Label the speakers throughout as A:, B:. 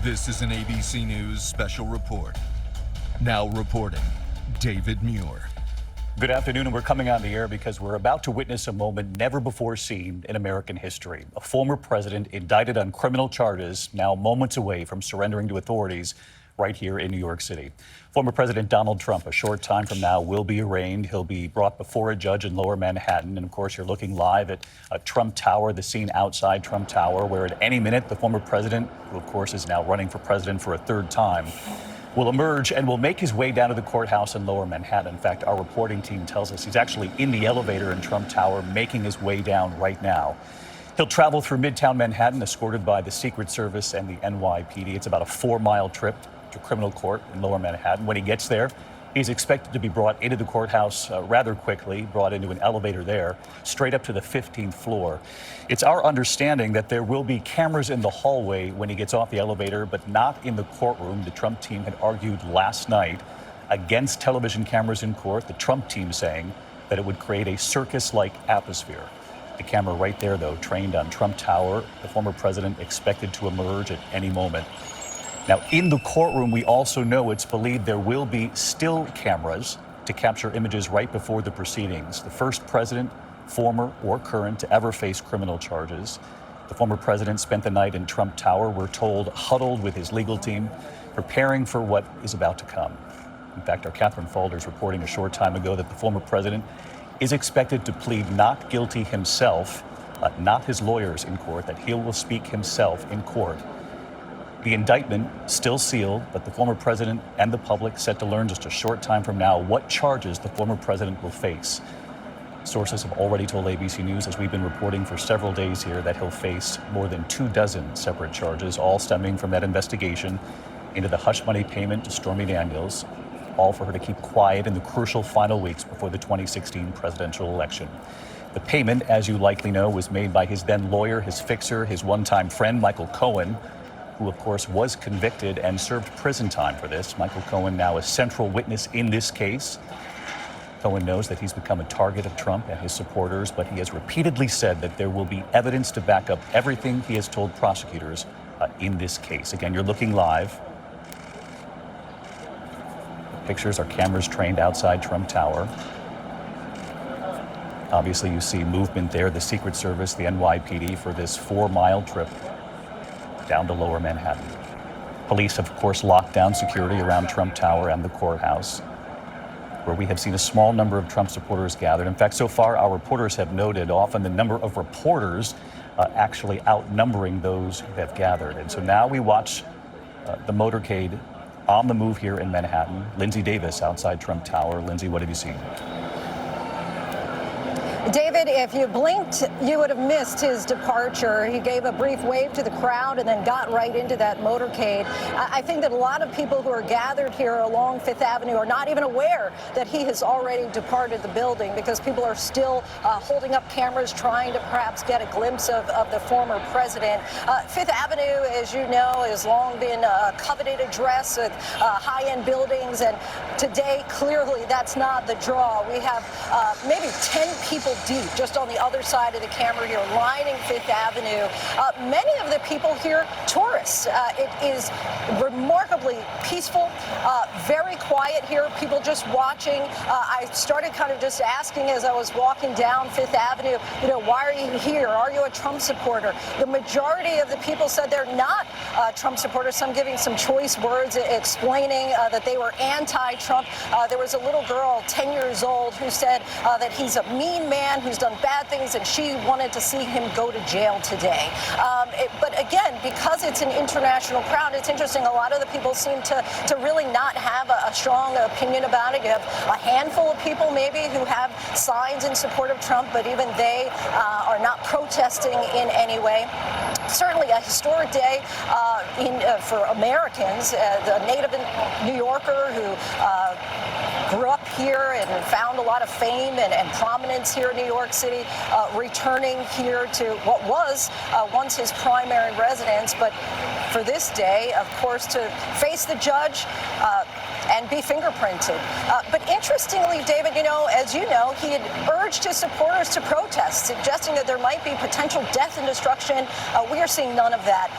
A: This is an ABC News special report. Now reporting, David Muir.
B: Good afternoon, and we're coming on the air because we're about to witness a moment never before seen in American history. A former president indicted on criminal charges, now moments away from surrendering to authorities right here in New York City. Former President Donald Trump, a short time from now, will be arraigned. He'll be brought before a judge in Lower Manhattan. And of course, you're looking live at Trump Tower, the scene outside Trump Tower, where at any minute the former president, who of course is now running for president for a third time, will emerge and will make his way down to the courthouse in Lower Manhattan. In fact, our reporting team tells us he's actually in the elevator in Trump Tower, making his way down right now. He'll travel through Midtown Manhattan, escorted by the Secret Service and the NYPD. It's about a 4-mile trip to criminal court in Lower Manhattan. When he gets there, he's expected to be brought into the courthouse rather quickly, brought into an elevator there, straight up to the 15th floor. It's our understanding that there will be cameras in the hallway when he gets off the elevator, but not in the courtroom. The Trump team had argued last night against television cameras in court, the Trump team saying that it would create a circus-like atmosphere. The camera right there, though, trained on Trump Tower, the former president expected to emerge at any moment. Now, in the courtroom, we also know it's believed there will be still cameras to capture images right before the proceedings. The first president, former or current, to ever face criminal charges. The former president spent the night in Trump Tower, we're told, huddled with his legal team, preparing for what is about to come. In fact, our Catherine Falder's reporting a short time ago that the former president is expected to plead not guilty himself, not his lawyers in court, that he will speak himself in court. The indictment still sealed, but the former president and the public set to learn just a short time from now what charges the former president will face. Sources have already told ABC News, as we've been reporting for several days here, that he'll face more than 24 separate charges, all stemming from that investigation into the hush money payment to Stormy Daniels, all for her to keep quiet in the crucial final weeks before the 2016 presidential election. The payment, as you likely know, was made by his then lawyer, his fixer, his one-time friend, Michael Cohen, who of course was convicted and served prison time for this. Michael Cohen, now a central witness in this case. Cohen knows that he's become a target of Trump and his supporters, but he has repeatedly said that there will be evidence to back up everything he has told prosecutors in this case. Again, you're looking live. The pictures are cameras trained outside Trump Tower. Obviously, you see movement there, the Secret Service, the NYPD, for this 4-mile trip down to Lower Manhattan. Police have, of course, locked down security around Trump Tower and the courthouse, where we have seen a small number of Trump supporters gathered. In fact, so far, our reporters have noted often the number of reporters actually outnumbering those who have gathered. And so now we watch the motorcade on the move here in Manhattan. Lindsay Davis outside Trump Tower. Lindsay, what have you seen?
C: David, if you blinked, you would have missed his departure. He gave a brief wave to the crowd and then got right into that motorcade. I think that a lot of people who are gathered here along Fifth Avenue are not even aware that he has already departed the building, because people are still holding up cameras trying to perhaps get a glimpse of the former president. Fifth Avenue, as you know, has long been a coveted address with high-end buildings, and today, clearly, that's not the draw. We have maybe 10 people deep just on the other side of the camera here, lining Fifth Avenue. Many of the people here, tourists. It is remarkably peaceful, very quiet here, people just watching. I started kind of just asking as I was walking down Fifth Avenue, why are you here? Are you a Trump supporter? The majority of the people said they're not Trump supporters, some giving some choice words, explaining that they were anti-Trump. There was a little girl, 10 years old, who said that he's a mean man who's done bad things, and she wanted to see him go to jail today. But again, because it's an international crowd, it's interesting. A lot of the people seem to really not have a strong opinion about it. You have a handful of people maybe who have signs in support of Trump, but even they are not protesting in any way. Certainly a historic day for Americans. The native New Yorker who grew up here and found a lot of fame and prominence here in New York City, returning here to what was once his primary residence. But for this day, of course, to face the judge, and be fingerprinted. But interestingly, David, as you know, he had urged his supporters to protest, suggesting that there might be potential death and destruction. We are seeing none of that.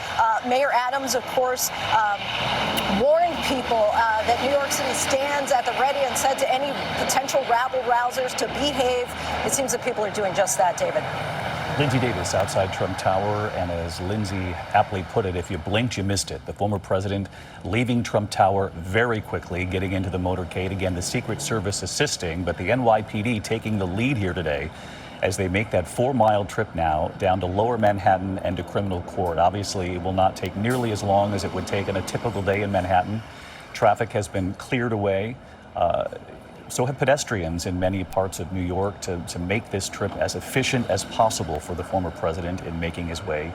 C: Mayor Adams, of course, warned people that New York City stands at the ready and said to any potential rabble-rousers to behave. It seems that people are doing just that, David.
B: Lindsay Davis outside Trump Tower, and as Lindsay aptly put it, if you blinked, you missed it. The former president leaving Trump Tower very quickly, getting into the motorcade. Again, the Secret Service assisting, but the NYPD taking the lead here today as they make that 4-mile trip now down to Lower Manhattan and to criminal court. Obviously, it will not take nearly as long as it would take on a typical day in Manhattan. Traffic has been cleared away. So have pedestrians in many parts of New York to make this trip as efficient as possible for the former president in making his way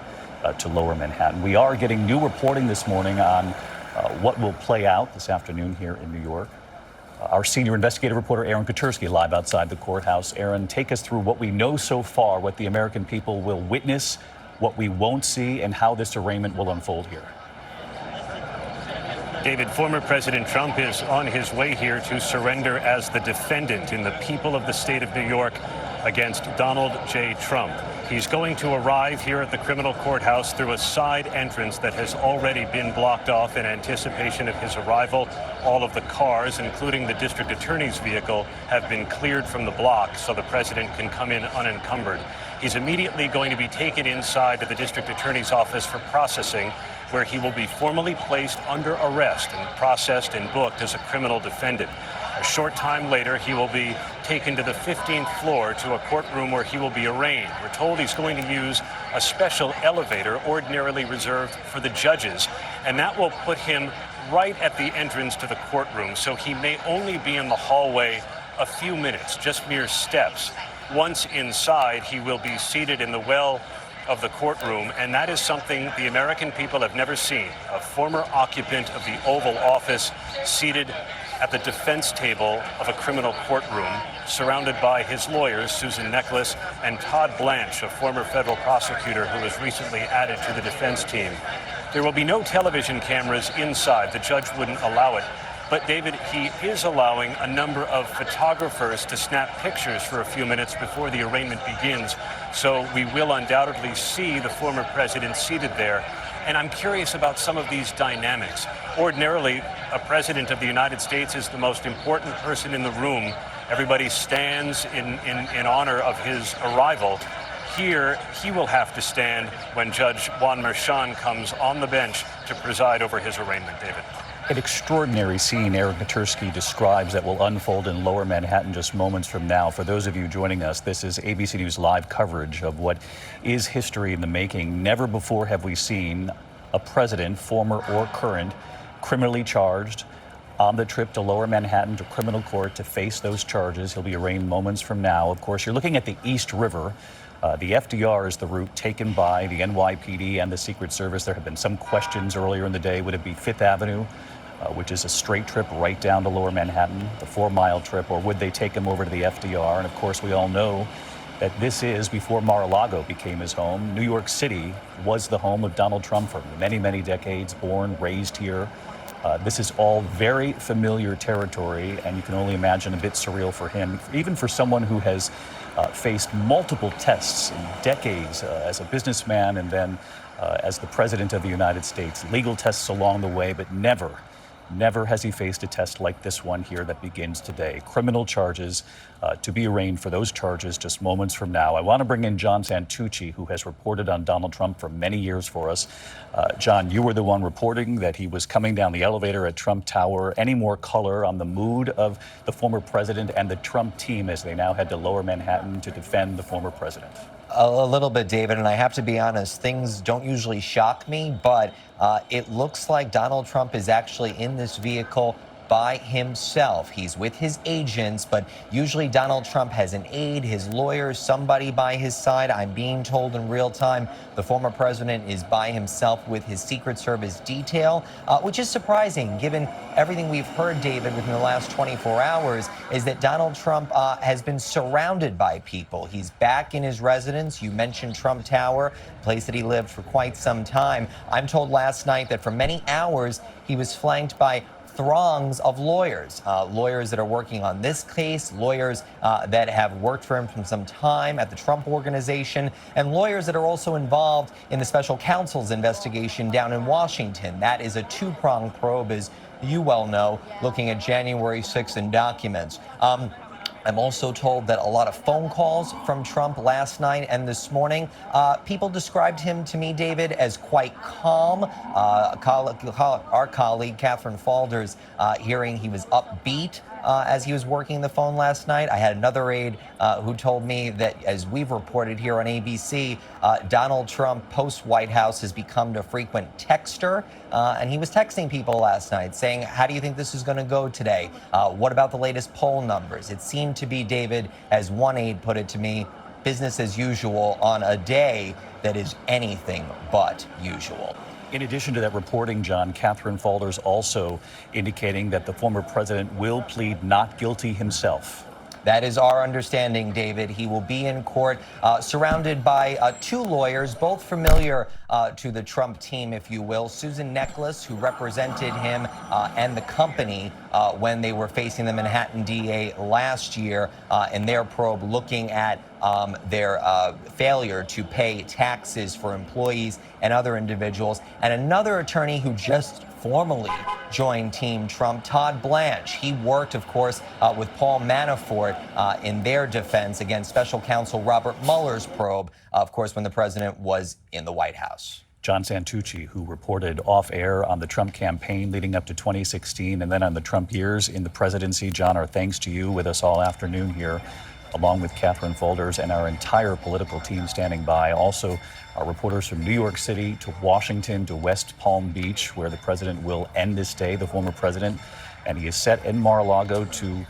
B: to Lower Manhattan. We are getting new reporting this morning on what will play out this afternoon here in New York. Our senior investigative reporter, Aaron Kotursky, live outside the courthouse. Aaron, take us through what we know so far, what the American people will witness, what we won't see, and how this arraignment will unfold here.
D: David, former President Trump is on his way here to surrender as the defendant in the People of the State of New York against Donald J. Trump. He's going to arrive here at the criminal courthouse through a side entrance that has already been blocked off in anticipation of his arrival. All of the cars, including the district attorney's vehicle, have been cleared from the block so the president can come in unencumbered. He's immediately going to be taken inside to the district attorney's office for processing, where he will be formally placed under arrest and processed and booked as a criminal defendant. A short time later, he will be taken to the 15th floor to a courtroom where he will be arraigned. We're told he's going to use a special elevator ordinarily reserved for the judges, and that will put him right at the entrance to the courtroom, so he may only be in the hallway a few minutes, just mere steps. Once inside, he will be seated in the well of the courtroom, and that is something the American people have never seen. A former occupant of the Oval Office seated at the defense table of a criminal courtroom, surrounded by his lawyers, Susan Necklace and Todd Blanche, a former federal prosecutor who was recently added to the defense team. There will be no television cameras inside. The judge wouldn't allow it. But, David, he is allowing a number of photographers to snap pictures for a few minutes before the arraignment begins. So we will undoubtedly see the former president seated there. And I'm curious about some of these dynamics. Ordinarily, a president of the United States is the most important person in the room. Everybody stands in honor of his arrival. Here, he will have to stand when Judge Juan Merchan comes on the bench to preside over his arraignment, David.
B: An extraordinary scene Aaron Kotursky describes that will unfold in Lower Manhattan just moments from now. For those of you joining us, this is ABC News live coverage of what is history in the making. Never before have we seen a president, former or current, criminally charged on the trip to Lower Manhattan to criminal court to face those charges. He'll be arraigned moments from now. Of course, you're looking at the East River. The FDR is the route taken by the NYPD and the Secret Service. There have been some questions earlier in the day. Would it be Fifth Avenue, which is a straight trip right down to Lower Manhattan, the 4-mile trip, or would they take him over to the FDR? And of course, we all know that this is, before Mar-a-Lago became his home, New York City was the home of Donald Trump for many, many decades, born, raised here. This is all very familiar territory, and you can only imagine a bit surreal for him, even for someone who has faced multiple tests in decades as a businessman and then as the president of the United States. Legal tests along the way, but never has he faced a test like this one here that begins today. Criminal charges to be arraigned for those charges just moments from now. I want to bring in John Santucci, who has reported on Donald Trump for many years for us. John, you were the one reporting that he was coming down the elevator at Trump Tower. Any more color on the mood of the former president and the Trump team as they now head to Lower Manhattan to defend the former president?
E: A little bit, David, and I have to be honest, things don't usually shock me, but it looks like Donald Trump is actually in this vehicle by himself. He's with his agents, but usually Donald Trump has an aide, his lawyer, somebody by his side. I'm being told in real time the former president is by himself with his Secret Service detail, which is surprising given everything we've heard, David, within the last 24 hours, is that Donald Trump has been surrounded by people. He's back in his residence. You mentioned Trump Tower, a place that he lived for quite some time. I'm told last night that for many hours he was flanked by throngs of lawyers, lawyers that are working on this case, lawyers that have worked for him from some time at the Trump Organization, and lawyers that are also involved in the special counsel's investigation down in Washington. That is a two-pronged probe, as you well know, looking at January 6th and documents. I'm also told that a lot of phone calls from Trump last night and this morning, people described him to me, David, as quite calm. Our colleague, Catherine Falders, hearing he was upbeat as he was working the phone last night. I had another aide who told me that, as we've reported here on ABC, Donald Trump, post-White House, has become a frequent texter. And he was texting people last night saying, how do you think this is going to go today? What about the latest poll numbers? It seemed to be, David, as one aide put it to me, business as usual on a day that is anything but usual.
B: In addition to that reporting, John, Catherine Falders also indicating that the former president will plead not guilty himself.
E: That is our understanding, David. He will be in court surrounded by two lawyers, both familiar to the Trump team, if you will. Susan Necklace, who represented him and the company when they were facing the Manhattan DA last year in their probe, looking at their failure to pay taxes for employees and other individuals. And another attorney who just formally joined Team Trump, Todd Blanche. He worked, of course, with Paul Manafort in their defense against special counsel Robert Mueller's probe, of course, when the president was in the White House.
B: John Santucci, who reported off air on the Trump campaign leading up to 2016 and then on the Trump years in the presidency. John, our thanks to you with us all afternoon here, along with Catherine Falders and our entire political team standing by. Also, our reporters from New York City to Washington to West Palm Beach, where the president will end this day, the former president. And he is set in Mar-a-Lago to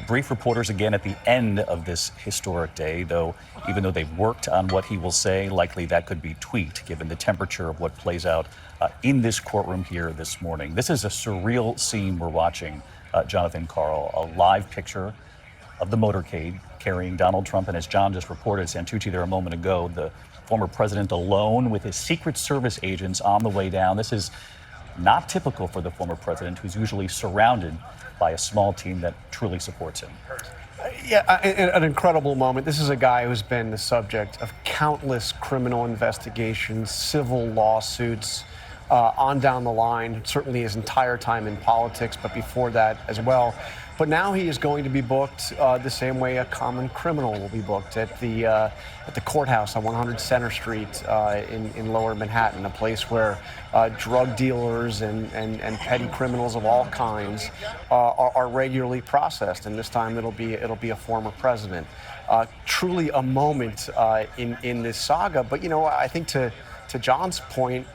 B: brief reporters again at the end of this historic day, though even though they've worked on what he will say, likely that could be tweaked given the temperature of what plays out in this courtroom here this morning. This is a surreal scene we're watching, Jonathan Karl, a live picture of the motorcade carrying Donald Trump, and as John just reported, Santucci there a moment ago, the former president alone with his Secret Service agents on the way down. This is not typical for the former president, who's usually surrounded by a small team that truly supports him.
F: Yeah, an incredible moment. This is a guy who's been the subject of countless criminal investigations, civil lawsuits, on down the line, certainly his entire time in politics, but before that as well. But now he is going to be booked the same way a common criminal will be booked at the courthouse on 100 Center Street in Lower Manhattan, a place where drug dealers and petty criminals of all kinds are regularly processed. And this time it'll be a former president. Truly a moment in this saga. But you know, I think to John's point,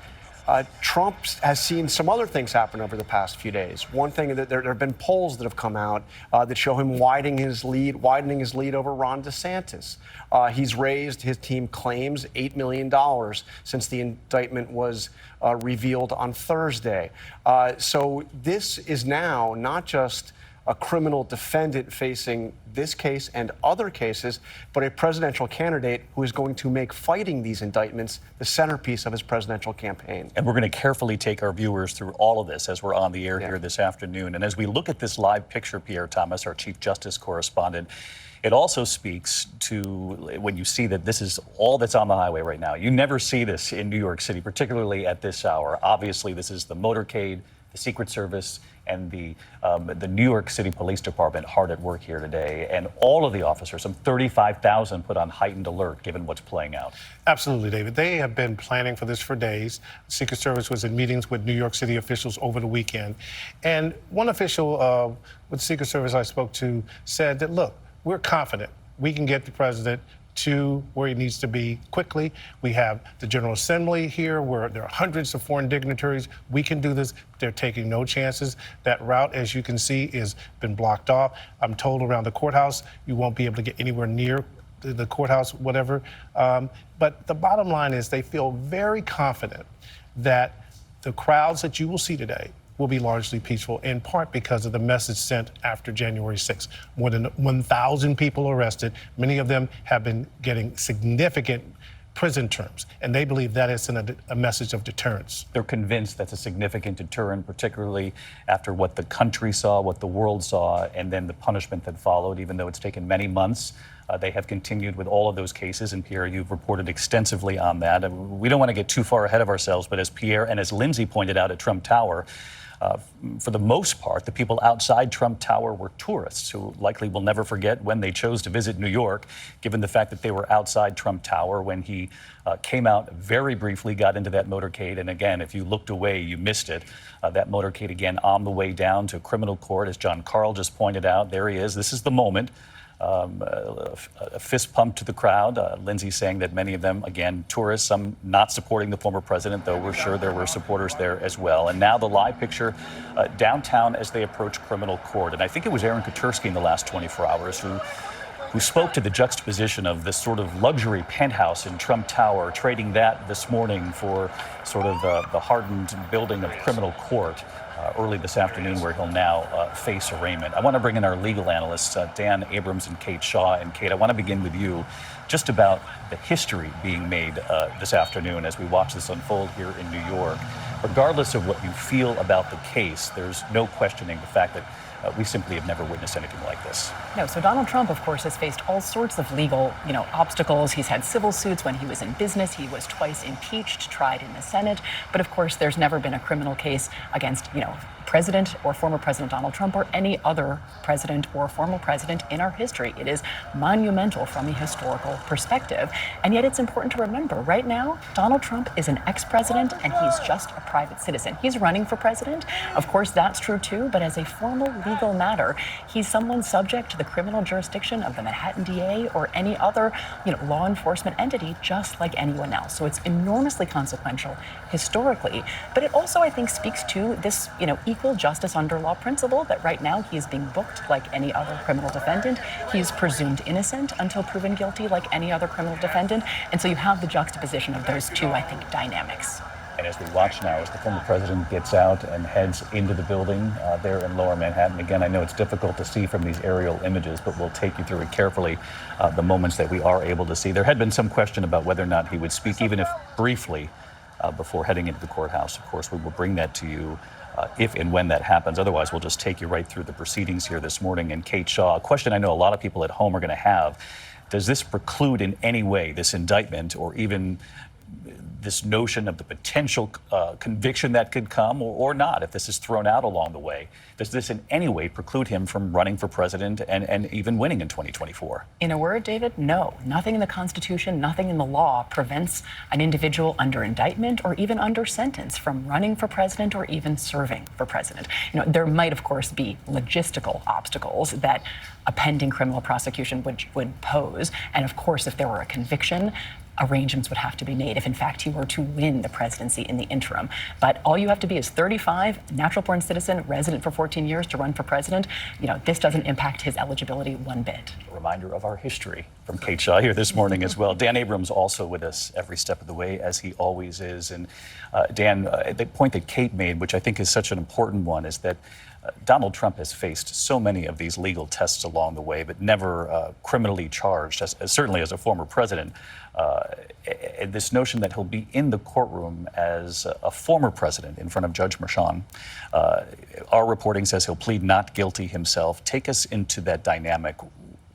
F: Trump has seen some other things happen over the past few days. One thing, that there have been polls that have come out that show him widening his lead over Ron DeSantis. He's raised, his team claims, $8 million since the indictment was revealed on Thursday. So this is now not just a criminal defendant facing this case and other cases, but a presidential candidate who is going to make fighting these indictments the centerpiece of his presidential campaign.
B: And we're going to carefully take our viewers through all of this as we're on the air here this afternoon. And as we look at this live picture, Pierre Thomas, our Chief Justice correspondent, it also speaks to when you see that this is all that's on the highway right now. You never see this in New York City, particularly at this hour. Obviously, this is the motorcade, the Secret Service, and the New York City Police Department hard at work here today. And all of the officers, some 35,000, put on heightened alert given what's playing out.
G: Absolutely, David. They have been planning for this for days. The Secret Service was in meetings with New York City officials over the weekend. And one official with the Secret Service I spoke to said that, look, we're confident we can get the president to where he needs to be quickly. We have the General Assembly here where there are hundreds of foreign dignitaries. We can do this. They're taking no chances. That route, as you can see, has been blocked off. I'm told around the courthouse, you won't be able to get anywhere near the courthouse, whatever. But the bottom line is they feel very confident that the crowds that you will see today will be largely peaceful, in part because of the message sent after January 6th. More than 1,000 people arrested. Many of them have been getting significant prison terms. And they believe that is a message of deterrence.
B: They're convinced that's a significant deterrent, particularly after what the country saw, what the world saw, and then the punishment that followed, even though it's taken many months. They have continued with all of those cases, and Pierre, you've reported extensively on that. And we don't want to get too far ahead of ourselves, but as Pierre and as Lindsay pointed out at Trump Tower, for the most part, the people outside Trump Tower were tourists who likely will never forget when they chose to visit New York, given the fact that they were outside Trump Tower when he came out very briefly, got into that motorcade. And again, if you looked away, you missed it. That motorcade, again, on the way down to criminal court, as John Carl just pointed out. There he is. This is the moment. A fist pump to the crowd. Lindsay saying that many of them, again, tourists, some not supporting the former president, though we're sure there were supporters there as well. And now the live picture downtown as they approach criminal court. And I think it was Aaron Katersky in the last 24 hours who spoke to the juxtaposition of this sort of luxury penthouse in Trump Tower, trading that this morning for sort of the hardened building of criminal court. Early this afternoon, where he'll now face arraignment. I want to bring in our legal analysts, Dan Abrams and Kate Shaw. And Kate, I want to begin with you just about the history being made this afternoon as we watch this unfold here in New York. Regardless of what you feel about the case, there's no questioning the fact that we simply have never witnessed anything like this.
H: No, so Donald Trump, of course, has faced all sorts of legal, obstacles. He's had civil suits when he was in business. He was twice impeached, tried in the Senate. But of course, there's never been a criminal case against, President or former President Donald Trump or any other president or former president in our history. It is monumental from a historical perspective. And yet it's important to remember right now, Donald Trump is an ex-president and he's just a private citizen. He's running for president. Of course, that's true too. But as a formal legal matter, he's someone subject to the criminal jurisdiction of the Manhattan DA or any other, law enforcement entity, just like anyone else. So it's enormously consequential historically. But it also, I think, speaks to this, equal justice under law principle that right now he is being booked like any other criminal defendant. He is presumed innocent until proven guilty like any other criminal defendant. And so you have the juxtaposition of those two, I think, dynamics.
B: And as we watch now, as the former president gets out and heads into the building there in Lower Manhattan, again, I know it's difficult to see from these aerial images, but we'll take you through it carefully, the moments that we are able to see. There had been some question about whether or not he would speak, even if briefly, before heading into the courthouse. Of course, we will bring that to you if and when that happens. Otherwise, we'll just take you right through the proceedings here this morning. And Kate Shaw, a question I know a lot of people at home are going to have: does this preclude in any way this indictment or even this notion of the potential conviction that could come or not if this is thrown out along the way? Does this in any way preclude him from running for president and even winning in 2024? In
H: a word, David, no. Nothing in the Constitution, nothing in the law prevents an individual under indictment or even under sentence from running for president or even serving for president. There might, of course, be logistical obstacles that a pending criminal prosecution would pose. And of course, if there were a conviction, arrangements would have to be made if, in fact, he were to win the presidency in the interim. But all you have to be is 35, natural-born citizen, resident for 14 years to run for president. This doesn't impact his eligibility one bit.
B: A reminder of our history from Kate Shaw here this morning as well. Dan Abrams also with us every step of the way, as he always is. And Dan, the point that Kate made, which I think is such an important one, is that Donald Trump has faced so many of these legal tests along the way, but never criminally charged, certainly as a former president. This notion that he'll be in the courtroom as a former president in front of Judge Merchan. Our reporting says he'll plead not guilty himself. Take us into that dynamic,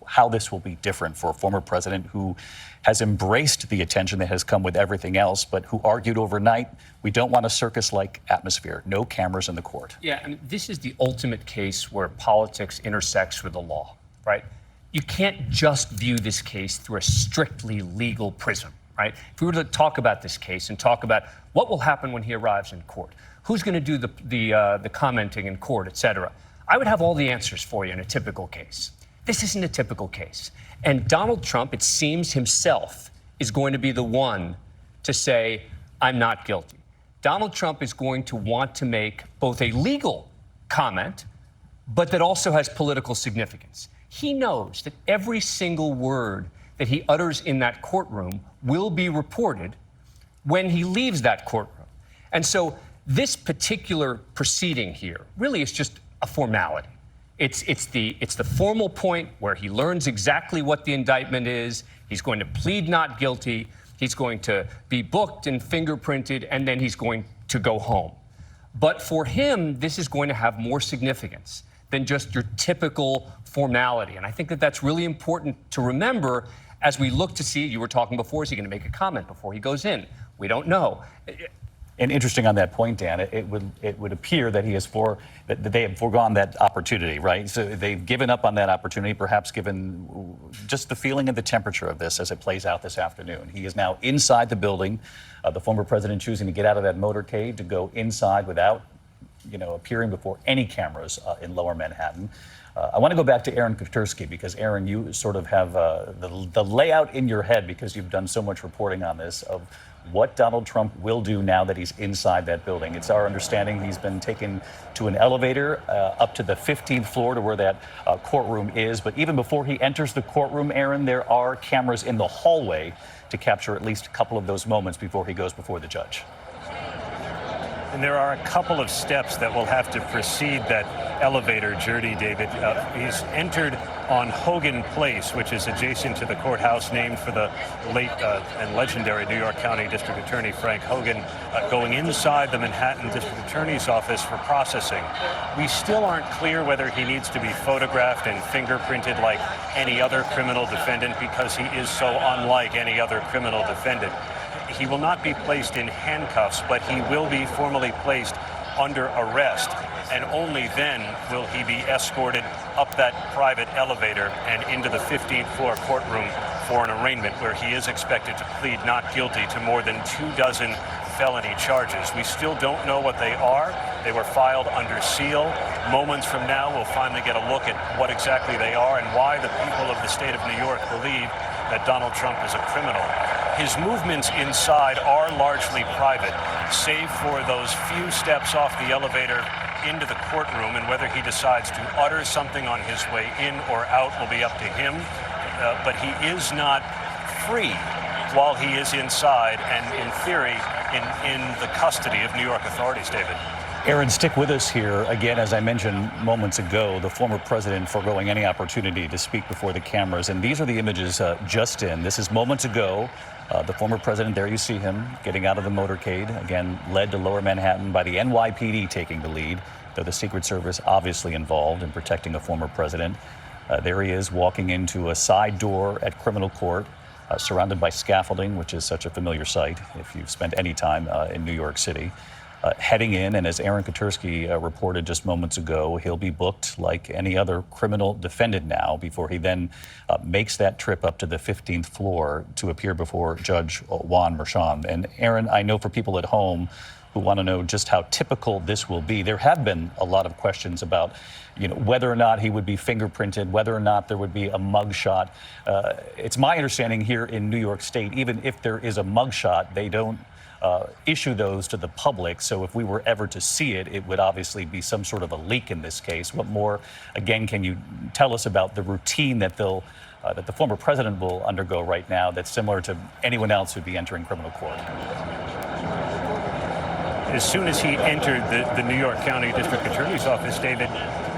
B: how this will be different for a former president who has embraced the attention that has come with everything else, but who argued overnight, we don't want a circus-like atmosphere, no cameras in the court.
I: Yeah, I mean, this is the ultimate case where politics intersects with the law, right? You can't just view this case through a strictly legal prism, right? If we were to talk about this case and talk about what will happen when he arrives in court, who's going to do the commenting in court, et cetera, I would have all the answers for you in a typical case. This isn't a typical case. And Donald Trump, it seems himself, is going to be the one to say, I'm not guilty. Donald Trump is going to want to make both a legal comment, but that also has political significance. He knows that every single word that he utters in that courtroom will be reported when he leaves that courtroom. And so this particular proceeding here really is just a formality. It's the formal point where he learns exactly what the indictment is. He's going to plead not guilty. He's going to be booked and fingerprinted, and then he's going to go home. But for him, this is going to have more significance than just your typical formality. And I think that that's really important to remember as we look to see, you were talking before, is he going to make a comment before he goes in? We don't know.
B: And interesting on that point, Dan, it would appear that that they have foregone that opportunity, right? So they've given up on that opportunity, perhaps given just the feeling and the temperature of this as it plays out this afternoon. He is now inside the building. The former president choosing to get out of that motorcade to go inside without, appearing before any cameras in Lower Manhattan. I want to go back to Aaron Katersky because, Aaron, you sort of have the layout in your head because you've done so much reporting on this of what Donald Trump will do now that he's inside that building. It's our understanding he's been taken to an elevator up to the 15th floor to where that courtroom is. But even before he enters the courtroom, Aaron, there are cameras in the hallway to capture at least a couple of those moments before he goes before the judge.
D: And there are a couple of steps that will have to precede that elevator journey, David. He's entered on Hogan Place, which is adjacent to the courthouse named for the late and legendary New York County District Attorney Frank Hogan, going inside the Manhattan District Attorney's office for processing. We still aren't clear whether he needs to be photographed and fingerprinted like any other criminal defendant because he is so unlike any other criminal defendant. He will not be placed in handcuffs, but he will be formally placed under arrest, and only then will he be escorted up that private elevator and into the 15th floor courtroom for an arraignment where he is expected to plead not guilty to more than 24 felony charges. We still don't know what they are. They were filed under seal. Moments from now, we'll finally get a look at what exactly they are and why the people of the state of New York believe that Donald Trump is a criminal. His movements inside are largely private, save for those few steps off the elevator into the courtroom, and whether he decides to utter something on his way in or out will be up to him. But he is not free while he is inside and, in theory, in the custody of New York authorities, David.
B: Aaron, stick with us here. Again, as I mentioned moments ago, the former president foregoing any opportunity to speak before the cameras. And these are the images just in. This is moments ago. The former president, there you see him getting out of the motorcade, again, led to Lower Manhattan by the NYPD taking the lead, though the Secret Service obviously involved in protecting a former president. There he is walking into a side door at criminal court, surrounded by scaffolding, which is such a familiar sight if you've spent any time in New York City. Heading in, and as Aaron Katersky reported just moments ago, he'll be booked like any other criminal defendant now before he then makes that trip up to the 15th floor to appear before Judge Juan Merchan. And Aaron, I know for people at home who want to know just how typical this will be, there have been a lot of questions about whether or not he would be fingerprinted, whether or not there would be a mugshot. It's my understanding here in New York State, even if there is a mugshot, they don't issue those to the public. So if we were ever to see it, it would obviously be some sort of a leak in this case. What more, again, can you tell us about the routine that that the former president will undergo right now that's similar to anyone else who'd be entering criminal court?
D: As soon as he entered the New York County District Attorney's office, David,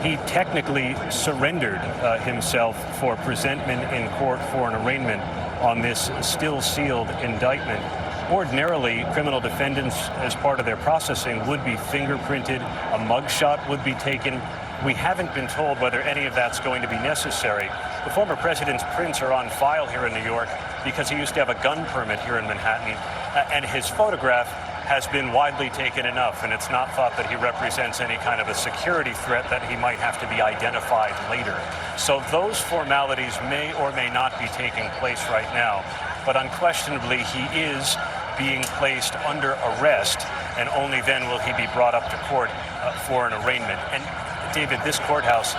D: he technically surrendered himself for presentment in court for an arraignment on this still sealed indictment. Ordinarily, criminal defendants, as part of their processing, would be fingerprinted. A mugshot would be taken. We haven't been told whether any of that's going to be necessary. The former president's prints are on file here in New York because he used to have a gun permit here in Manhattan, and his photograph has been widely taken enough, and it's not thought that he represents any kind of a security threat that he might have to be identified later. So those formalities may or may not be taking place right now, but unquestionably he is being placed under arrest, and only then will he be brought up to court for an arraignment. And David, this courthouse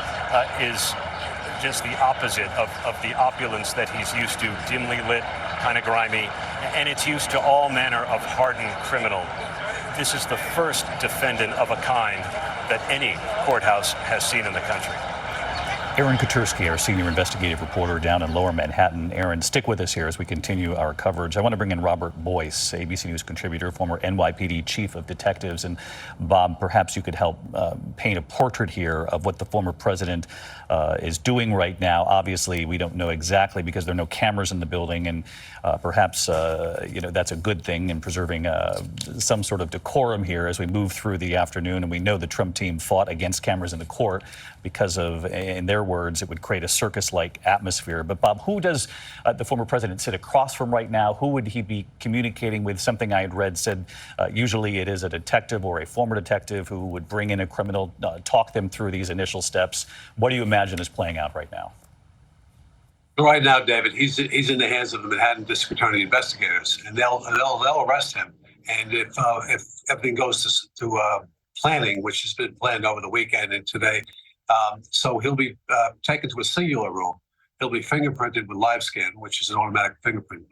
D: is just the opposite of the opulence that he's used to, dimly lit, kind of grimy, and it's used to all manner of hardened criminal. This is the first defendant of a kind that any courthouse has seen in the country.
B: Aaron Katursky, our senior investigative reporter down in Lower Manhattan. Aaron, stick with us here as we continue our coverage. I want to bring in Robert Boyce, ABC News contributor, former NYPD chief of detectives. And Bob, perhaps you could help paint a portrait here of what the former president is doing right now. Obviously, we don't know exactly because there are no cameras in the building, and perhaps that's a good thing in preserving some sort of decorum here as we move through the afternoon. And we know the Trump team fought against cameras in the court because of, in their words, it would create a circus-like atmosphere. But Bob, who does the former president sit across from right now? Who would he be communicating with? Something I had read said usually it is a detective or a former detective who would bring in a criminal, talk them through these initial steps. What do you imagine is playing out right now?
J: Right now, David, he's in the hands of the Manhattan District Attorney investigators, and they'll arrest him. And if everything goes to planning, which has been planned over the weekend and today, so he'll be taken to a singular room. He'll be fingerprinted with live scan, which is an automatic fingerprint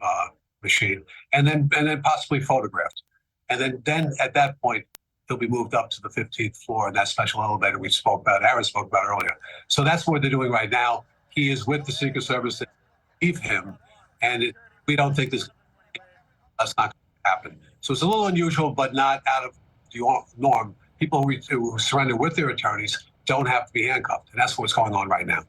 J: machine, and then possibly photographed. And then at that point, he'll be moved up to the 15th floor in that special elevator we spoke about, Aaron spoke about earlier. So that's what they're doing right now. He is with the Secret Service to leave him, and we don't think that's not going to happen. So it's a little unusual, but not out of the norm. People who surrender with their attorneys don't have to be handcuffed, and that's what's going on right now.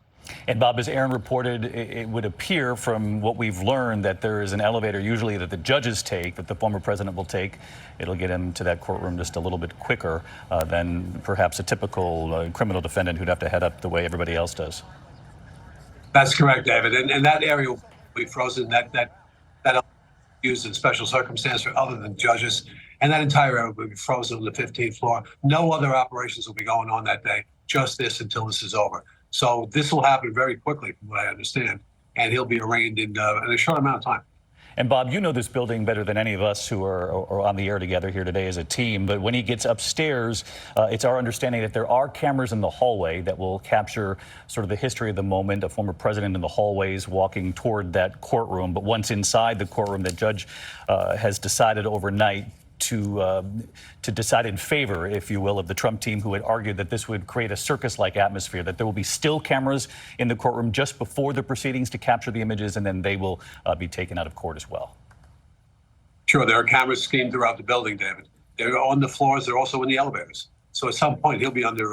B: And Bob, as Aaron reported, it would appear from what we've learned that there is an elevator usually that the judges take, that the former president will take. It'll get him to that courtroom just a little bit quicker than perhaps a typical criminal defendant who'd have to head up the way everybody else does.
J: That's correct, David. And that area will be frozen. That used in special circumstance for other than judges. And that entire area will be frozen on the 15th floor. No other operations will be going on that day, just this until this is over. So this will happen very quickly, from what I understand, and he'll be arraigned in a short amount of time.
B: And Bob, you know this building better than any of us who are on the air together here today as a team. But when he gets upstairs, it's our understanding that there are cameras in the hallway that will capture sort of the history of the moment, a former president in the hallways walking toward that courtroom. But once inside the courtroom, the judge has decided overnight to decide in favor, if you will, of the Trump team, who had argued that this would create a circus-like atmosphere, that there will be still cameras in the courtroom just before the proceedings to capture the images, and then they will be taken out of court as well.
J: Sure, there are cameras schemed throughout the building, David. They're on the floors. They're also in the elevators. So at some point, he'll be under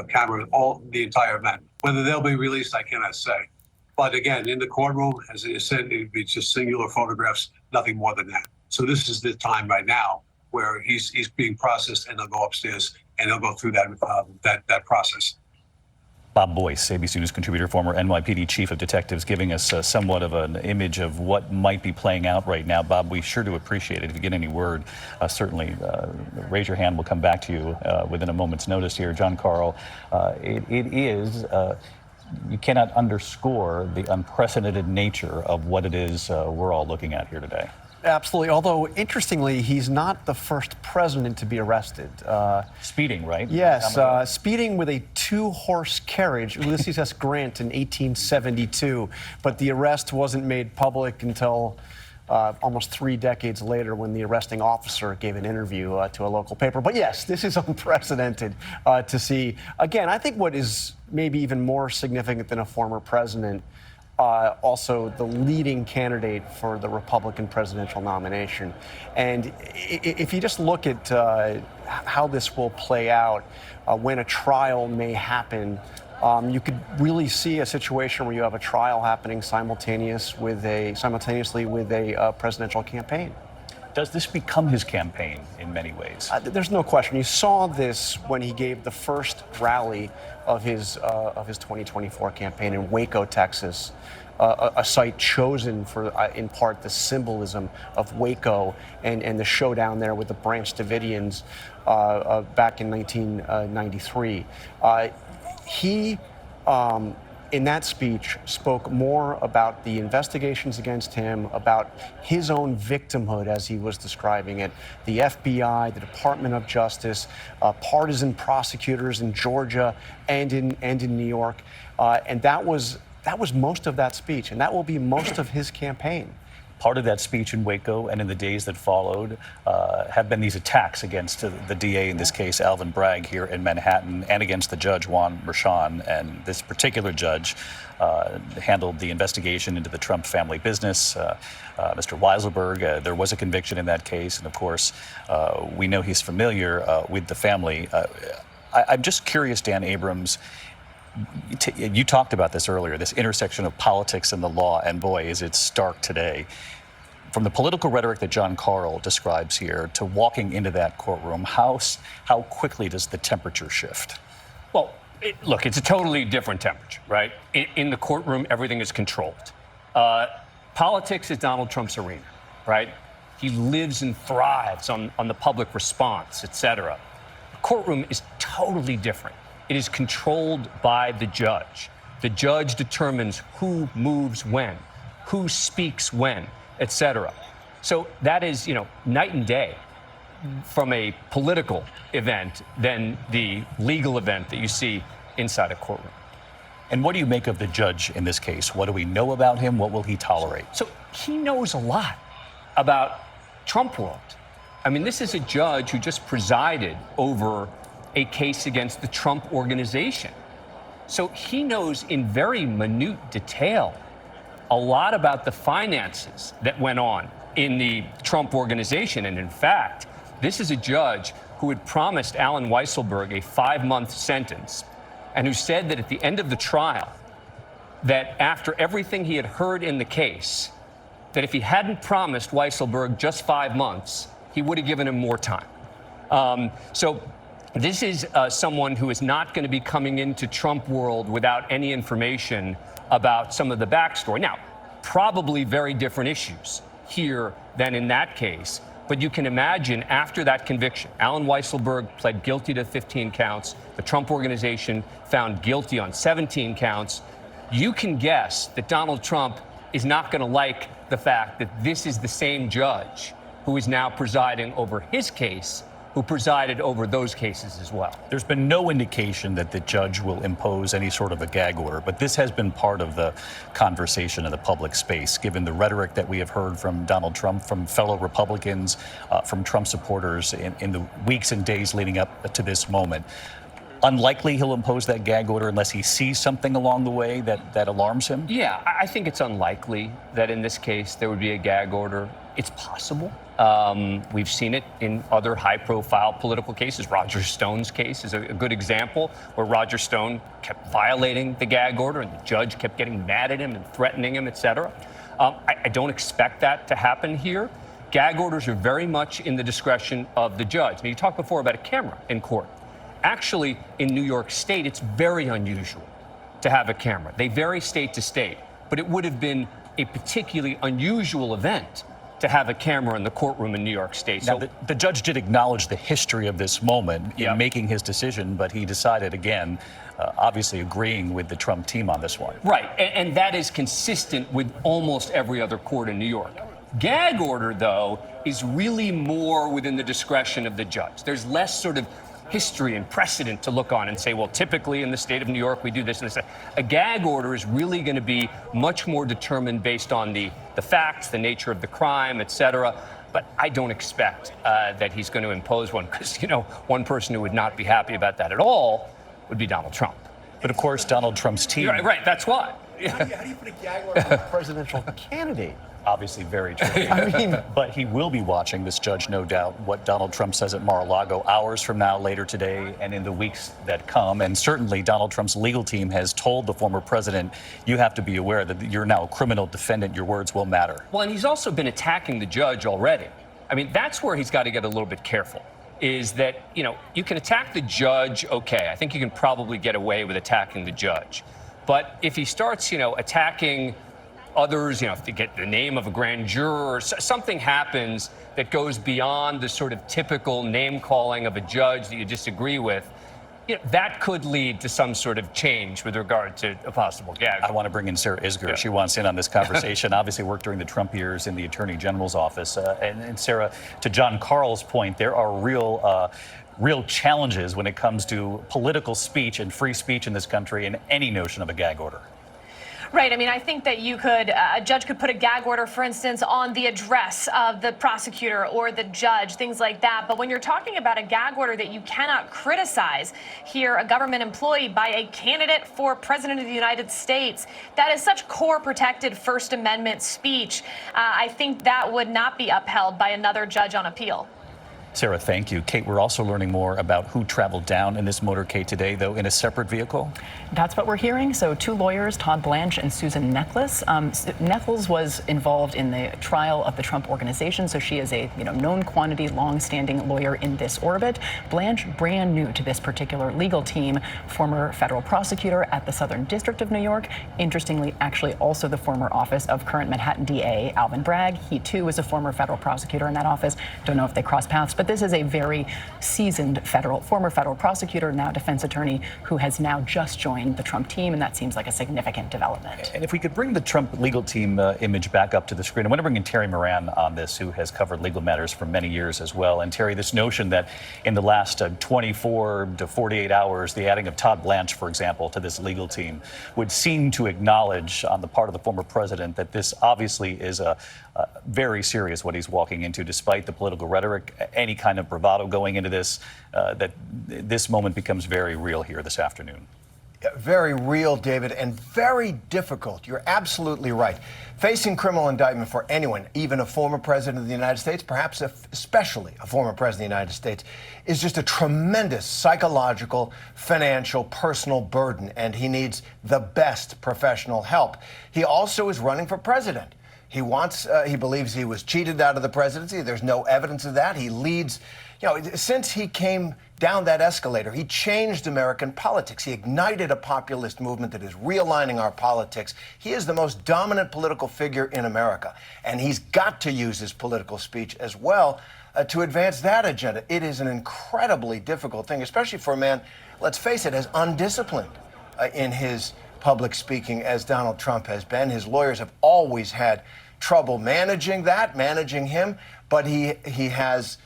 J: camera the entire event. Whether they'll be released, I cannot say. But again, in the courtroom, as I said, it would be just singular photographs, nothing more than that. So this is the time right now where he's being processed, and they'll go upstairs and they'll go through that process.
B: Bob Boyce, ABC News contributor, former NYPD chief of detectives, giving us somewhat of an image of what might be playing out right now. Bob, we sure do appreciate it. If you get any word, certainly raise your hand. We'll come back to you within a moment's notice here. John Carl, it is, you cannot underscore the unprecedented nature of what it is we're all looking at here today.
F: Absolutely. Although, interestingly, he's not the first president to be arrested.
B: Speeding, right?
F: Yes, speeding with a two-horse carriage, Ulysses S. Grant in 1872. But the arrest wasn't made public until almost 3 decades later, when the arresting officer gave an interview to a local paper. But yes, this is unprecedented to see. Again, I think what is maybe even more significant than a former president, also the leading candidate for the Republican presidential nomination. And if you just look at how this will play out, when a trial may happen, you could really see a situation where you have a trial happening simultaneously with a presidential campaign.
B: Does this become his campaign in many ways?
F: There's no question. You saw this when he gave the first rally of his 2024 campaign in Waco, Texas, a site chosen for, in part, the symbolism of Waco and the showdown there with the Branch Davidians back in 1993. He, in that speech, spoke more about the investigations against him, about his own victimhood, as he was describing it, the FBI, the Department of Justice, partisan prosecutors in Georgia and in New York, and that was most of that speech, and that will be most of his campaign.
B: Part of that speech in Waco and in the days that followed have been these attacks against the DA, in this case, Alvin Bragg, here in Manhattan, and against the judge, Juan Merchan. And this particular judge handled the investigation into the Trump family business. Mr. Weisselberg, there was a conviction in that case. And of course, we know he's familiar with the family. I'm just curious, Dan Abrams, you talked about this earlier, this intersection of politics and the law, and boy, is it stark today. From the political rhetoric that John Carl describes here to walking into that courtroom, how quickly does the temperature shift?
I: Well, look, it's a totally different temperature, right? In the courtroom, everything is controlled. Politics is Donald Trump's arena, right? He lives and thrives on the public response, et cetera. The courtroom is totally different. It is controlled by the judge. The judge determines who moves when, who speaks when, et cetera. So that is, night and day from a political event than the legal event that you see inside a courtroom.
B: And what do you make of the judge in this case? What do we know about him? What will he tolerate?
I: So he knows a lot about Trump world. I mean, this is a judge who just presided over a case against the Trump organization. So he knows in very minute detail a lot about the finances that went on in the Trump organization. And in fact, this is a judge who had promised Alan Weisselberg a 5-month sentence and who said that at the end of the trial, that after everything he had heard in the case, that if he hadn't promised Weisselberg just 5 months, he would have given him more time. So this is someone who is not going to be coming into Trump world without any information about some of the backstory. Now, probably very different issues here than in that case. But you can imagine after that conviction, Alan Weisselberg pled guilty to 15 counts. The Trump organization found guilty on 17 counts. You can guess that Donald Trump is not going to like the fact that this is the same judge who is now presiding over his case, who presided over those cases as well.
B: There's been no indication that the judge will impose any sort of a gag order, but this has been part of the conversation in the public space, given the rhetoric that we have heard from Donald Trump, from fellow Republicans, from Trump supporters in the weeks and days leading up to this moment. Unlikely he'll impose that gag order unless he sees something along the way that alarms him?
I: Yeah, I think it's unlikely that in this case there would be a gag order. It's possible. We've seen it in other high-profile political cases. Roger Stone's case is a good example where Roger Stone kept violating the gag order and the judge kept getting mad at him and threatening him, et cetera. I don't expect that to happen here. Gag orders are very much in the discretion of the judge. Now, you talked before about a camera in court. Actually, in New York State, it's very unusual to have a camera. They vary state to state, but it would have been a particularly unusual event to have a camera in the courtroom in New York State.
B: Now, the judge did acknowledge the history of this moment in making his decision, but he decided again, obviously agreeing with the Trump team on this one.
I: Right, and that is consistent with almost every other court in New York. Gag order, though, is really more within the discretion of the judge. There's less sort of history and precedent to look on and say, well, typically in the state of New York, we do this and this. A gag order is really going to be much more determined based on the facts, the nature of the crime, et cetera. But I don't expect that he's going to impose one because, one person who would not be happy about that at all would be Donald Trump.
B: But of course, Donald Trump's team.
I: Right, that's why.
F: How do you put a gag order on a presidential candidate?
B: Obviously very true. But he will be watching, this judge, no doubt, what Donald Trump says at Mar-a-Lago hours from now, later today, and in the weeks that come. And certainly Donald Trump's legal team has told the former president, you have to be aware that you're now a criminal defendant. Your words will matter.
I: Well, and he's also been attacking the judge already. I mean, that's where he's got to get a little bit careful, is that, you can attack the judge, okay. I think you can probably get away with attacking the judge. But if he starts, attacking others, if they get the name of a grand juror, or something happens that goes beyond the sort of typical name calling of a judge that you disagree with, that could lead to some sort of change with regard to a possible gag.
B: I want to bring in Sarah Isgur. Yeah. She wants in on this conversation. Obviously worked during the Trump years in the Attorney General's office. And Sarah, to John Carl's point, there are real challenges when it comes to political speech and free speech in this country and any notion of a gag order.
K: Right. I mean, I think that a judge could put a gag order, for instance, on the address of the prosecutor or the judge, things like that. But when you're talking about a gag order that you cannot criticize here, a government employee by a candidate for president of the United States, that is such core protected First Amendment speech. I think that would not be upheld by another judge on appeal.
B: Sarah, thank you. Kate, we're also learning more about who traveled down in this motorcade today, though, in a separate vehicle.
H: That's what we're hearing. So 2 lawyers, Todd Blanche and Susan Neckles. Neckles was involved in the trial of the Trump Organization, so she is a known quantity, long-standing lawyer in this orbit. Blanche, brand new to this particular legal team, former federal prosecutor at the Southern District of New York. Interestingly, actually also the former office of current Manhattan DA Alvin Bragg. He too was a former federal prosecutor in that office. Don't know if they crossed paths, but this is a very seasoned former federal prosecutor, now defense attorney, who has now just joined the Trump team, and that seems like a significant development.
B: And if we could bring the Trump legal team image back up to the screen, I want to bring in Terry Moran on this, who has covered legal matters for many years as well. And Terry, this notion that in the last 24 to 48 hours, the adding of Todd Blanche, for example, to this legal team would seem to acknowledge on the part of the former president that this obviously is very serious what he's walking into, despite the political rhetoric, any kind of bravado going into this, that this moment becomes very real here this afternoon.
L: Very real, David, and very difficult. You're absolutely right. Facing criminal indictment for anyone, even a former president of the United States, perhaps especially a former president of the United States, is just a tremendous psychological, financial, personal burden, and he needs the best professional help. He also is running for president. He believes he was cheated out of the presidency. There's no evidence of that. He leads, since he came down that escalator, he changed American politics. He ignited a populist movement that is realigning our politics. He is the most dominant political figure in America, and he's got to use his political speech as well to advance that agenda. It is an incredibly difficult thing, especially for a man, let's face it, as undisciplined in his public speaking as Donald Trump has been. His lawyers have always had trouble managing him, but he has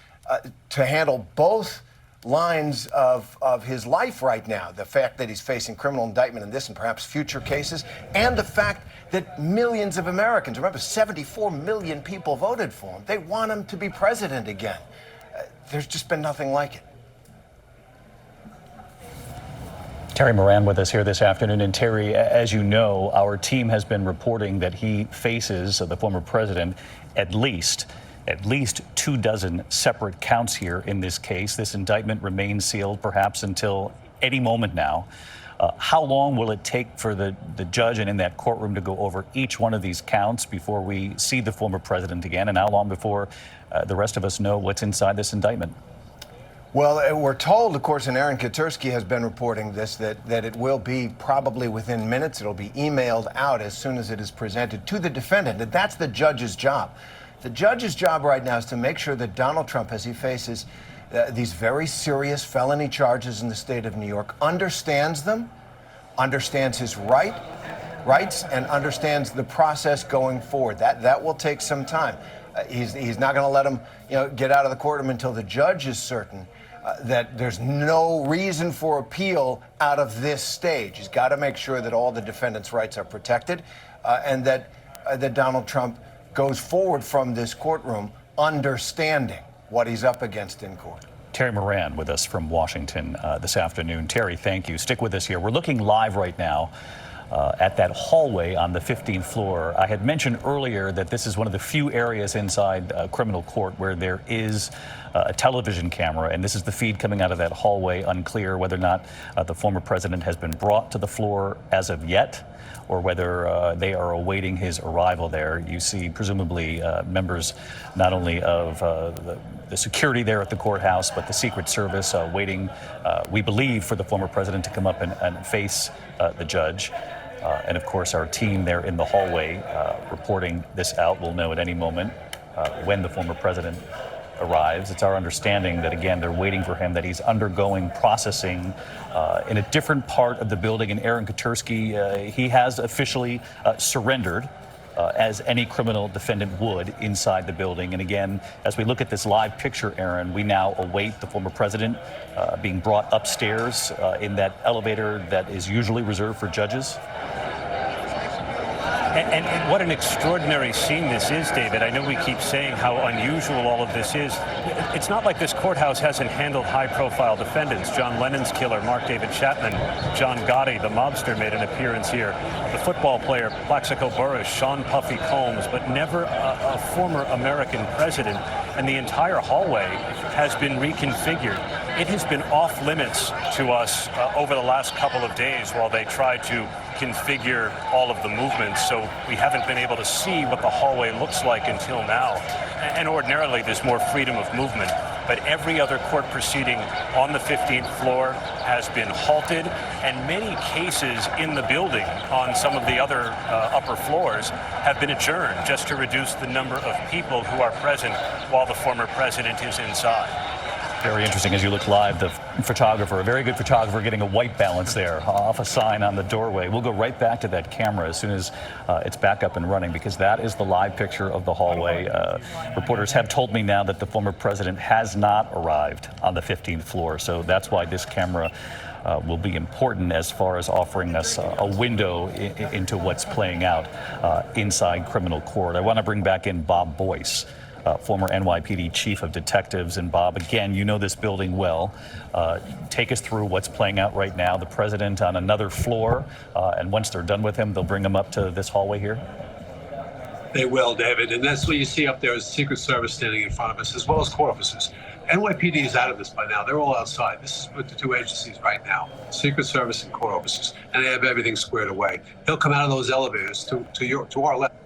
L: to handle both lines of his life right now. The fact that he's facing criminal indictment in this and perhaps future cases, and the fact that millions of Americans, remember 74 million people voted for him, they want him to be president again. There's just been nothing like it.
B: Terry Moran with us here this afternoon. And Terry, as you know, our team has been reporting that he faces, the former president, at least 24 separate counts here in this case. This indictment remains sealed perhaps until any moment now. How long will it take for the judge and in that courtroom to go over each one of these counts before we see the former president again? And how long before the rest of us know what's inside this indictment?
L: Well, we're told, of course, and Aaron Katersky has been reporting this, that it will be probably within minutes. It'll be emailed out as soon as it is presented to the defendant. And that's the judge's job. The judge's job right now is to make sure that Donald Trump, as he faces these very serious felony charges in the state of New York, understands them, understands his rights, and understands the process going forward. That will take some time. He's not going to let him, get out of the courtroom until the judge is certain that there's no reason for appeal out of this stage. He's got to make sure that all the defendant's rights are protected, and that Donald Trump goes forward from this courtroom understanding what he's up against in court.
B: Terry Moran with us from Washington this afternoon. Terry, thank you. Stick with us here. We're looking live right now at that hallway on the 15th floor. I had mentioned earlier that this is one of the few areas inside criminal court where there is a television camera, and this is the feed coming out of that hallway. Unclear whether or not the former president has been brought to the floor as of yet, or whether they are awaiting his arrival there. You see presumably members not only of the security there at the courthouse, but the Secret Service waiting, we believe, for the former president to come up and face the judge. And of course, our team there in the hallway reporting this out. We'll know at any moment when the former president arrives. It's our understanding that, again, they're waiting for him, that he's undergoing processing in a different part of the building. And Aaron Katersky, he has officially surrendered, as any criminal defendant would, inside the building. And again, as we look at this live picture, Aaron, we now await the former president being brought upstairs in that elevator that is usually reserved for judges.
D: And what an extraordinary scene this is, David. I know we keep saying how unusual all of this is. It's not like this courthouse hasn't handled high-profile defendants. John Lennon's killer, Mark David Chapman, John Gotti, the mobster, made an appearance here. The football player, Plaxico Burress, Sean Puffy Combs, but never a former American president. And the entire hallway has been reconfigured. It has been off limits to us over the last couple of days while they tried to configure all of the movements, so we haven't been able to see what the hallway looks like until now. And ordinarily there's more freedom of movement, but every other court proceeding on the 15th floor has been halted, and many cases in the building on some of the other upper floors have been adjourned just to reduce the number of people who are present while the former president is inside.
B: Very interesting as you look live, the photographer, a very good photographer, getting a white balance there off a sign on the doorway. We'll go right back to that camera as soon as it's back up and running, because that is the live picture of the hallway. Reporters have told me now that the former president has not arrived on the 15th floor, so that's why this camera will be important as far as offering us a window into what's playing out inside criminal court. I want to bring back in Bob Boyce, former NYPD chief of detectives. And Bob, again, you know this building well. Take us through what's playing out right now. The president on another floor, and once they're done with him, they'll bring him up to this hallway here?
J: They will, David. And that's what you see up there is the Secret Service standing in front of us, as well as court officers. NYPD is out of this by now. They're all outside. This is with the two agencies right now, Secret Service and court officers, and they have everything squared away. He'll come out of those elevators to our left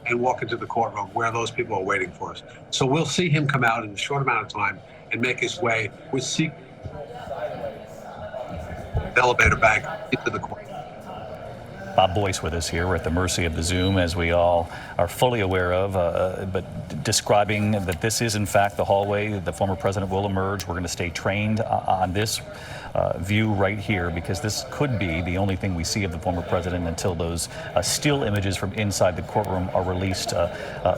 J: and walk into the courtroom where those people are waiting for us. So we'll see him come out in a short amount of time and make his way with the elevator back into the court.
B: Bob Boyce with us here. We're at the mercy of the Zoom, as we all are fully aware of, but describing that this is, in fact, the hallway. The former president will emerge. We're going to stay trained on this view right here, because this could be the only thing we see of the former president until those still images from inside the courtroom are released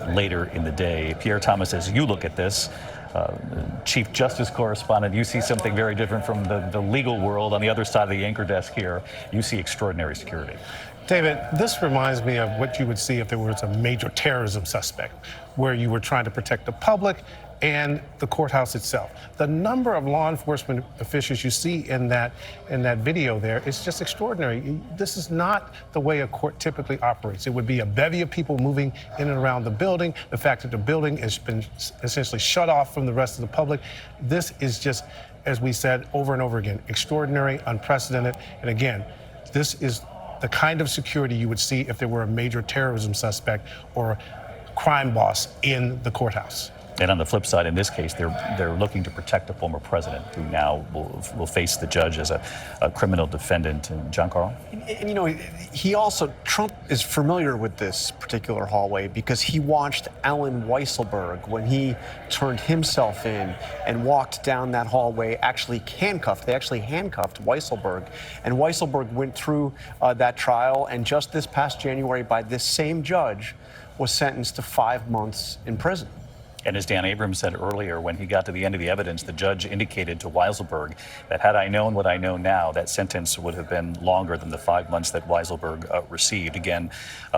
B: later in the day. Pierre Thomas, as you look at this, Chief Justice correspondent, you see something very different from the legal world. On the other side of the anchor desk here, you see extraordinary security.
G: David, this reminds me of what you would see if there was a major terrorism suspect, where you were trying to protect the public and the courthouse itself. The number of law enforcement officials you see in that video there is just extraordinary. This is not the way a court typically operates. It would be a bevy of people moving in and around the building. The fact that the building has been essentially shut off from the rest of the public. This is just, as we said over and over again, extraordinary, unprecedented. And again, this is the kind of security you would see if there were a major terrorism suspect or crime boss in the courthouse.
B: And on the flip side, in this case, they're looking to protect the former president, who now will face the judge as a criminal defendant. And John Carl?
F: And you know, Trump is familiar with this particular hallway because he watched Allen Weisselberg when he turned himself in and walked down that hallway, actually handcuffed. They actually handcuffed Weisselberg. And Weisselberg went through that trial, and just this past January, by this same judge, was sentenced to 5 months in prison.
B: And as Dan Abrams said earlier, when he got to the end of the evidence, the judge indicated to Weisselberg that had I known what I know now, that sentence would have been longer than the 5 months that Weisselberg received. Again,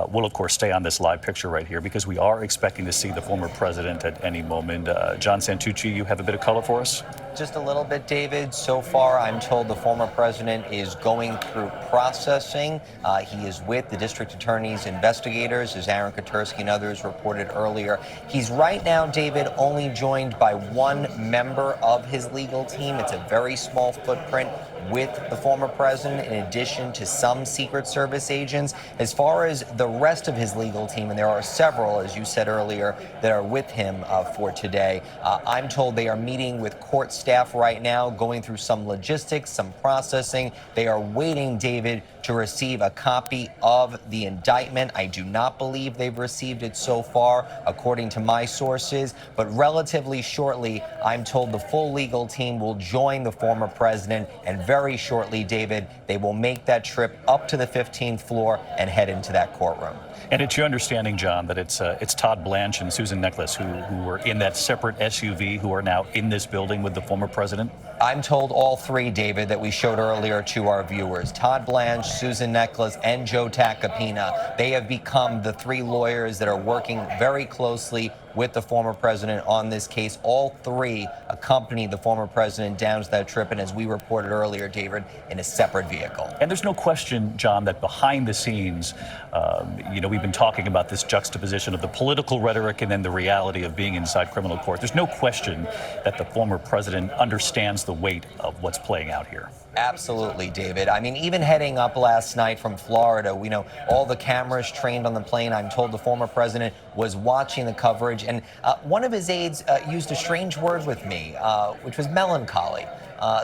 B: we'll, of course, stay on this live picture right here because we are expecting to see the former president at any moment. John Santucci, you have a bit of color for us?
E: Just a little bit, David. So far, I'm told the former president is going through processing. He is with the district attorney's investigators, as Aaron Katersky and others reported earlier. He's right now, David, only joined by one member of his legal team. It's a very small footprint with the former president, in addition to some Secret Service agents. As far as the rest of his legal team, and there are several, as you said earlier, that are with him for today, I'm told they are meeting with court staff right now, going through some logistics, some processing. They are waiting, David, to receive a copy of the indictment. I do not believe they've received it so far, according to my sources, but relatively shortly, I'm told the full legal team will join the former president, and very shortly, David, they will make that trip up to the 15th floor and head into that courtroom.
B: And it's your understanding, John, that it's Todd Blanche and Susan Nicholas who were in that separate SUV who are now in this building with the former president?
E: I'm told all three, David, that we showed earlier to our viewers. Todd Blanche, Susan Neckles, and Joe Tacopina. They have become the three lawyers that are working very closely with the former president on this case. All three accompanied the former president down to that trip, and as we reported earlier, David, in a separate vehicle.
B: And there's no question, John, that behind the scenes, we've been talking about this juxtaposition of the political rhetoric and then the reality of being inside criminal court. There's no question that the former president understands the weight of what's playing out here.
E: Absolutely, David. I mean, even heading up last night from Florida, we know all the cameras trained on the plane. I'm told the former president was watching the coverage, and one of his aides used a strange word with me, which was melancholy.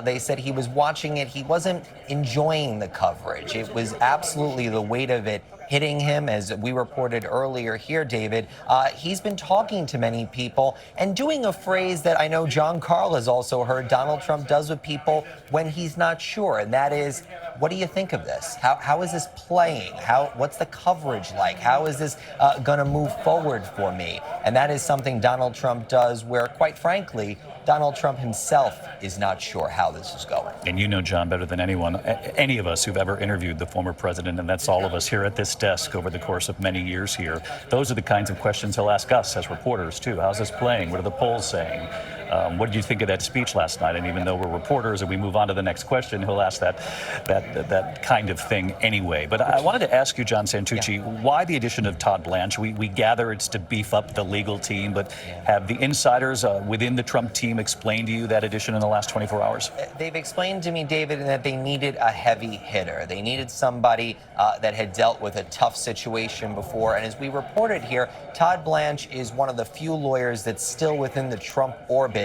E: They said he was watching it. He wasn't enjoying the coverage. It was absolutely the weight of it hitting him, as we reported earlier here, David. He's been talking to many people and doing a phrase that I know John Carl has also heard Donald Trump does with people when he's not sure, and that is, what do you think of this? How is this playing? What's the coverage like? How is this going to move forward for me? And that is something Donald Trump does where, quite frankly, Donald Trump himself is not sure how this is going.
B: And you know, John, better than anyone, any of us who've ever interviewed the former president, and that's all of us here at this desk over the course of many years here. Those are the kinds of questions he'll ask us as reporters, too. How's this playing? What are the polls saying? What did you think of that speech last night? And even though we're reporters and we move on to the next question, he'll ask that kind of thing anyway. But I wanted to ask you, John Santucci, why the addition of Todd Blanche? We gather it's to beef up the legal team, but have the insiders within the Trump team explained to you that addition in the last 24 hours?
E: They've explained to me, David, that they needed a heavy hitter. They needed somebody that had dealt with a tough situation before. And as we reported here, Todd Blanche is one of the few lawyers that's still within the Trump orbit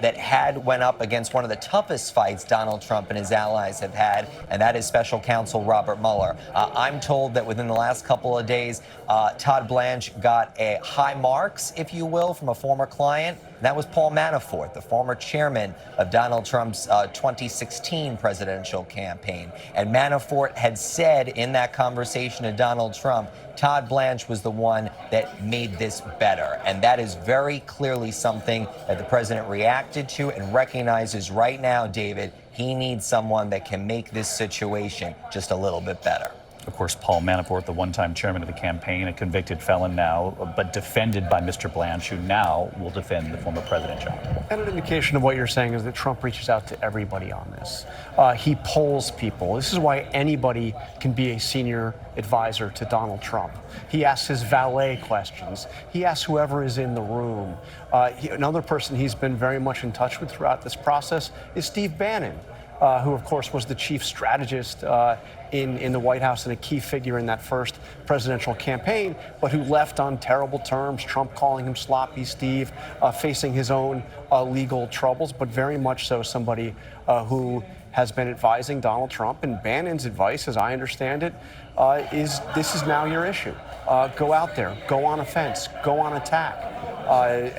E: that went up against one of the toughest fights Donald Trump and his allies have had, and that is special counsel Robert Mueller. I'm told that within the last couple of days, Todd Blanche got a high marks, if you will, from a former client. And that was Paul Manafort, the former chairman of Donald Trump's 2016 presidential campaign. And Manafort had said in that conversation to Donald Trump, Todd Blanche was the one that made this better. And that is very clearly something that the president reacted to and recognizes right now, David, he needs someone that can make this situation just a little bit better.
B: Of course, Paul Manafort, the one-time chairman of the campaign, a convicted felon now, but defended by Mr. Blanche, who now will defend the former president, John.
F: And an indication of what you're saying is that Trump reaches out to everybody on this. He polls people. This is why anybody can be a senior advisor to Donald Trump. He asks his valet questions. He asks whoever is in the room. Another person he's been very much in touch with throughout this process is Steve Bannon, who, of course, was the chief strategist in the White House and a key figure in that first presidential campaign, but who left on terrible terms, Trump calling him sloppy Steve, facing his own legal troubles, but very much so somebody who has been advising Donald Trump. And Bannon's advice, as I understand it, is this is now your issue. Go out there, go on offense, go on attack,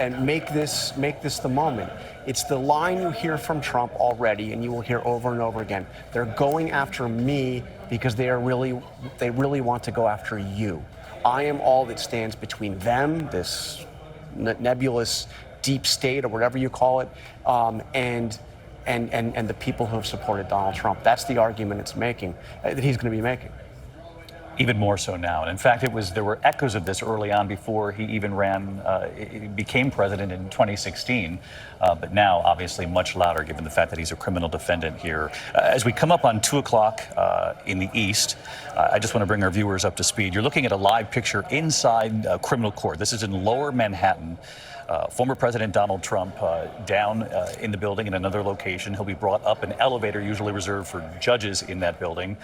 F: and make this the moment. It's the line you hear from Trump already, and you will hear over and over again. They're going after me because they really want to go after you. I am all that stands between them, this nebulous deep state or whatever you call it, and the people who have supported Donald Trump. That's the argument it's making, that he's going to be making.
B: Even more so now. And in fact, there were echoes of this early on before he even became president in 2016. But now, obviously, much louder given the fact that he's a criminal defendant here. As we come up on 2 o'clock in the East, I just want to bring our viewers up to speed. You're looking at a live picture inside criminal court. This is in Lower Manhattan. Former President Donald Trump down in the building in another location. He'll be brought up an elevator usually reserved for judges in that building.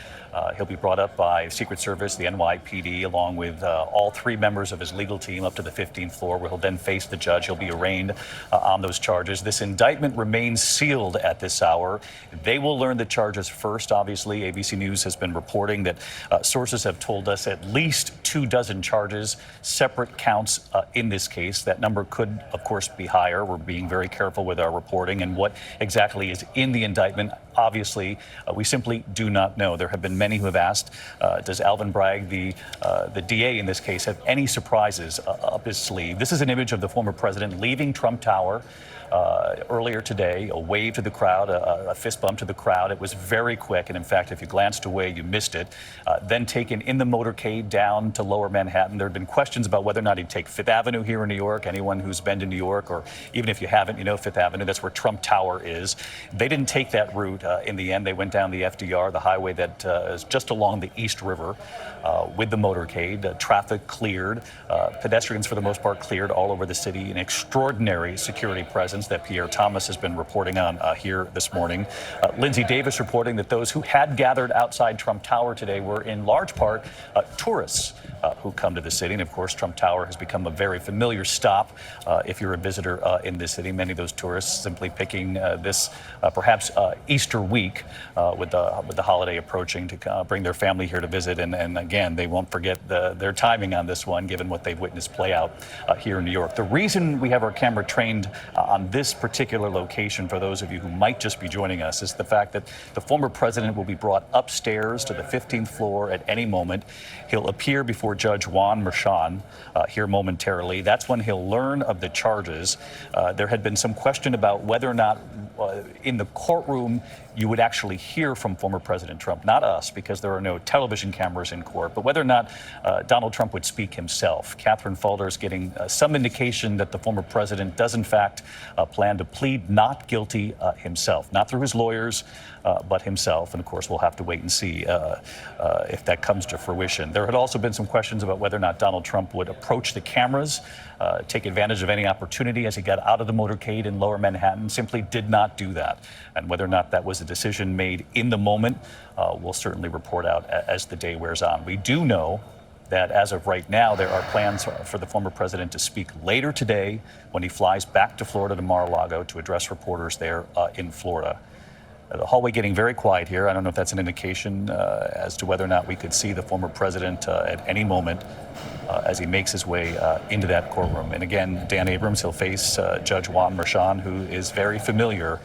B: He'll be brought up by Secret Service, the NYPD, along with all three members of his legal team up to the 15th floor, where he'll then face the judge. He'll be arraigned on those charges. This indictment remains sealed at this hour. They will learn the charges first. Obviously, ABC News has been reporting that sources have told us at least 24 charges, separate counts in this case. That number could, of course, be higher. We're being very careful with our reporting and what exactly is in the indictment. Obviously, we simply do not know. There have been many who have asked, does Alvin Bragg, the DA in this case, have any surprises up his sleeve? This is an image of the former president leaving Trump Tower earlier today, a wave to the crowd, a fist bump to the crowd. It was very quick, and in fact, if you glanced away, you missed it. Then taken in the motorcade down to Lower Manhattan. There have been questions about whether or not he'd take Fifth Avenue here in New York. Anyone who's been to New York, or even if you haven't, you know Fifth Avenue, that's where Trump Tower is. They didn't take that route in the end. They went down the FDR, the highway that is just along the East River with the motorcade. Traffic cleared, pedestrians for the most part cleared all over the city. An extraordinary security presence that Pierre Thomas has been reporting on here this morning. Lindsay Davis reporting that those who had gathered outside Trump Tower today were in large part tourists who come to the city. And of course, Trump Tower has become a very familiar stop if you're a visitor in this city. Many of those tourists simply picking this perhaps Easter week with the holiday approaching to bring their family here to visit. And again, they won't forget their timing on this one, given what they've witnessed play out here in New York. The reason we have our camera trained on this particular location, for those of you who might just be joining us, is the fact that the former president will be brought upstairs to the 15th floor at any moment. He'll appear before Judge Juan Merchan here momentarily. That's when he'll learn of the charges. There had been some question about whether or not in the courtroom you would actually hear from former President Trump, not us, because there are no television cameras in court, but whether or not Donald Trump would speak himself. Catherine Falder is getting some indication that the former president does in fact plan to plead not guilty himself, not through his lawyers, but himself. And of course, we'll have to wait and see if that comes to fruition. There had also been some questions about whether or not Donald Trump would approach the cameras, take advantage of any opportunity as he got out of the motorcade in Lower Manhattan. Simply did not do that. And whether or not that was a decision made in the moment, we'll certainly report out as the day wears on. We do know that as of right now, there are plans for the former president to speak later today when he flies back to Florida, to Mar-a-Lago, to address reporters there in Florida. The hallway getting very quiet here. I don't know if that's an indication as to whether or not we could see the former president at any moment as he makes his way into that courtroom. And again, Dan Abrams, he'll face Judge Juan Merchan, who is very familiar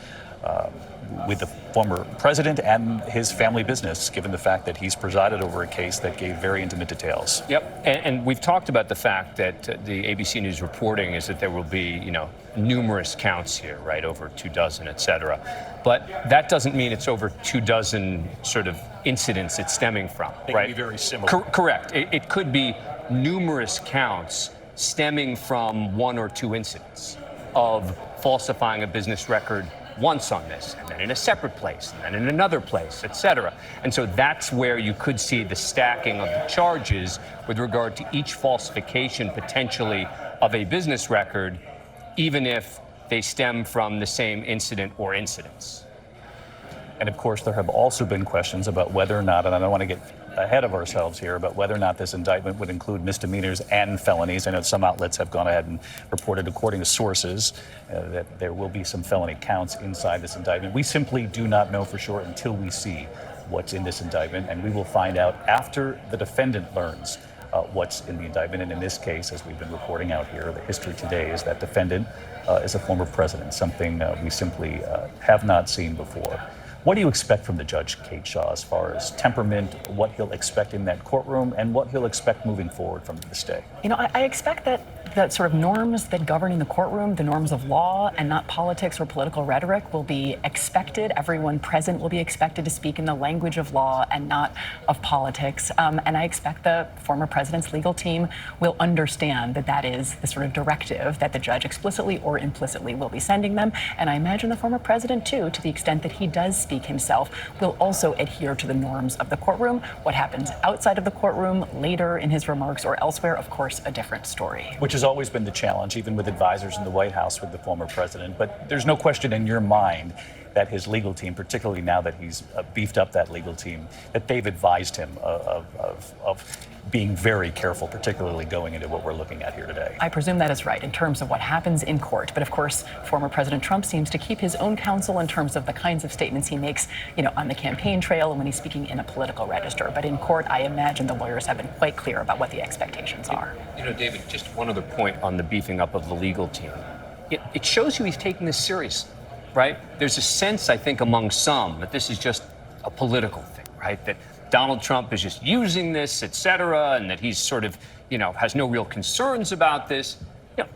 B: with the former president and his family business, given the fact that he's presided over a case that gave very intimate details.
I: Yep, and we've talked about the fact that the ABC News reporting is that there will be, numerous counts here, right, over 24, et cetera. But that doesn't mean it's over 24 sort of incidents it's stemming from, right?
B: It could be very similar.
I: Correct. It could be numerous counts stemming from 1 or 2 incidents of falsifying a business record once on this, and then in a separate place, and then in another place, et cetera. And so that's where you could see the stacking of the charges with regard to each falsification potentially of a business record, even if they stem from the same incident or incidents.
B: And of course, there have also been questions about whether or not, and I don't want to get ahead of ourselves here, but whether or not this indictment would include misdemeanors and felonies. I know some outlets have gone ahead and reported, according to sources, that there will be some felony counts inside this indictment. We simply do not know for sure until we see what's in this indictment, and we will find out after the defendant learns what's in the indictment. And in this case, as we've been reporting out here, the history today is that defendant is a former president, something we simply have not seen before. What do you expect from the judge, Kate Shaw, as far as temperament, what he'll expect in that courtroom, and what he'll expect moving forward from this day?
H: I expect that sort of norms that govern in the courtroom, the norms of law and not politics or political rhetoric, will be expected. Everyone present will be expected to speak in the language of law and not of politics. And I expect the former president's legal team will understand that that is the sort of directive that the judge explicitly or implicitly will be sending them. And I imagine the former president, too, to the extent that he does speak himself, will also adhere to the norms of the courtroom. What happens outside of the courtroom later in his remarks or elsewhere, of course, a different story.
B: Which has always been the challenge, even with advisors in the White House with the former president. But there's no question in your mind that his legal team, particularly now that he's beefed up that legal team, that they've advised him of being very careful, particularly going into what we're looking at here today.
H: I presume that is right in terms of what happens in court. But of course, former President Trump seems to keep his own counsel in terms of the kinds of statements he makes, on the campaign trail and when he's speaking in a political register. But in court, I imagine the lawyers have been quite clear about what the expectations are.
I: David, just one other point on the beefing up of the legal team. It shows you he's taking this seriously. right? There's a sense, I think, among some that this is just a political thing, right? That Donald Trump is just using this, et cetera, and that he's sort of, has no real concerns about this.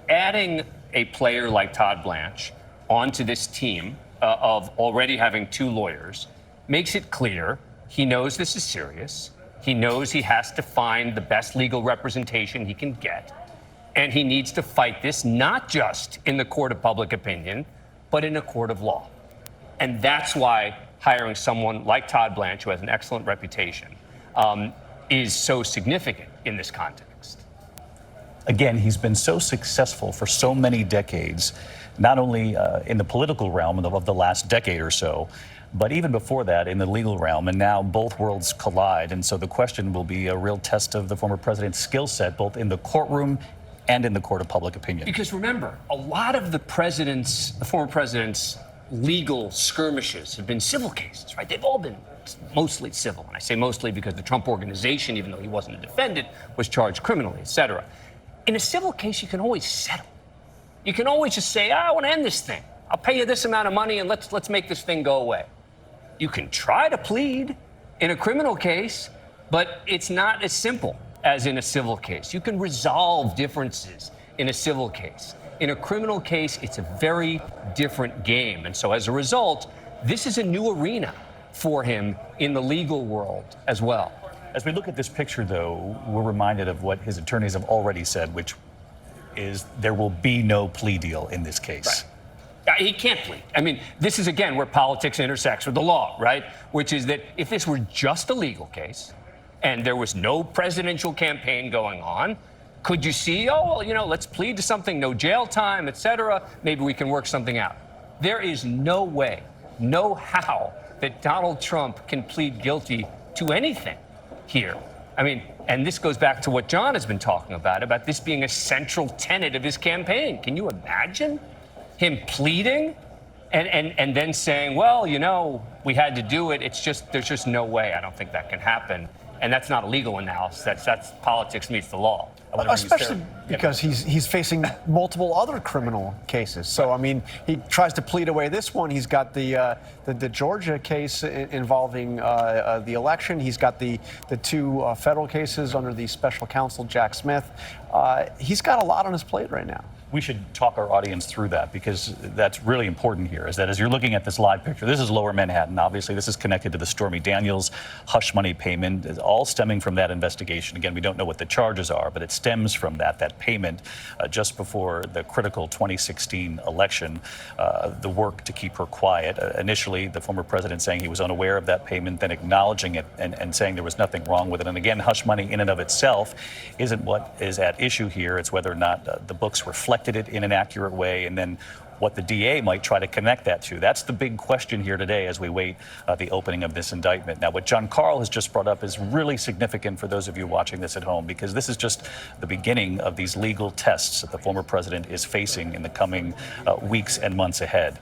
I: Adding a player like Todd Blanche onto this team of already having 2 lawyers makes it clear he knows this is serious. He knows he has to find the best legal representation he can get. And he needs to fight this not just in the court of public opinion, but in a court of law. And that's why hiring someone like Todd Blanche, who has an excellent reputation, is so significant in this context.
B: Again, he's been so successful for so many decades, not only in the political realm of the last decade or so, but even before that in the legal realm. And now both worlds collide. And so the question will be a real test of the former president's skill set, both in the courtroom and in the court of public opinion.
I: Because remember, a lot of the former president's legal skirmishes have been civil cases, right? They've all been mostly civil. And I say mostly because the Trump organization, even though he wasn't a defendant, was charged criminally, et cetera. In a civil case, you can always settle. You can always just say, I want to end this thing. I'll pay you this amount of money and let's make this thing go away. You can try to plead in a criminal case, but it's not as simple as in a civil case. You can resolve differences in a civil case. In a criminal case, it's a very different game. And so as a result, this is a new arena for him in the legal world as well.
B: As we look at this picture, though, we're reminded of what his attorneys have already said, which is there will be no plea deal in this case.
I: Right. He can't plead. I mean, this is, again, where politics intersects with the law, right? Which is that if this were just a legal case and there was no presidential campaign going on, could you see, let's plead to something, no jail time, et cetera, maybe we can work something out. There is no way, no how that Donald Trump can plead guilty to anything here. I mean, and this goes back to what John has been talking about this being a central tenet of his campaign. Can you imagine him pleading and then saying, we had to do it. There's just no way. I don't think that can happen. And that's not a legal analysis. That's politics meets the law.
F: Especially because he's facing multiple other criminal cases. So, I mean, he tries to plead away this one. He's got the Georgia case involving the election. He's got the 2 federal cases under the special counsel, Jack Smith. He's got a lot on his plate right now.
B: We should talk our audience through that, because that's really important here, is that as you're looking at this live picture, this is Lower Manhattan. Obviously, this is connected to the Stormy Daniels hush money payment. It's all stemming from that investigation. Again, we don't know what the charges are, but it stems from that payment just before the critical 2016 election, the work to keep her quiet. Initially, the former president saying he was unaware of that payment, then acknowledging it and saying there was nothing wrong with it. And again, hush money in and of itself isn't what is at issue here. It's whether or not the books reflected it in an accurate way, and then what the DA might try to connect that to. That's the big question here today as we wait the opening of this indictment. Now, what John Carl has just brought up is really significant for those of you watching this at home, because this is just the beginning of these legal tests that the former president is facing in the coming weeks and months ahead.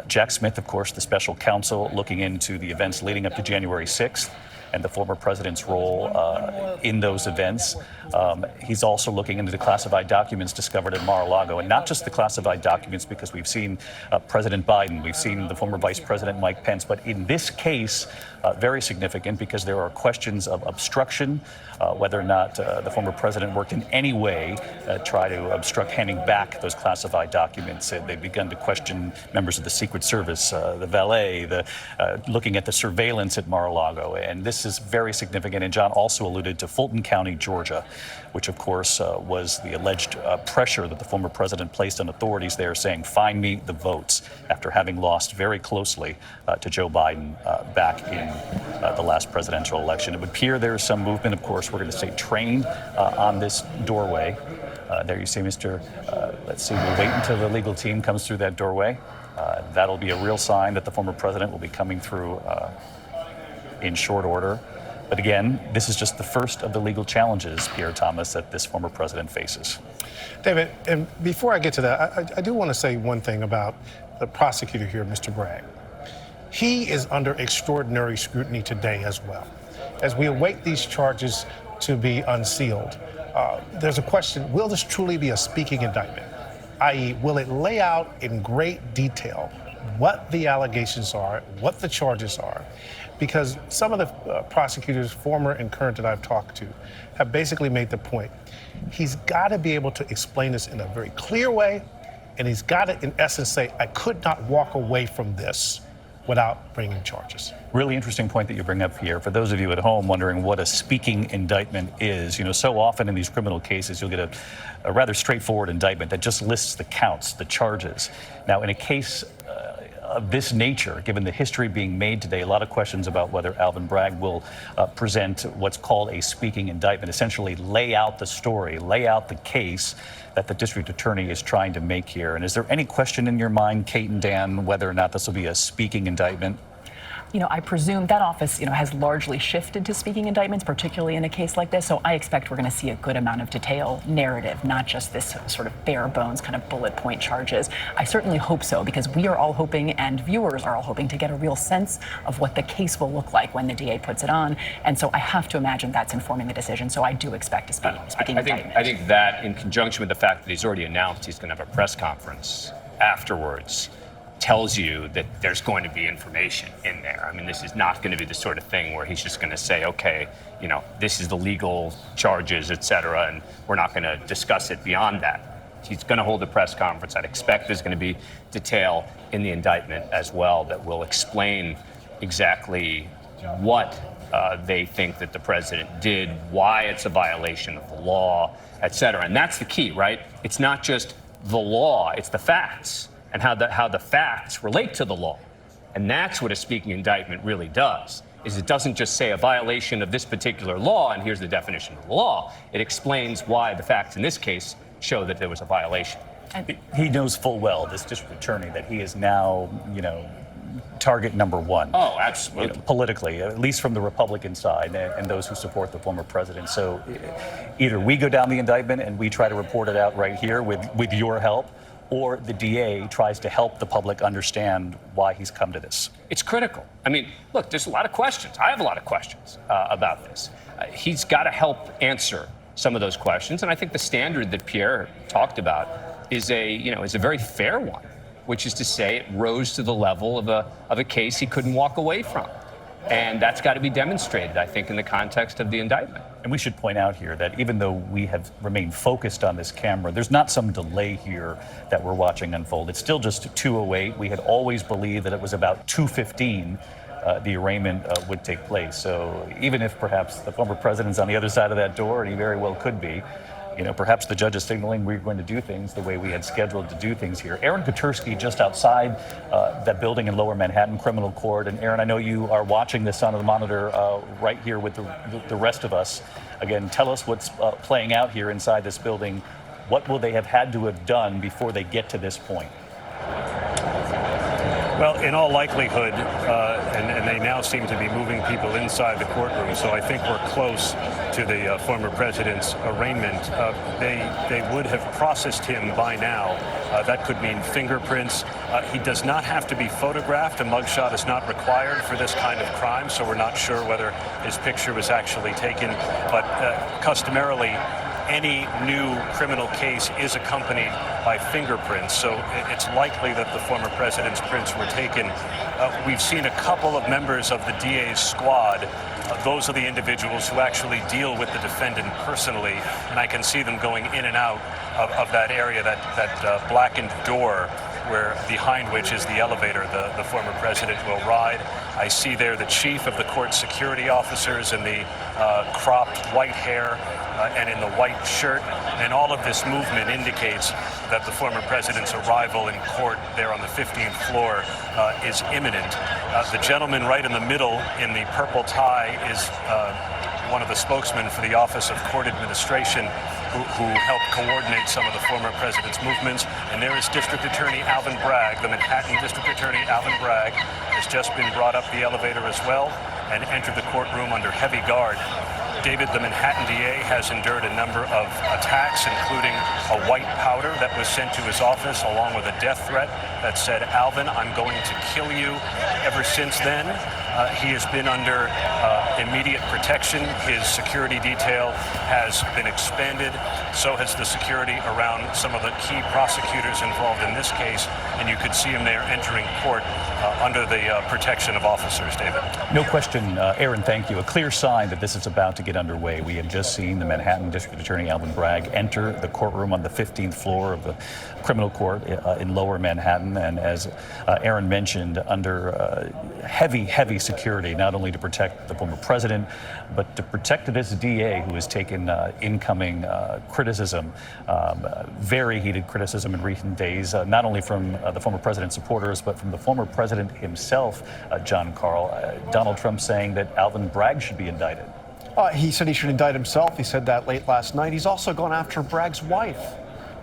B: Jack Smith, of course, the special counsel looking into the events leading up to January 6th. And the former president's role in those events. He's also looking into the classified documents discovered at Mar-a-Lago, and not just the classified documents, because we've seen President Biden, we've seen the former Vice President Mike Pence, but in this case, very significant because there are questions of obstruction, whether or not the former president worked in any way try to obstruct handing back those classified documents. They've begun to question members of the Secret Service, the valet, looking at the surveillance at Mar-a-Lago, and this is very significant. And John also alluded to Fulton County, Georgia, which of course was the alleged pressure that the former president placed on authorities there, saying, find me the votes, after having lost very closely to Joe Biden back in the last presidential election. It would appear there is some movement, of course, we're going to say trained on this doorway. There you see Mr. Let's see, we'll wait until the legal team comes through that doorway. That'll be a real sign that the former president will be coming through in short order. But again, this is just the first of the legal challenges, Pierre Thomas, that this former president faces.
G: David, and before I get to that, I do want to say one thing about the prosecutor here, Mr. Bragg. He is under extraordinary scrutiny today as well. As we await these charges to be unsealed, there's a question, will this truly be a speaking indictment? I.e., will it lay out in great detail what the allegations are, what the charges are, because some of the prosecutors, former and current, that I've talked to, have basically made the point. He's got to be able to explain this in a very clear way, and he's got to, in essence, say, I could not walk away from this without bringing charges.
B: Really interesting point that you bring up here. For those of you at home wondering what a speaking indictment is, so often in these criminal cases, you'll get a rather straightforward indictment that just lists the counts, the charges. Now, in a case of this nature, given the history being made today, a lot of questions about whether Alvin Bragg will present what's called a speaking indictment, essentially lay out the story, lay out the case that the district attorney is trying to make here. And is there any question in your mind, Kate and Dan, whether or not this will be a speaking indictment?
H: I presume that office, has largely shifted to speaking indictments, particularly in a case like this. So I expect we're going to see a good amount of detail, narrative, not just this sort of bare bones kind of bullet point charges. I certainly hope so, because we are all hoping, and viewers are all hoping, to get a real sense of what the case will look like when the DA puts it on. And so I have to imagine that's informing the decision. So I do expect a speaking indictment.
I: I think that, in conjunction with the fact that he's already announced he's going to have a press conference afterwards, tells you that there's going to be information in there. I mean, this is not going to be the sort of thing where he's just going to say, okay, this is the legal charges, et cetera, and we're not going to discuss it beyond that. He's going to hold a press conference. I'd expect there's going to be detail in the indictment as well that will explain exactly what they think that the president did, why it's a violation of the law, et cetera. And that's the key, right? It's not just the law, it's the facts, and how the facts relate to the law. And that's what a speaking indictment really does, is it doesn't just say a violation of this particular law, and here's the definition of the law. It explains why the facts in this case show that there was a violation.
B: He knows full well, this district attorney, that he is now, target number one.
I: Oh, absolutely.
B: Politically, at least from the Republican side and those who support the former president. So either we go down the indictment and we try to report it out right here with your help, or the DA tries to help the public understand why he's come to this.
I: It's critical. I mean, look, there's a lot of questions. I have a lot of questions about this. He's got to help answer some of those questions, and I think the standard that Pierre talked about is a very fair one, which is to say it rose to the level of a case he couldn't walk away from. And that's got to be demonstrated, I think, in the context of the indictment.
B: And we should point out here that even though we have remained focused on this camera, there's not some delay here that we're watching unfold. It's still just 2:08. We had always believed that it was about 2:15 the arraignment would take place. So even if perhaps the former president's on the other side of that door, and he very well could be, perhaps the judge is signaling we're going to do things the way we had scheduled to do things here. Aaron Kotursky just outside that building in Lower Manhattan Criminal Court. And Aaron, I know you are watching this on the monitor right here with the rest of us. Again, tell us what's playing out here inside this building. What will they have had to have done before they get to this point?
D: Well, in all likelihood, and they now seem to be moving people inside the courtroom, so I think we're close to the former president's arraignment. They would have processed him by now. That could mean fingerprints. He does not have to be photographed. A mugshot is not required for this kind of crime, so we're not sure whether his picture was actually taken. But customarily, any new criminal case is accompanied by fingerprints, so it's likely that the former president's prints were taken. We've seen a couple of members of the DA's squad. Those are the individuals who actually deal with the defendant personally, and I can see them going in and out of that area, that blackened door behind which is the elevator the former president will ride. I see there the chief of the court security officers in the cropped white hair and in the white shirt. And all of this movement indicates that the former president's arrival in court there on the 15th floor is imminent. The gentleman right in the middle in the purple tie is one of the spokesmen for the Office of Court Administration who helped coordinate some of the former president's movements. And there is District Attorney Alvin Bragg. The Manhattan District Attorney Alvin Bragg has just been brought up the elevator as well and entered the courtroom under heavy guard. David, the Manhattan DA has endured a number of attacks, including a white powder that was sent to his office, along with a death threat that said, "Alvin, I'm going to kill you." Ever since then, he has been under immediate protection. His security detail has been expanded. So has the security around some of the key prosecutors involved in this case. And you could see him there entering court under the protection of officers, David.
B: No question, Aaron, thank you. A clear sign that this is about to get underway. We have just seen the Manhattan District Attorney Alvin Bragg enter the courtroom on the 15th floor of the criminal court in Lower Manhattan. And as Aaron mentioned, under heavy security, not only to protect the former president, but to protect this DA who has taken incoming criticism, very heated criticism in recent days, not only from the former president's supporters, but from the former president himself, John Carl. Donald Trump saying that Alvin Bragg should be indicted.
F: He said he should indict himself. He said that late last night. He's also gone after Bragg's wife.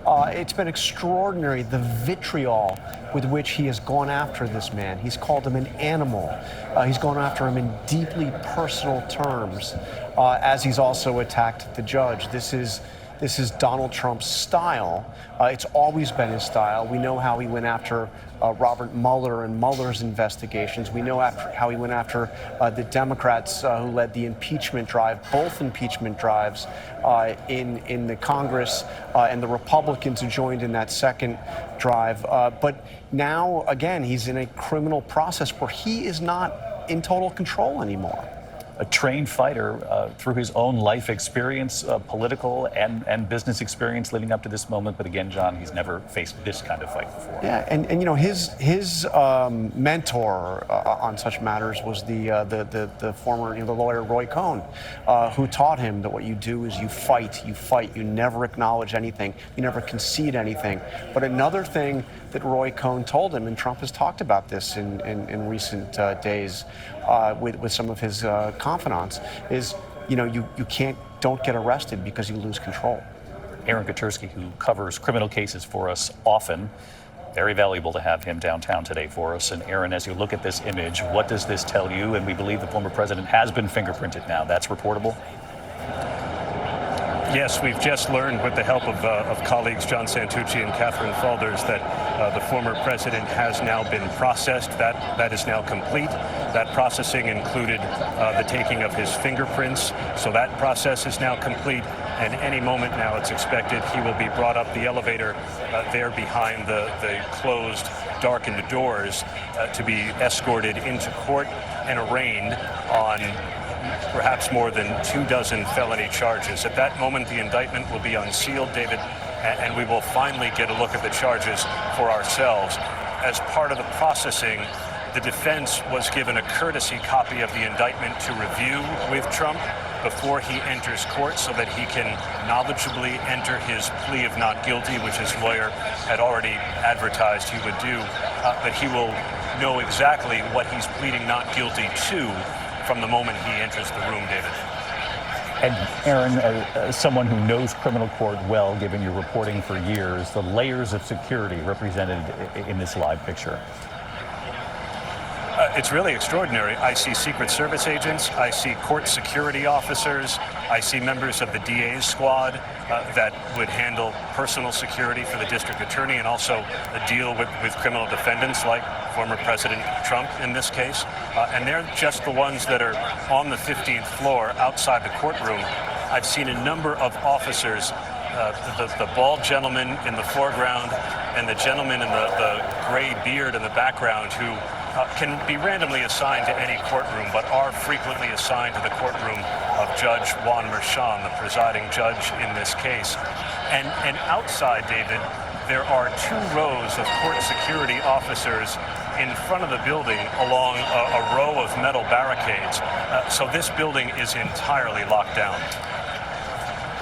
F: It's been extraordinary, the vitriol with which he has gone after this man. He's called him an animal. He's gone after him in deeply personal terms, as he's also attacked the judge. This is Donald Trump's style. It's always been his style. We know how he went after Robert Mueller and Mueller's investigations. We know how he went after the Democrats who led the impeachment drive, both impeachment drives in the Congress, and the Republicans who joined in that second drive. But now, again, he's in a criminal process where he is not in total control anymore.
B: A trained fighter through his own life experience, political and business experience leading up to this moment. But again, John, he's never faced this kind of fight before.
F: Yeah, and you know, his mentor on such matters was the former the lawyer Roy Cohn, who taught him that what you do is you fight, you never acknowledge anything, you never concede anything. But another thing that Roy Cohn told him, and Trump has talked about this in recent days with some of his confidants, is you don't get arrested because you lose control.
B: Aaron Katersky, who covers criminal cases for us often, very valuable to have him downtown today for us. And Aaron, as you look at this image, what does this tell you? And we believe the former president has been fingerprinted now. That's reportable?
D: Yes, we've just learned with the help of colleagues John Santucci and Catherine Falders that the former president has now been processed. That is now complete. That processing included the taking of his fingerprints. So that process is now complete. And any moment now it's expected he will be brought up the elevator there behind the closed, darkened doors to be escorted into court and arraigned on perhaps more than 24 felony charges. At that moment, the indictment will be unsealed, David, and we will finally get a look at the charges for ourselves. As part of the processing, the defense was given a courtesy copy of the indictment to review with Trump before he enters court so that he can knowledgeably enter his plea of not guilty, which his lawyer had already advertised he would do. But he will know exactly what he's pleading not guilty to from the moment he enters the room, David.
B: And Aaron, as someone who knows criminal court well, given your reporting for years, the layers of security represented in this live picture.
D: It's really extraordinary. I see Secret Service agents, I see court security officers, I see members of the DA's squad that would handle personal security for the district attorney and also deal with criminal defendants like former President Trump in this case. And they're just the ones that are on the 15th floor outside the courtroom. I've seen a number of officers, the bald gentleman in the foreground and the gentleman in the gray beard in the background who can be randomly assigned to any courtroom, but are frequently assigned to the courtroom of Judge Juan Merchan, the presiding judge in this case. And outside, David, there are 2 rows of court security officers in front of the building along a row of metal barricades. So this building is entirely locked down.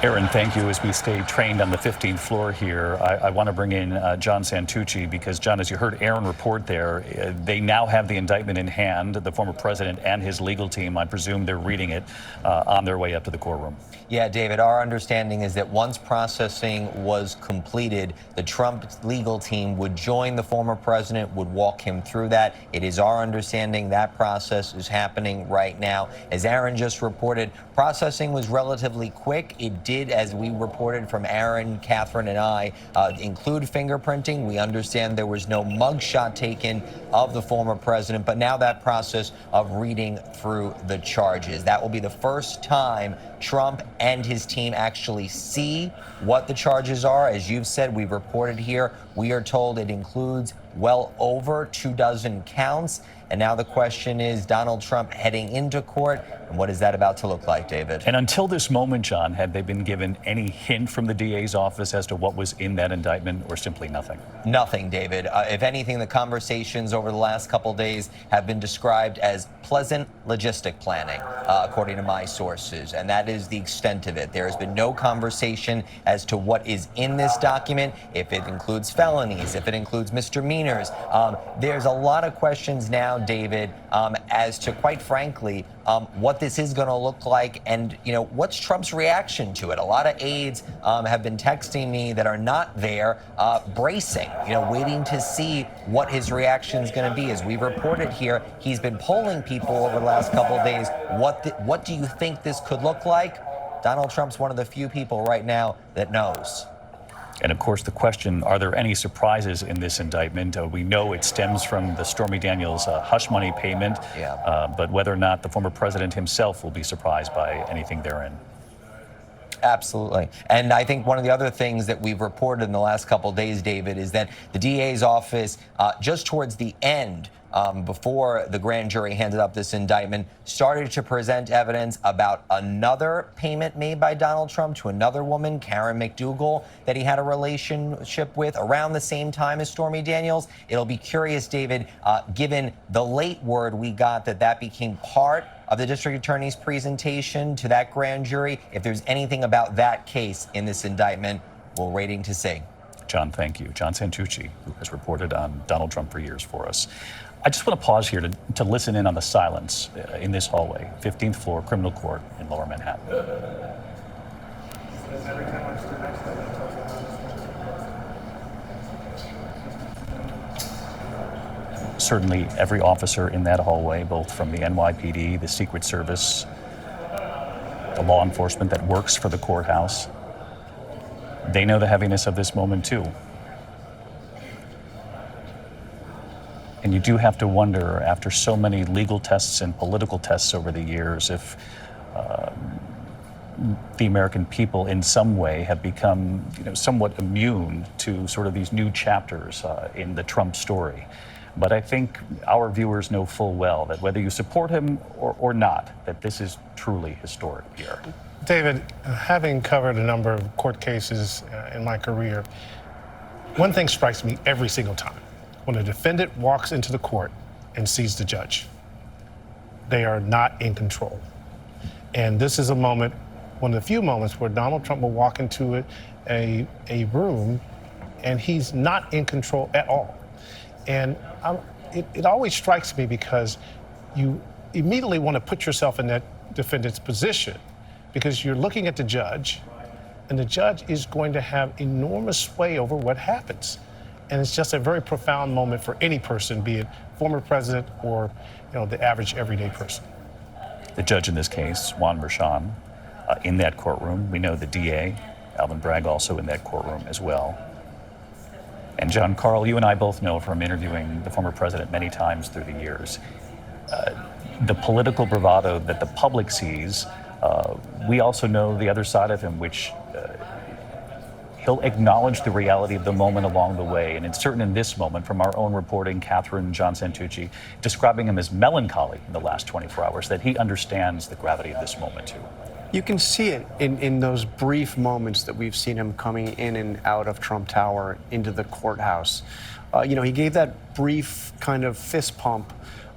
B: Aaron, thank you. As we stay trained on the 15th floor here, I want to bring in John Santucci because, John, as you heard Aaron report there, they now have the indictment in hand, the former president and his legal team. I presume they're reading it on their way up to the courtroom.
E: Yeah, David, our understanding is that once processing was completed, the Trump legal team would join the former president, would walk him through that. It is our understanding that process is happening right now. As Aaron just reported, processing was relatively quick. It did, as we reported from Aaron, Catherine, and I, include fingerprinting. We understand there was no mugshot taken of the former president, but now that process of reading through the charges. That will be the first time Trump and his team actually see what the charges are. As you've said, we've reported here, we are told it includes well over 24 counts. And now the question is Donald Trump heading into court. And what is that about to look like, David?
B: And until this moment, John, had they been given any hint from the DA's office as to what was in that indictment, or simply nothing?
E: Nothing, David. If anything, the conversations over the last couple days have been described as pleasant logistic planning, according to my sources. And that is the extent of it. There has been no conversation as to what is in this document, if it includes felonies, if it includes misdemeanors. There's a lot of questions now, David, as to, quite frankly, what this is going to look like and, what's Trump's reaction to it. A lot of aides have been texting me that are not there, bracing, waiting to see what his reaction is going to be. As we've reported here, he's been polling people over the last couple of days. What do you think this could look like? Donald Trump's one of the few people right now that knows.
B: And of course, the question, are there any surprises in this indictment? We know it stems from the Stormy Daniels hush money payment, but whether or not the former president himself will be surprised by anything therein.
E: Absolutely. And I think one of the other things that we've reported in the last couple of days, David, is that the DA's office, just towards the end, before the grand jury handed up this indictment, started to present evidence about another payment made by Donald Trump to another woman, Karen McDougal, that he had a relationship with around the same time as Stormy Daniels. It'll be curious, David, given the late word we got that became part of the district attorney's presentation to that grand jury, if there's anything about that case in this indictment, we're waiting to see.
B: John, thank you. John Santucci, who has reported on Donald Trump for years for us. I just want to pause here to listen in on the silence in this hallway, 15th floor criminal court in Lower Manhattan. Certainly every officer in that hallway, both from the NYPD, the Secret Service, the law enforcement that works for the courthouse, they know the heaviness of this moment too. And you do have to wonder, after so many legal tests and political tests over the years, if the American people in some way have become somewhat immune to sort of these new chapters in the Trump story. But I think our viewers know full well that whether you support him or not, that this is truly historic here.
G: David, having covered a number of court cases in my career, one thing strikes me every single time. When a defendant walks into the court and sees the judge, they are not in control. And this is a moment, one of the few moments where Donald Trump will walk into a room and he's not in control at all. And it always strikes me because you immediately want to put yourself in that defendant's position because you're looking at the judge and the judge is going to have enormous sway over what happens. And it's just a very profound moment for any person, be it former president or the average everyday person.
B: The judge in this case, Juan Merchan, in that courtroom. We know the DA, Alvin Bragg, also in that courtroom as well. And John Carl, you and I both know from interviewing the former president many times through the years, the political bravado that the public sees, we also know the other side of him, which he'll acknowledge the reality of the moment along the way. And it's certain in this moment, from our own reporting, Catherine, John Santucci, describing him as melancholy in the last 24 hours, that he understands the gravity of this moment too.
F: You can see it in those brief moments that we've seen him coming in and out of Trump Tower into the courthouse. He gave that brief kind of fist pump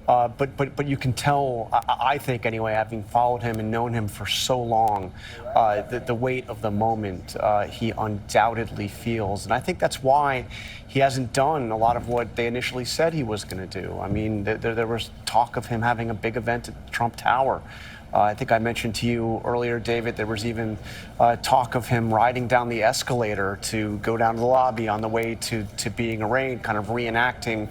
F: But you can tell, I think anyway, having followed him and known him for so long, the weight of the moment he undoubtedly feels. And I think that's why he hasn't done a lot of what they initially said he was going to do. I mean, there was talk of him having a big event at Trump Tower. I think I mentioned to you earlier, David, there was even talk of him riding down the escalator to go down to the lobby on the way to being arraigned, kind of reenacting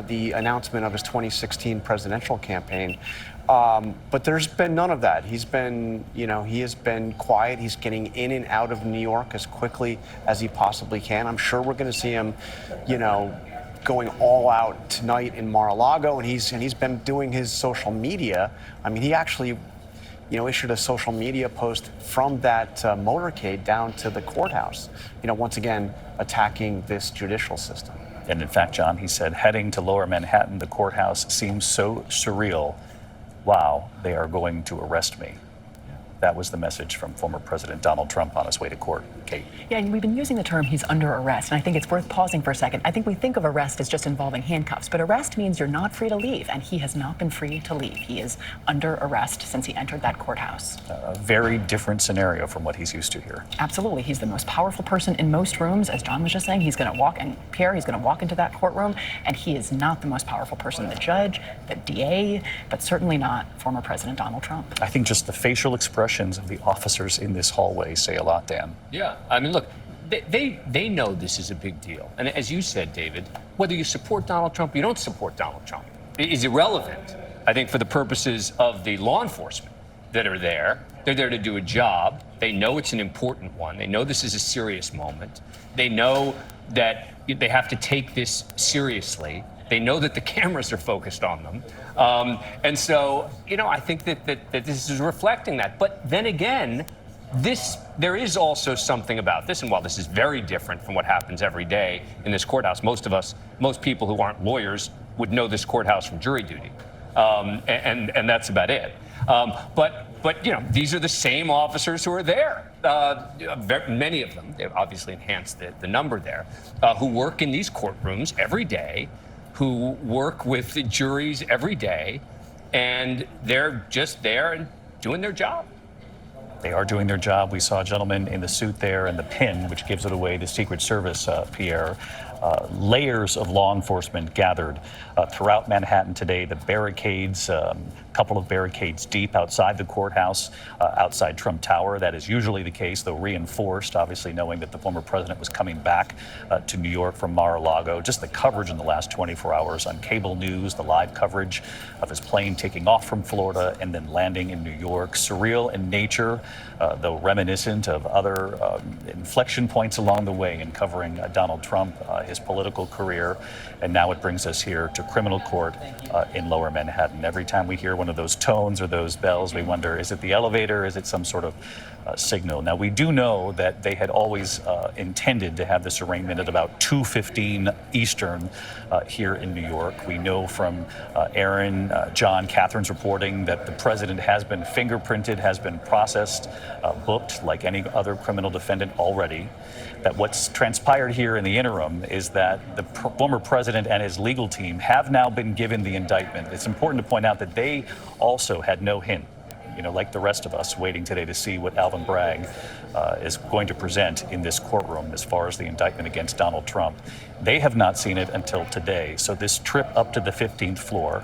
F: the announcement of his 2016 presidential campaign. But there's been none of that. He's been, he has been quiet. He's getting in and out of New York as quickly as he possibly can. I'm sure we're going to see him, going all out tonight in Mar-a-Lago, and he's been doing his social media. I mean, he actually issued a social media post from that motorcade down to the courthouse, once again, attacking this judicial system.
B: And in fact, John, he said, heading to Lower Manhattan, the courthouse seems so surreal. Wow, they are going to arrest me. That was the message from former President Donald Trump on his way to court. Kate.
H: Yeah, and we've been using the term he's under arrest, and I think it's worth pausing for a second. I think we think of arrest as just involving handcuffs, but arrest means you're not free to leave, and he has not been free to leave. He is under arrest since he entered that courthouse.
B: A very different scenario from what he's used to here.
H: Absolutely. He's the most powerful person in most rooms. As John was just saying, he's going to walk, and Pierre, he's going to walk into that courtroom, and he is not the most powerful person, the judge, the DA, but certainly not former President Donald Trump.
B: I think just the facial expressions of the officers in this hallway say a lot, Dan.
I: Yeah, I mean, look, they know this is a big deal. And as you said, David, whether you support Donald Trump or you don't support Donald Trump is irrelevant, I think, for the purposes of the law enforcement that are there. They're there to do a job. They know it's an important one. They know this is a serious moment. They know that they have to take this seriously. They know that the cameras are focused on them. And so, I think that this is reflecting that. But then again, there is also something about this, and while this is very different from what happens every day in this courthouse, most people who aren't lawyers would know this courthouse from jury duty, and that's about it. But these are the same officers who are there. Many of them, they've obviously enhanced the number there, who work in these courtrooms every day, who work with the juries every day, and they're just there and doing their job.
B: They are doing their job. We saw a gentleman in the suit there and the pin, which gives it away, the Secret Service, Pierre. Layers of law enforcement gathered throughout Manhattan today. The barricades, a couple of barricades deep outside the courthouse, outside Trump Tower. That is usually the case, though reinforced, obviously knowing that the former president was coming back to New York from Mar-a-Lago. Just the coverage in the last 24 hours on cable news, the live coverage of his plane taking off from Florida and then landing in New York. Surreal in nature, though reminiscent of other inflection points along the way in covering Donald Trump, his political career. And now it brings us here to criminal court in Lower Manhattan. Every time we hear one of those tones or those bells, we wonder, is it the elevator? Is it some sort of signal? Now, we do know that they had always intended to have this arraignment at about 2:15 Eastern here in New York. We know from Aaron, John, Catherine's reporting that the president has been fingerprinted, has been processed, booked like any other criminal defendant already. That what's transpired here in the interim is that the former president and his legal team have now been given the indictment. It's important to point out that they also had no hint, like the rest of us, waiting today to see what Alvin Bragg is going to present in this courtroom as far as the indictment against Donald Trump. They have not seen it until today. So this trip up to the 15th floor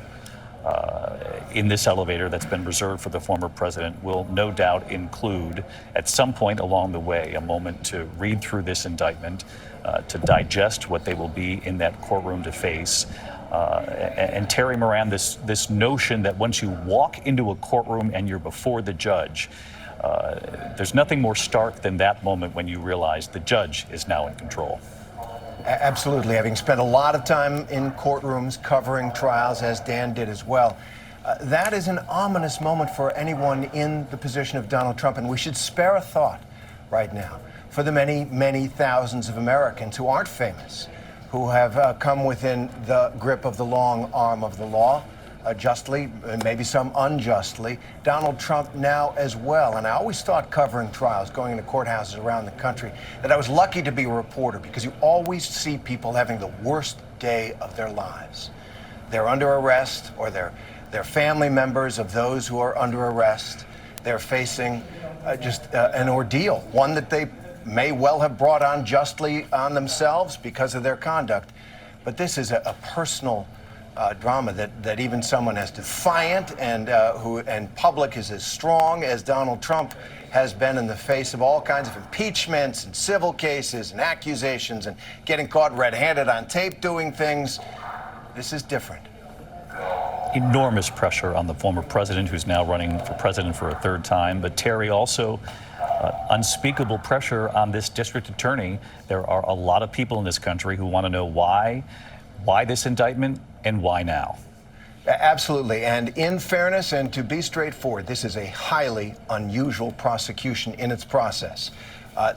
B: in this elevator that's been reserved for the former president will no doubt include, at some point along the way, a moment to read through this indictment, to digest what they will be in that courtroom to face. And Terry Moran, this notion that once you walk into a courtroom and you're before the judge, there's nothing more stark than that moment when you realize the judge is now in control.
L: Absolutely. Having spent a lot of time in courtrooms covering trials, as Dan did as well, that is an ominous moment for anyone in the position of Donald Trump, and we should spare a thought right now for the many, many thousands of Americans who aren't famous, who have come within the grip of the long arm of the law, justly, maybe some unjustly. Donald Trump now as well. And I always thought, covering trials, going into courthouses around the country, that I was lucky to be a reporter, because you always see people having the worst day of their lives. they're under arrest, or they're family members of those who are under arrest. They're facing just an ordeal, one that they may well have brought on justly on themselves because of their conduct. But this is a personal drama that even someone as defiant and public is as strong as Donald Trump has been in the face of all kinds of impeachments and civil cases and accusations and getting caught red-handed on tape doing things. This is different.
B: Enormous pressure on the former president, who's now running for president for a third time. But Terry, also unspeakable pressure on this district attorney. There are a lot of people in this country who want to know why this indictment and why now.
L: Absolutely. And in fairness, and to be straightforward, this is a highly unusual prosecution in its process.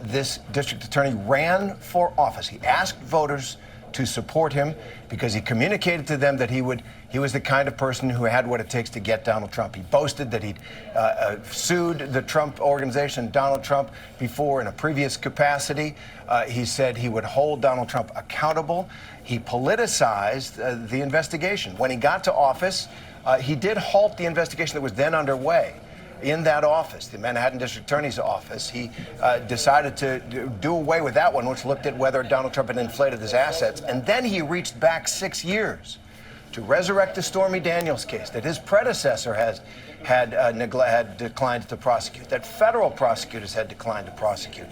L: This district attorney ran for office. He asked voters to support him because he communicated to them that he was the kind of person who had what it takes to get Donald Trump. He boasted that he'd sued the Trump organization, Donald Trump, before in a previous capacity. He said he would hold Donald Trump accountable. He politicized the investigation. When he got to office, he did halt the investigation that was then underway in that office, the Manhattan District Attorney's office. He decided to do away with that one, which looked at whether Donald Trump had inflated his assets. And then he reached back 6 years to resurrect the Stormy Daniels case that his predecessor had declined to prosecute, that federal prosecutors had declined to prosecute.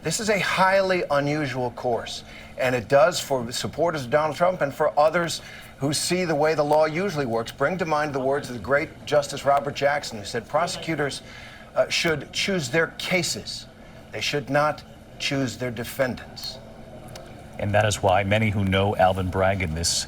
L: This is a highly unusual course, and it does, for supporters of Donald Trump and for others who see the way the law usually works, bring to mind the words of the great Justice Robert Jackson, who said prosecutors should choose their cases. They should not choose their defendants.
B: And that is why many who know Alvin Bragg in this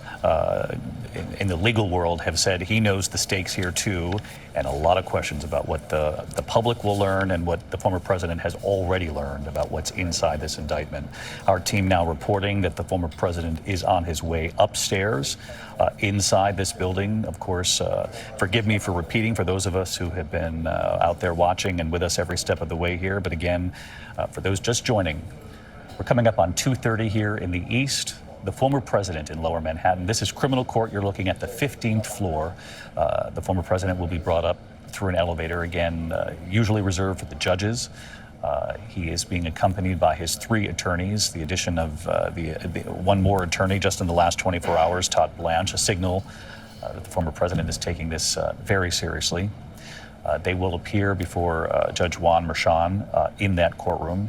B: in the legal world have said he knows the stakes here too, and a lot of questions about what the public will learn and what the former president has already learned about what's inside this indictment. Our team now reporting that the former president is on his way upstairs inside this building. Of course, forgive me for repeating for those of us who have been out there watching and with us every step of the way here. But again, for those just joining, we're coming up on 2:30 here in the east. The former president in Lower Manhattan. This is criminal court. You're looking at the 15th floor. The former president will be brought up through an elevator, again, usually reserved for the judges. He is being accompanied by his 3 attorneys, the addition of one more attorney just in the last 24 hours, Todd Blanche, a signal that the former president is taking this very seriously. They will appear before Judge Juan Merchan in that courtroom.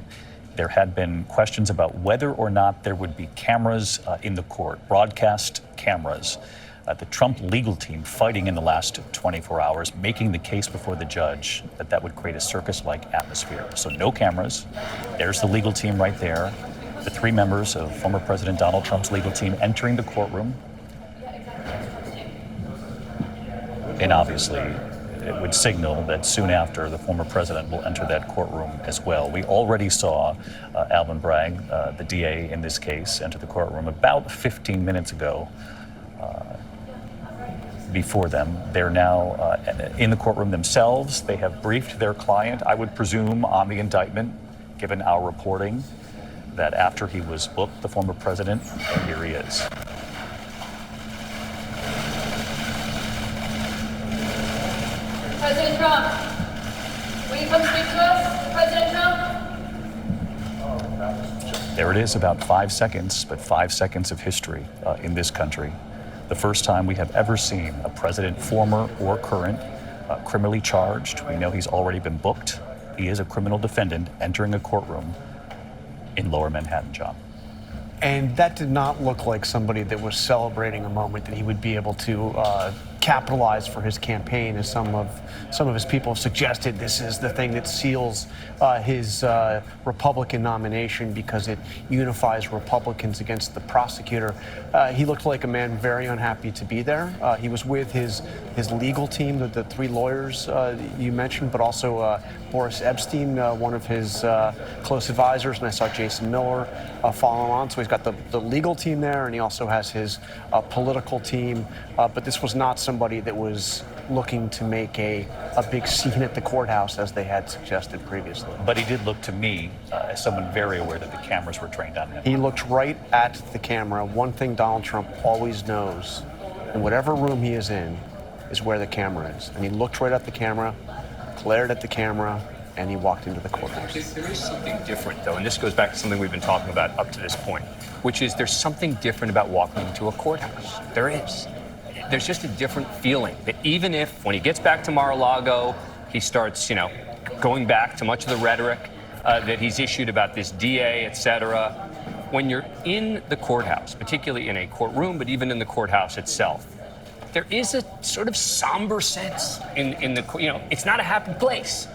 B: There had been questions about whether or not there would be cameras in the court, broadcast cameras. The Trump legal team fighting in the last 24 hours, making the case before the judge that would create a circus-like atmosphere. So no cameras. There's the legal team right there. The 3 members of former President Donald Trump's legal team entering the courtroom. And obviously, it would signal that soon after the former president will enter that courtroom as well. We already saw Alvin Bragg, the DA in this case, enter the courtroom about 15 minutes ago. Before them, they're now in the courtroom themselves. They have briefed their client, I would presume, on the indictment, given our reporting that after he was booked, the former president, and here he is.
M: President Trump, will you come speak to us, President Trump?
B: There it is, about 5 seconds, but 5 seconds of history in this country. The first time we have ever seen a president, former or current, criminally charged. We know he's already been booked. He is a criminal defendant entering a courtroom in Lower Manhattan, John.
F: And that did not look like somebody that was celebrating a moment that he would be able to capitalize for his campaign, as some of his people have suggested. This is the thing that seals his Republican nomination because it unifies Republicans against the prosecutor. He looked like a man very unhappy to be there. He was with his legal team, the 3 lawyers you mentioned, but also Boris Epstein, one of his close advisors, and I saw Jason Miller following on. So he's got the legal team there, and he also has his political team. But this was not somebody that was looking to make a big scene at the courthouse, as they had suggested previously.
B: But he did look to me as someone very aware that the cameras were trained on him.
F: He looked right at the camera. One thing Donald Trump always knows And whatever room he is in is where the camera is. And he looked right at the camera, glared at the camera, and he walked into the courthouse.
I: There is something different, though, and this goes back to something we've been talking about up to this point, which is there's something different about walking into a courthouse. There is. There's just a different feeling that even if, when he gets back to Mar-a-Lago, he starts, going back to much of the rhetoric that he's issued about this DA, et cetera, when you're in the courthouse, particularly in a courtroom, but even in the courthouse itself, there is a sort of somber sense in the, it's not a happy place.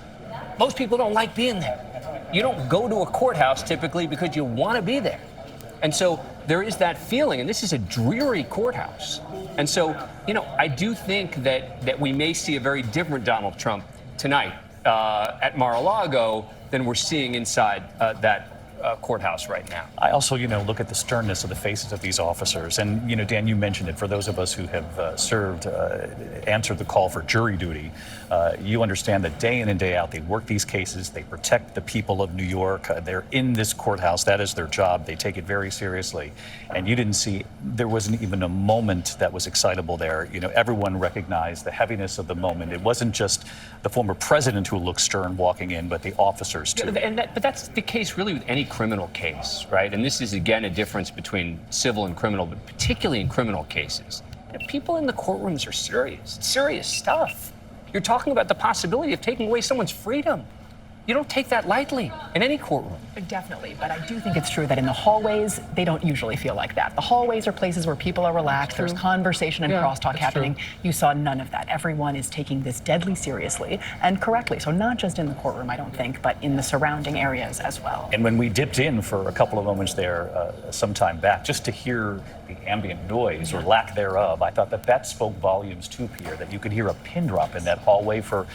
I: Most people don't like being there. You don't go to a courthouse typically because you want to be there. And so there is that feeling, and this is a dreary courthouse. And so, I do think that we may see a very different Donald Trump tonight at Mar-a-Lago than we're seeing inside that courthouse right now.
B: I also, look at the sternness of the faces of these officers. And, Dan, you mentioned it. For those of us who have served, answered the call for jury duty, you understand that day in and day out, they work these cases. They protect the people of New York. They're in this courthouse. That is their job. They take it very seriously. And you didn't see, there wasn't even a moment that was excitable there. Everyone recognized the heaviness of the moment. It wasn't just the former president who looked stern walking in, but the officers, too.
I: But that's the case really with any criminal case, right? And this is, again, a difference between civil and criminal, but particularly in criminal cases. People in the courtrooms are serious. It's serious stuff. You're talking about the possibility of taking away someone's freedom. You don't take that lightly in any courtroom.
H: Definitely, but I do think it's true that in the hallways, they don't usually feel like that. The hallways are places where people are relaxed, there's conversation and crosstalk happening. True. You saw none of that. Everyone is taking this deadly seriously and correctly. So not just in the courtroom, I don't think, but in the surrounding areas as well.
B: And when we dipped in for a couple of moments there some time back, just to hear the ambient noise or lack thereof, I thought that spoke volumes too, Pierre, that you could hear a pin drop in that hallway for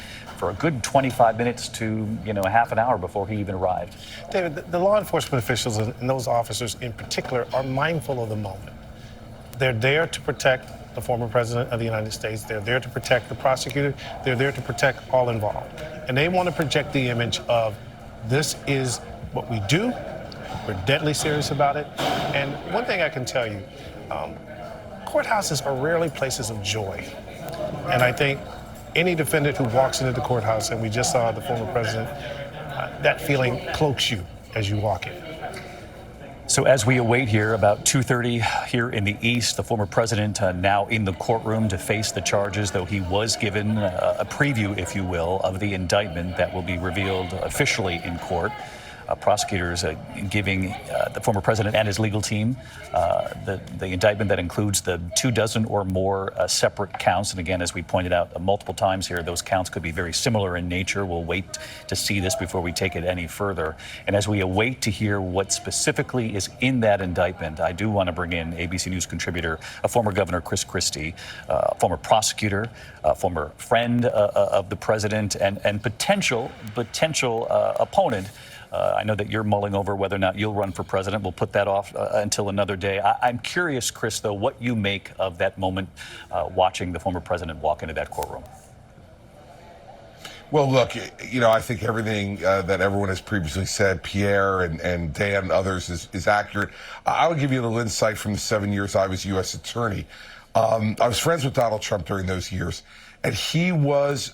B: a good 25 minutes to, a half an hour before he even arrived.
G: David, the law enforcement officials and those officers in particular are mindful of the moment. They're there to protect the former president of the United States. They're there to protect the prosecutor. They're there to protect all involved. And they want to project the image of this is what we do. We're deadly serious about it. And one thing I can tell you, courthouses are rarely places of joy. And I think any defendant who walks into the courthouse, and we just saw the former president, that feeling cloaks you as you walk in.
B: So as we await here, about 2:30 here in the East, the former president now in the courtroom to face the charges, though he was given a preview, if you will, of the indictment that will be revealed officially in court. Prosecutors giving the former president and his legal team the indictment that includes the 24 or more separate counts. And again, as we pointed out multiple times here, those counts could be very similar in nature. We'll wait to see this before we take it any further. And as we await to hear what specifically is in that indictment, I do want to bring in ABC News contributor, former Governor Chris Christie, former prosecutor, former friend of the president, and potential opponent. I know that you're mulling over whether or not you'll run for president. We'll put that off until another day. I'm curious, Chris, though, what you make of that moment watching the former president walk into that courtroom.
N: Well, look, I think everything that everyone has previously said, Pierre and Dan and others, is accurate. I would give you a little insight from the 7 years I was U.S. attorney. I was friends with Donald Trump during those years, and he was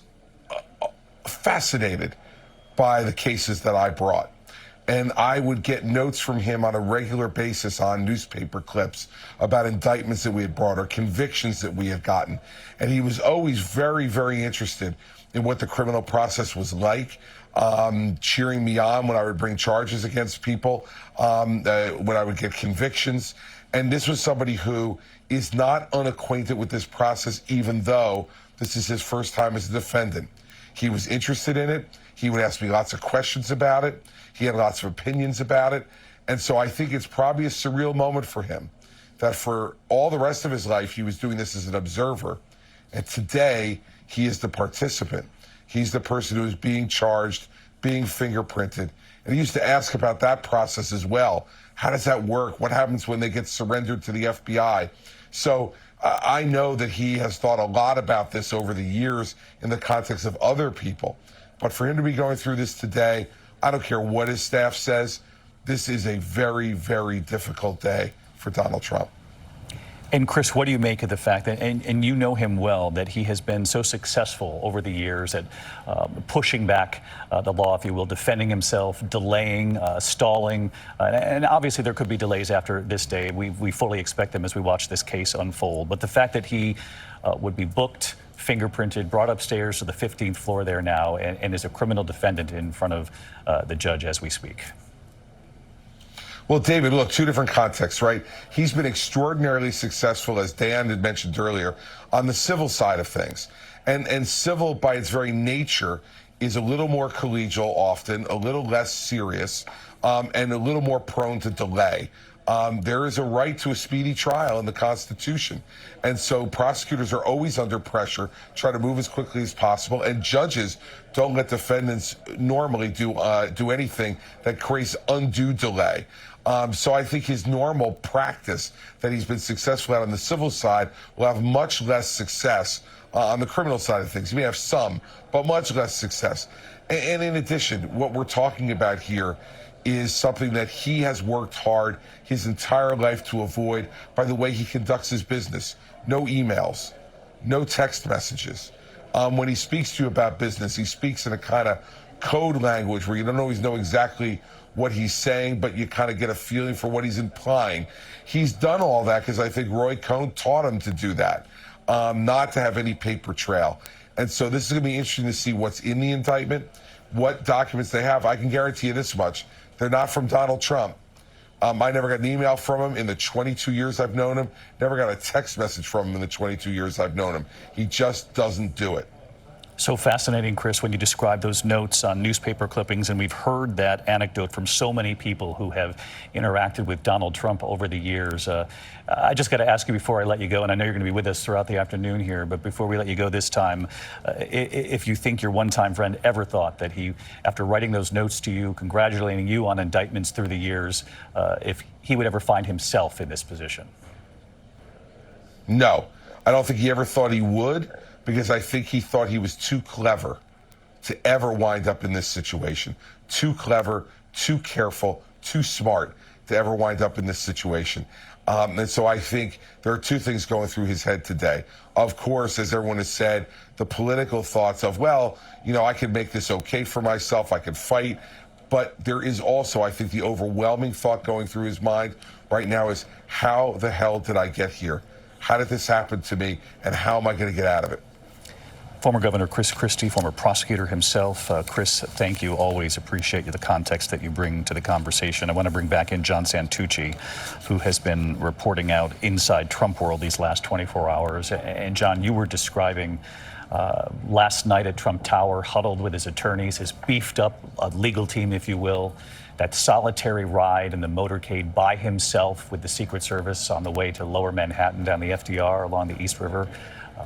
N: fascinated by the cases that I brought. And I would get notes from him on a regular basis on newspaper clips about indictments that we had brought or convictions that we had gotten. And he was always very, very interested in what the criminal process was like, cheering me on when I would bring charges against people, when I would get convictions. And this was somebody who is not unacquainted with this process, even though this is his first time as a defendant. He was interested in it. He would ask me lots of questions about it. He had lots of opinions about it. And so I think it's probably a surreal moment for him that for all the rest of his life, he was doing this as an observer. And today, he is the participant. He's the person who is being charged, being fingerprinted. And he used to ask about that process as well. How does that work? What happens when they get surrendered to the FBI? So I know that he has thought a lot about this over the years in the context of other people. But for him to be going through this today, I don't care what his staff says, this is a very, very difficult day for Donald Trump.
B: And Chris, what do you make of the fact that, and you know him well, that he has been so successful over the years at pushing back the law, if you will, defending himself, delaying, stalling, and obviously there could be delays after this day. We fully expect them as we watch this case unfold. But the fact that he would be booked, fingerprinted, brought upstairs to the 15th floor there now, and is a criminal defendant in front of the judge as we speak.
N: Well, David, look, two different contexts, right? He's been extraordinarily successful, as Dan had mentioned earlier, on the civil side of things. And civil, by its very nature, is a little more collegial often, a little less serious, and a little more prone to delay. There is a right to a speedy trial in the Constitution. And so prosecutors are always under pressure, try to move as quickly as possible, and judges don't let defendants normally do anything that creates undue delay. So I think his normal practice that he's been successful at on the civil side will have much less success on the criminal side of things. He may have some, but much less success. And in addition, what we're talking about here is something that he has worked hard his entire life to avoid by the way he conducts his business. No emails, no text messages. When he speaks to you about business, he speaks in a kind of code language where you don't always know exactly what he's saying, but you kind of get a feeling for what he's implying. He's done all that because I think Roy Cohn taught him to do that, not to have any paper trail. And so this is going to be interesting to see what's in the indictment, what documents they have. I can guarantee you this much. They're not from Donald Trump. I never got an email from him in the 22 years I've known him. Never got a text message from him in the 22 years I've known him. He just doesn't do it.
B: So fascinating, Chris, when you describe those notes on newspaper clippings, and we've heard that anecdote from so many people who have interacted with Donald Trump over the years. I just got to ask you before I let you go, and I know you're going to be with us throughout the afternoon here, but before we let you go this time, if you think your one-time friend ever thought that he, after writing those notes to you, congratulating you on indictments through the years, if he would ever find himself in this position?
N: No, I don't think he ever thought he would, because I think he thought he was too clever to ever wind up in this situation. Too clever, too careful, too smart to ever wind up in this situation. And so I think there are two things going through his head today. Of course, as everyone has said, the political thoughts of, well, you know, I can make this okay for myself, I can fight. But there is also, I think, the overwhelming thought going through his mind right now is, how the hell did I get here? How did this happen to me? And how am I going to get out of it?
B: Former Governor Chris Christie, former prosecutor himself. Chris, thank you. Always appreciate the context that you bring to the conversation. I want to bring back in John Santucci, who has been reporting out inside Trump world these last 24 hours. And John, you were describing last night at Trump Tower, huddled with his attorneys, his beefed up legal team, if you will, that solitary ride in the motorcade by himself with the Secret Service on the way to Lower Manhattan down the FDR along the East River.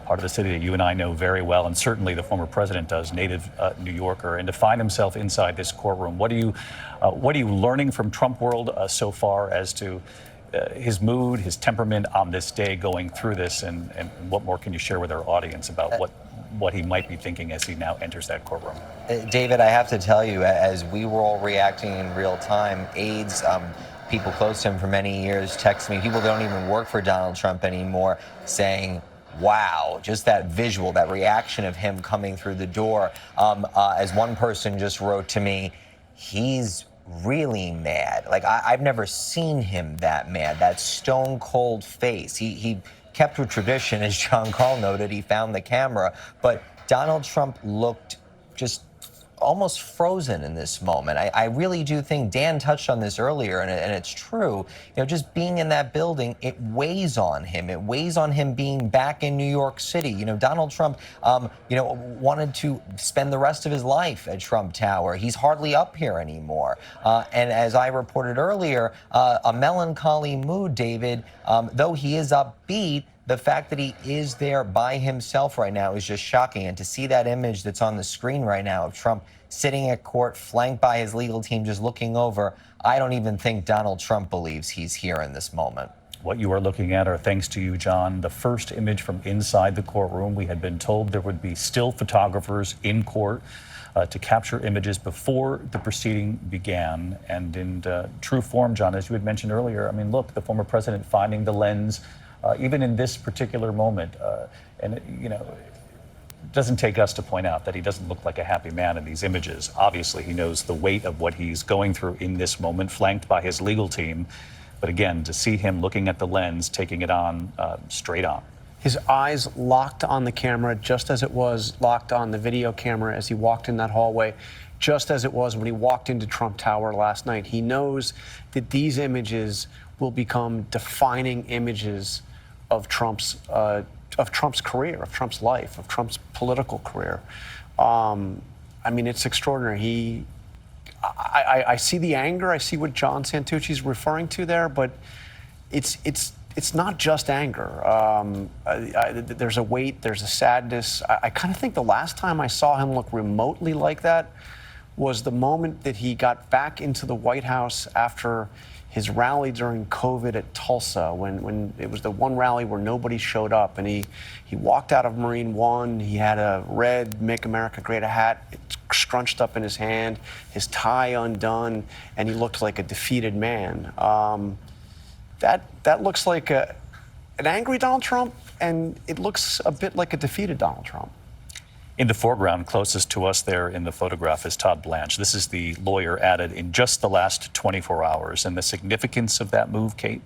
B: Part of the city that you and I know very well, and certainly the former president does, native New Yorker, and to find himself inside this courtroom. What are you learning from Trump world so far as to his mood, his temperament on this day going through this, and what more can you share with our audience about what he might be thinking as he now enters that courtroom?
E: David, I have to tell you, as we were all reacting in real time, aides, people close to him for many years text me, people don't even work for Donald Trump anymore, saying, wow, just that visual, that reaction of him coming through the door. As one person just wrote to me, he's really mad. Like, I've never seen him that mad, that stone cold face. He kept to tradition, as John Call noted, he found the camera, but Donald Trump looked just almost frozen in this moment. I really do think, Dan touched on this earlier, and it's true, you know, just being in that building, it weighs on him. It weighs on him being back in New York City. You know, Donald Trump, you know, wanted to spend the rest of his life at Trump Tower. He's hardly up here anymore. And as I reported earlier, a melancholy mood, David, though he is upbeat, the fact that he is there by himself right now is just shocking. And to see that image that's on the screen right now of Trump sitting at court, flanked by his legal team, just looking over, I don't even think Donald Trump believes he's here in this moment.
B: What you are looking at are, thanks to you, John, the first image from inside the courtroom. We had been told there would be still photographers in court to capture images before the proceeding began. And in true form, John, as you had mentioned earlier, I mean, look, the former president finding the lens even in this particular moment. And, you know, it doesn't take us to point out that he doesn't look like a happy man in these images. Obviously, he knows the weight of what he's going through in this moment, flanked by his legal team. But again, to see him looking at the lens, taking it on straight on.
F: His eyes locked on the camera, just as it was locked on the video camera as he walked in that hallway, just as it was when he walked into Trump Tower last night. He knows that these images will become defining images of Trump's career, of Trump's life, of Trump's political career. I mean, it's extraordinary. I see the anger. I see what John Santucci's referring to there, but it's not just anger. There's a weight, there's a sadness. I kind of think the last time I saw him look remotely like that was the moment that he got back into the White House after his rally during COVID at Tulsa, when it was the one rally where nobody showed up, and he walked out of Marine One. He had a red Make America Great hat scrunched up in his hand, his tie undone, and he looked like a defeated man. That looks like an angry Donald Trump, and it looks a bit like a defeated Donald Trump.
B: In the foreground, closest to us there in the photograph, is Todd Blanche. This is the lawyer added in just the last 24 hours. And the significance of that move, Kate?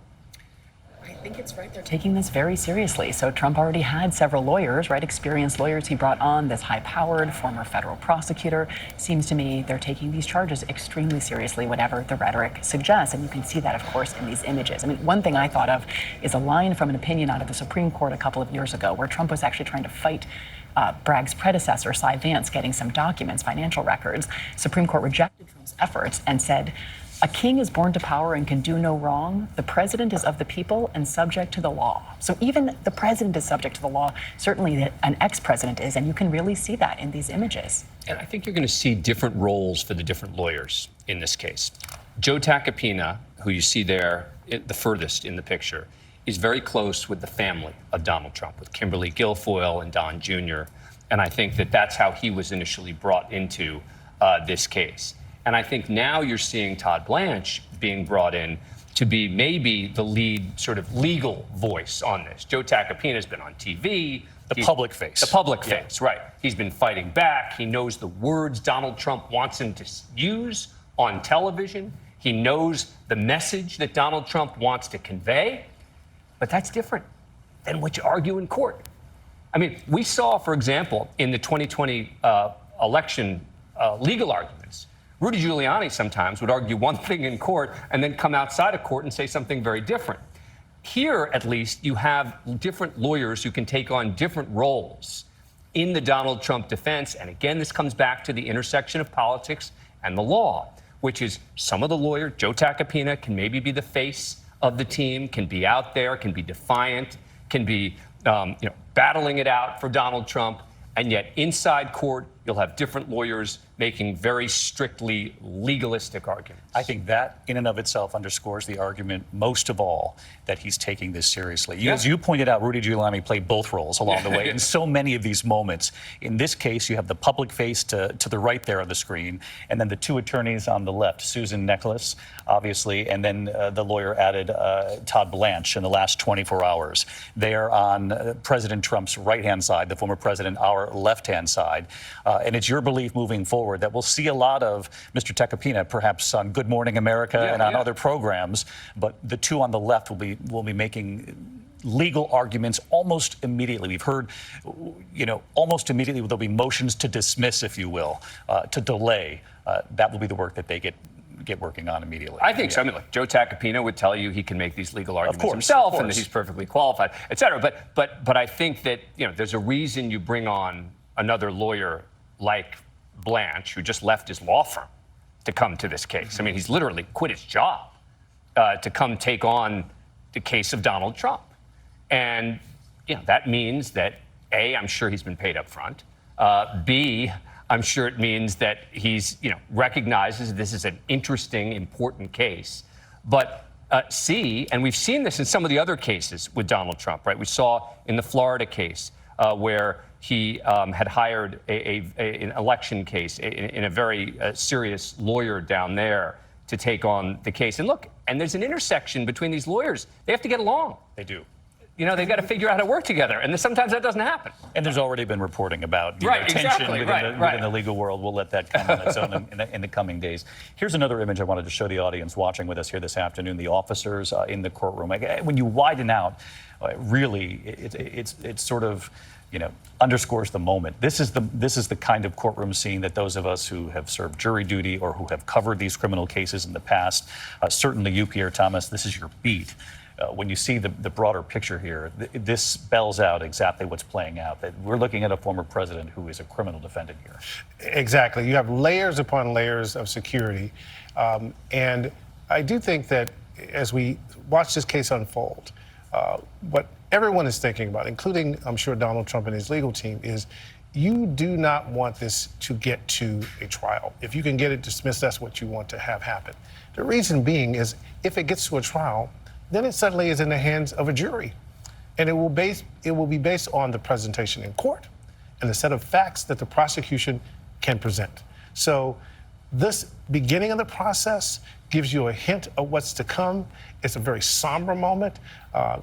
H: I think it's right. They're taking this very seriously. So Trump already had several lawyers, right? Experienced lawyers he brought on. This high-powered former federal prosecutor. Seems to me they're taking these charges extremely seriously, whatever the rhetoric suggests. And you can see that, of course, in these images. I mean, one thing I thought of is a line from an opinion out of the Supreme Court a couple of years ago where Trump was actually trying to fight Bragg's predecessor, Cy Vance, getting some documents, financial records. Supreme Court rejected Trump's efforts and said, "A king is born to power and can do no wrong. The president is of the people and subject to the law." So even the president is subject to the law. Certainly an ex-president is, and you can really see that in these images.
I: And I think you're going to see different roles for the different lawyers in this case. Joe Tacopina, who you see there, the furthest in the picture, is very close with the family of Donald Trump, with Kimberly Guilfoyle and Don Jr. And I think that that's how he was initially brought into this case. And I think now you're seeing Todd Blanche being brought in to be maybe the lead sort of legal voice on this. Joe Tacopina's been on TV.
B: The public face.
I: The public face, right. He's been fighting back. He knows the words Donald Trump wants him to use on television. He knows the message that Donald Trump wants to convey. But that's different than what you argue in court. I mean, we saw, for example, in the 2020 election legal arguments, Rudy Giuliani sometimes would argue one thing in court and then come outside of court and say something very different. Here, at least, you have different lawyers who can take on different roles in the Donald Trump defense. And again, this comes back to the intersection of politics and the law, which is some of the lawyers, Joe Tacopina, can maybe be the face of the team, can be out there, can be defiant, can be battling it out for Donald Trump. And yet inside court, you'll have different lawyers making very strictly legalistic arguments.
B: I think that in and of itself underscores the argument most of all that he's taking this seriously. As you pointed out, Rudy Giuliani played both roles along the way in so many of these moments. In this case, you have the public face to the right there on the screen, and then the two attorneys on the left, Susan Nicholas, obviously, and then the lawyer added, Todd Blanche, in the last 24 hours. They are on President Trump's right-hand side, the former president, our left-hand side. And it's your belief moving forward that we'll see a lot of Mr. Tacopina, perhaps on Good Morning America and on other programs, but the two on the left will be making legal arguments almost immediately. We've heard, almost immediately there'll be motions to dismiss, if you will, to delay. That will be the work that they get working on immediately.
I: I think so. I mean, look, Joe Tacopina would tell you he can make these legal arguments himself and that he's perfectly qualified, et cetera. But I think that there's a reason you bring on another lawyer like Blanche, who just left his law firm to come to this case. I mean, he's literally quit his job to come take on the case of Donald Trump. And that means that A, I'm sure he's been paid up front. B, I'm sure it means that he's recognizes this is an interesting, important case. But C, and we've seen this in some of the other cases with Donald Trump, right? We saw in the Florida case where he had hired an election case in a very serious lawyer down there to take on the case. And look, and there's an intersection between these lawyers. They have to get along.
B: They do.
I: You know, they've got to figure out how to work together, and sometimes that doesn't happen.
B: And there's already been reporting about
I: Right,
B: tension
I: exactly,
B: within the legal world. We'll let that come on its own in the coming days. Here's another image I wanted to show the audience watching with us here this afternoon, the officers in the courtroom. When you widen out, really, it's sort of, you know, underscores the moment. This is the kind of courtroom scene that those of us who have served jury duty or who have covered these criminal cases in the past, certainly you, Pierre Thomas, this is your beat. When you see the broader picture here, this spells out exactly what's playing out. That we're looking at a former president who is a criminal defendant here.
G: Exactly. You have layers upon layers of security. And I do think that as we watch this case unfold, what everyone is thinking about, including, I'm sure, Donald Trump and his legal team, is you do not want this to get to a trial. If you can get it dismissed, that's what you want to have happen. The reason being is if it gets to a trial, then it suddenly is in the hands of a jury. And it will be based on the presentation in court and the set of facts that the prosecution can present. So this beginning of the process gives you a hint of what's to come. It's a very somber moment.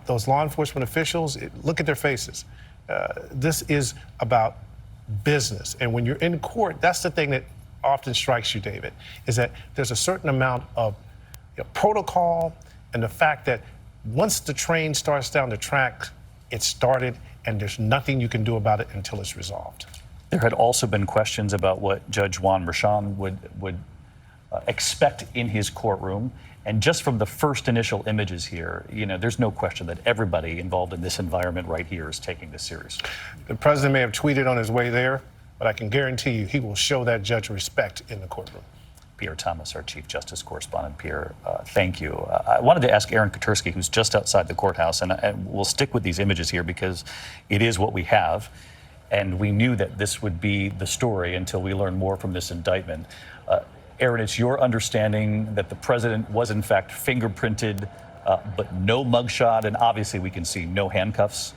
G: Those law enforcement officials, look at their faces. This is about business. And when you're in court, that's the thing that often strikes you, David, is that there's a certain amount of protocol and the fact that once the train starts down the track, it started, and there's nothing you can do about it until it's resolved.
B: There had also been questions about what Judge Juan Merchan would expect in his courtroom. And just from the first initial images here, you know, there's no question that everybody involved in this environment right here is taking this seriously.
G: The president may have tweeted on his way there, but I can guarantee you he will show that judge respect in the courtroom.
B: Pierre Thomas, our Chief Justice Correspondent. Pierre, thank you. I wanted to ask Aaron Katursky, who's just outside the courthouse, and we'll stick with these images here because it is what we have, and we knew that this would be the story until we learn more from this indictment. Aaron, it's your understanding that the president was in fact fingerprinted, but no mugshot, and obviously we can see no handcuffs?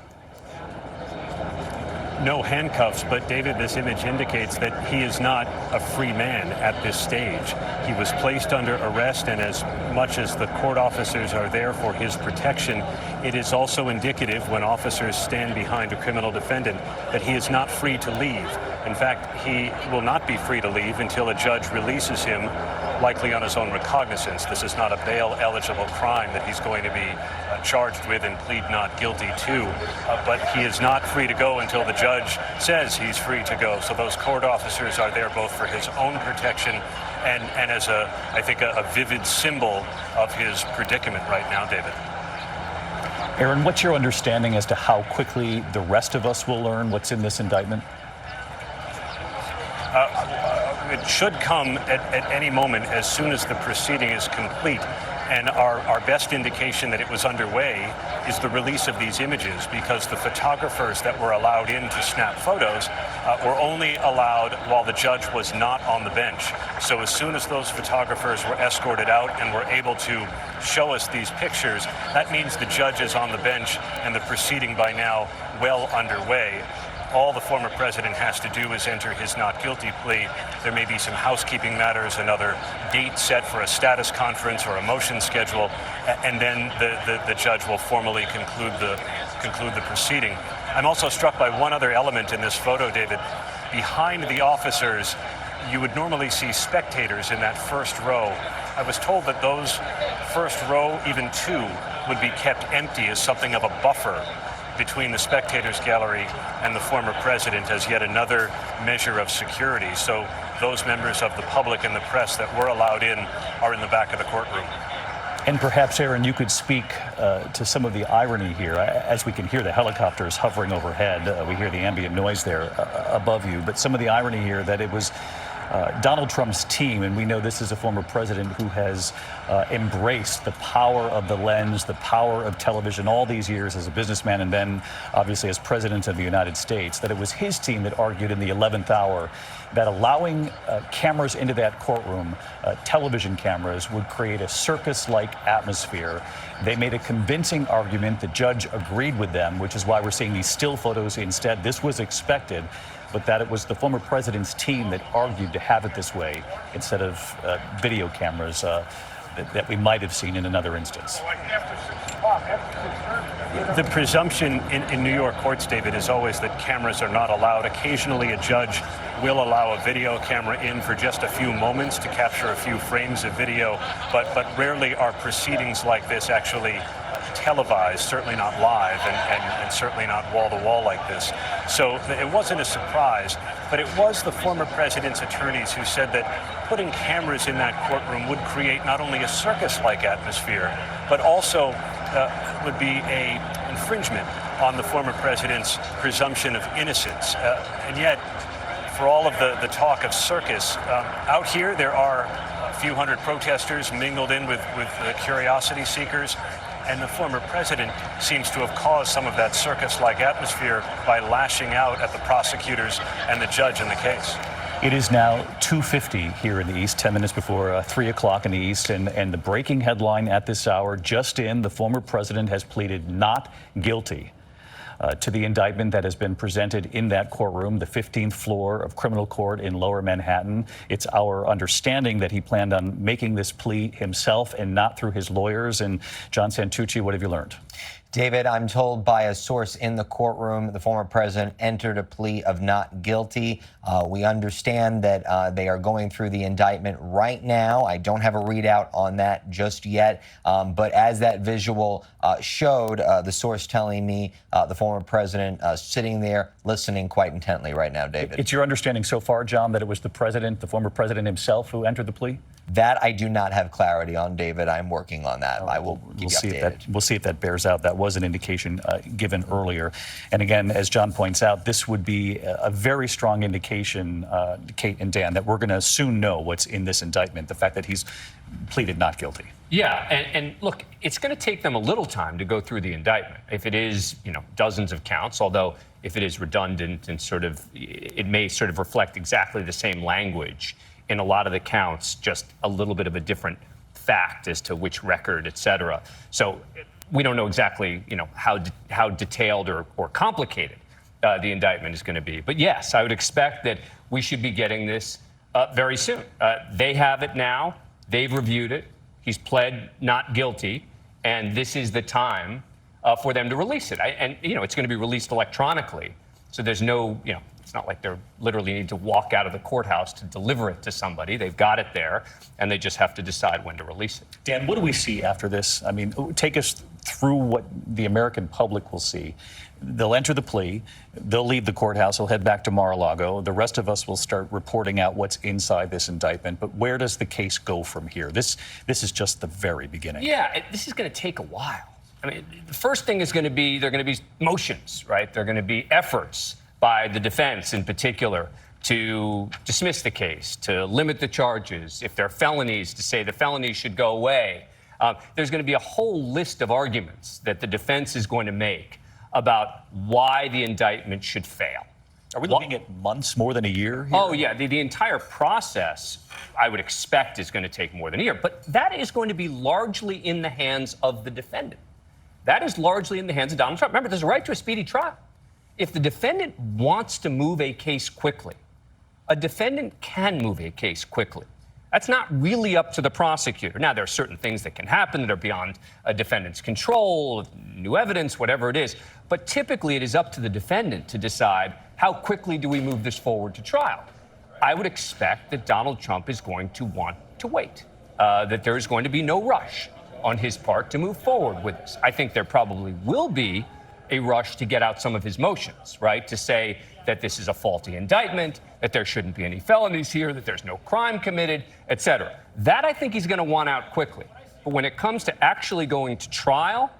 D: No handcuffs, but David, this image indicates that he is not a free man at this stage. He was placed under arrest, and as much as the court officers are there for his protection, it is also indicative when officers stand behind a criminal defendant that he is not free to leave. In fact, he will not be free to leave until a judge releases him, likely on his own recognizance. This is not a bail-eligible crime that he's going to be charged with and plead not guilty to. But he is not free to go until the judge says he's free to go. So those court officers are there both for his own protection and as I think a vivid symbol of his predicament right now, David.
B: Aaron, what's your understanding as to how quickly the rest of us will learn what's in this indictment?
D: It should come at any moment as soon as the proceeding is complete. And our best indication that it was underway is the release of these images, because the photographers that were allowed in to snap photos were only allowed while the judge was not on the bench. So as soon as those photographers were escorted out and were able to show us these pictures, that means the judge is on the bench and the proceeding by now well underway. All the former president has to do is enter his not guilty plea. There may be some housekeeping matters, another date set for a status conference or a motion schedule, and then the judge will formally conclude the proceeding. I'm also struck by one other element in this photo, David. Behind the officers, you would normally see spectators in that first row. I was told that those first row, even two, would be kept empty as something of a buffer between the spectators gallery and the former president as yet another measure of security. So those members of the public and the press that were allowed in are in the back of the courtroom.
B: And perhaps, Aaron, you could speak to some of the irony here. As we can hear the helicopters hovering overhead, we hear the ambient noise there above you, but some of the irony here that it was Donald Trump's team, and we know this is a former president who has embraced the power of the lens, the power of television all these years as a businessman and then obviously as president of the United States, that it was his team that argued in the 11th hour that allowing cameras into that courtroom, television cameras, would create a circus-like atmosphere. They made a convincing argument. The judge agreed with them, which is why we're seeing these still photos instead. This was expected, but that it was the former president's team that argued to have it this way instead of video cameras that we might have seen in another instance.
D: The presumption in New York courts, David, is always that cameras are not allowed. Occasionally, a judge will allow a video camera in for just a few moments to capture a few frames of video, but rarely are proceedings like this actually televised, certainly not live, and certainly not wall-to-wall like this. So it wasn't a surprise, but it was the former president's attorneys who said that putting cameras in that courtroom would create not only a circus-like atmosphere, but also would be a infringement on the former president's presumption of innocence. And yet, for all of the talk of circus, out here there are a few hundred protesters mingled in with the curiosity seekers. And the former president seems to have caused some of that circus-like atmosphere by lashing out at the prosecutors and the judge in the case.
B: It is now 2:50 here in the East, 10 minutes before 3 o'clock in the East, and the breaking headline at this hour, just in, the former president has pleaded not guilty to the indictment that has been presented in that courtroom, the 15th floor of criminal court in Lower Manhattan. It's our understanding that he planned on making this plea himself and not through his lawyers. And John Santucci, what have you learned?
E: David, I'm told by a source in the courtroom the former president entered a plea of not guilty. We understand that they are going through the indictment right now. I don't have a readout on that just yet. But as that visual showed, the source telling me the former president sitting there listening quite intently right now, David.
B: It's your understanding so far, John, that it was the president, the former president himself, who entered the plea?
E: That I do not have clarity on, David. I'm working on that. I will keep you updated.
B: We'll see if that bears out. That was an indication given earlier. And again, as John points out, this would be a very strong indication, Kate and Dan, that we're going to soon know what's in this indictment, the fact that he's pleaded not guilty.
I: Yeah, and look, it's going to take them a little time to go through the indictment. If it is, dozens of counts, although if it is redundant and it may sort of reflect exactly the same language in a lot of the counts, just a little bit of a different fact as to which record, et cetera. So we don't know exactly, how detailed or complicated the indictment is going to be. But yes, I would expect that we should be getting this very soon. They have it now. They've reviewed it. He's pled not guilty, and this is the time for them to release it. It's going to be released electronically, so there's no, it's not like they literally need to walk out of the courthouse to deliver it to somebody. They've got it there, and they just have to decide when to release it.
B: Dan, what do we see after this? I mean, take us through what the American public will see. They'll enter the plea. They'll leave the courthouse. They'll head back to Mar-a-Lago. The rest of us will start reporting out what's inside this indictment. But where does the case go from here? This is just the very beginning.
I: Yeah, this is going to take a while. I mean, the first thing is going to be, there are going to be motions, right? There are going to be efforts by the defense in particular to dismiss the case, to limit the charges. If there are felonies, to say the felonies should go away. There's going to be a whole list of arguments that the defense is going to make about why the indictment should fail.
B: Are we looking at months, more than a year here?
I: Oh, yeah. The entire process, I would expect, is going to take more than a year. But that is going to be largely in the hands of the defendant. That is largely in the hands of Donald Trump. Remember, there's a right to a speedy trial. If the defendant wants to move a case quickly, a defendant can move a case quickly. That's not really up to the prosecutor. Now, there are certain things that can happen that are beyond a defendant's control, new evidence, whatever it is. But typically, it is up to the defendant to decide how quickly do we move this forward to trial. I would expect that Donald Trump is going to want to wait, that there is going to be no rush on his part to move forward with this. I think there probably will be a rush to get out some of his motions, right? To say that this is a faulty indictment, that there shouldn't be any felonies here, that there's no crime committed, et cetera. That I think he's going to want out quickly. But when it comes to actually going to trial,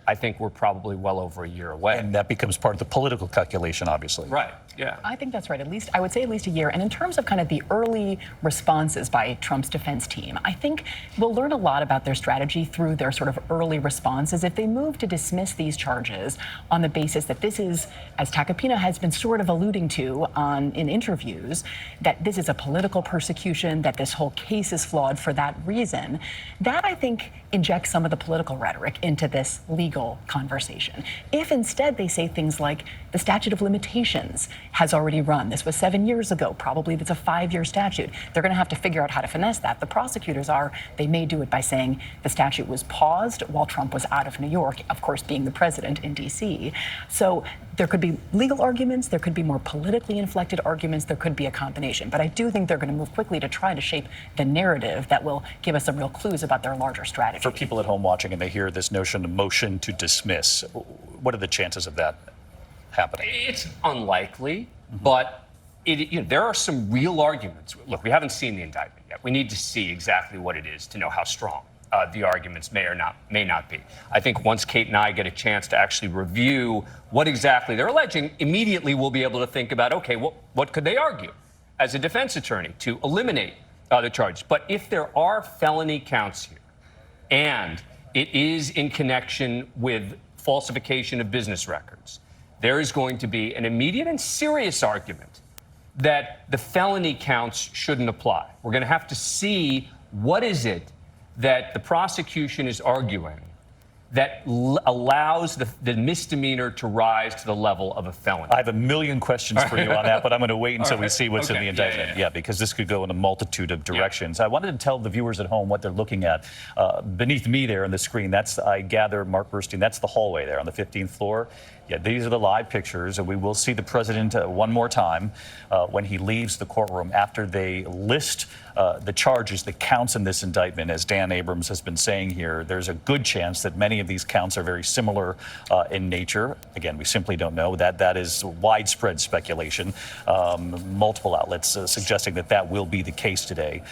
I: I think we're probably well over a year away.
B: And that becomes part of the political calculation, obviously.
I: Right, yeah.
H: I think that's right. I would say at least a year. And in terms of kind of the early responses by Trump's defense team, I think we'll learn a lot about their strategy through their sort of early responses. If they move to dismiss these charges on the basis that this is, as Tacopina has been sort of alluding to in interviews, that this is a political persecution, that this whole case is flawed for that reason, that I think injects some of the political rhetoric into this legal conversation. If instead they say things like the statute of limitations has already run. This was 7 years ago. Probably it's a 5-year statute. They're going to have to figure out how to finesse that. The prosecutors they may do it by saying the statute was paused while Trump was out of New York, of course, being the president in D.C. So there could be legal arguments, there could be more politically inflected arguments, there could be a combination. But I do think they're going to move quickly to try to shape the narrative that will give us some real clues about their larger strategy.
B: For people at home watching and they hear this notion of motion to dismiss, what are the chances of that happening?
I: It's unlikely, but there are some real arguments. Look, we haven't seen the indictment yet. We need to see exactly what it is to know how strong the arguments may not be. I think once Kate and I get a chance to actually review what exactly they're alleging, immediately we'll be able to think about, okay, what could they argue as a defense attorney to eliminate the charges? But if there are felony counts here, and it is in connection with falsification of business records, there is going to be an immediate and serious argument that the felony counts shouldn't apply. We're going to have to see what is it that the prosecution is arguing that allows the misdemeanor to rise to the level of a felony.
B: I have a million questions for you on that, but I'm going to wait until we see what's in the indictment.
I: Yeah,
B: because this could go in a multitude of directions. I wanted to tell the viewers at home what they're looking at. Beneath me there on the screen, that's, I gather, Mark Burstein, that's the hallway there on the 15th floor. Yeah, these are the live pictures, and we will see the president one more time when he leaves the courtroom after they list the charges, the counts in this indictment. As Dan Abrams has been saying here, there's a good chance that many of these counts are very similar in nature. Again, we simply don't know. That is widespread speculation. Multiple outlets suggesting that will be the case today.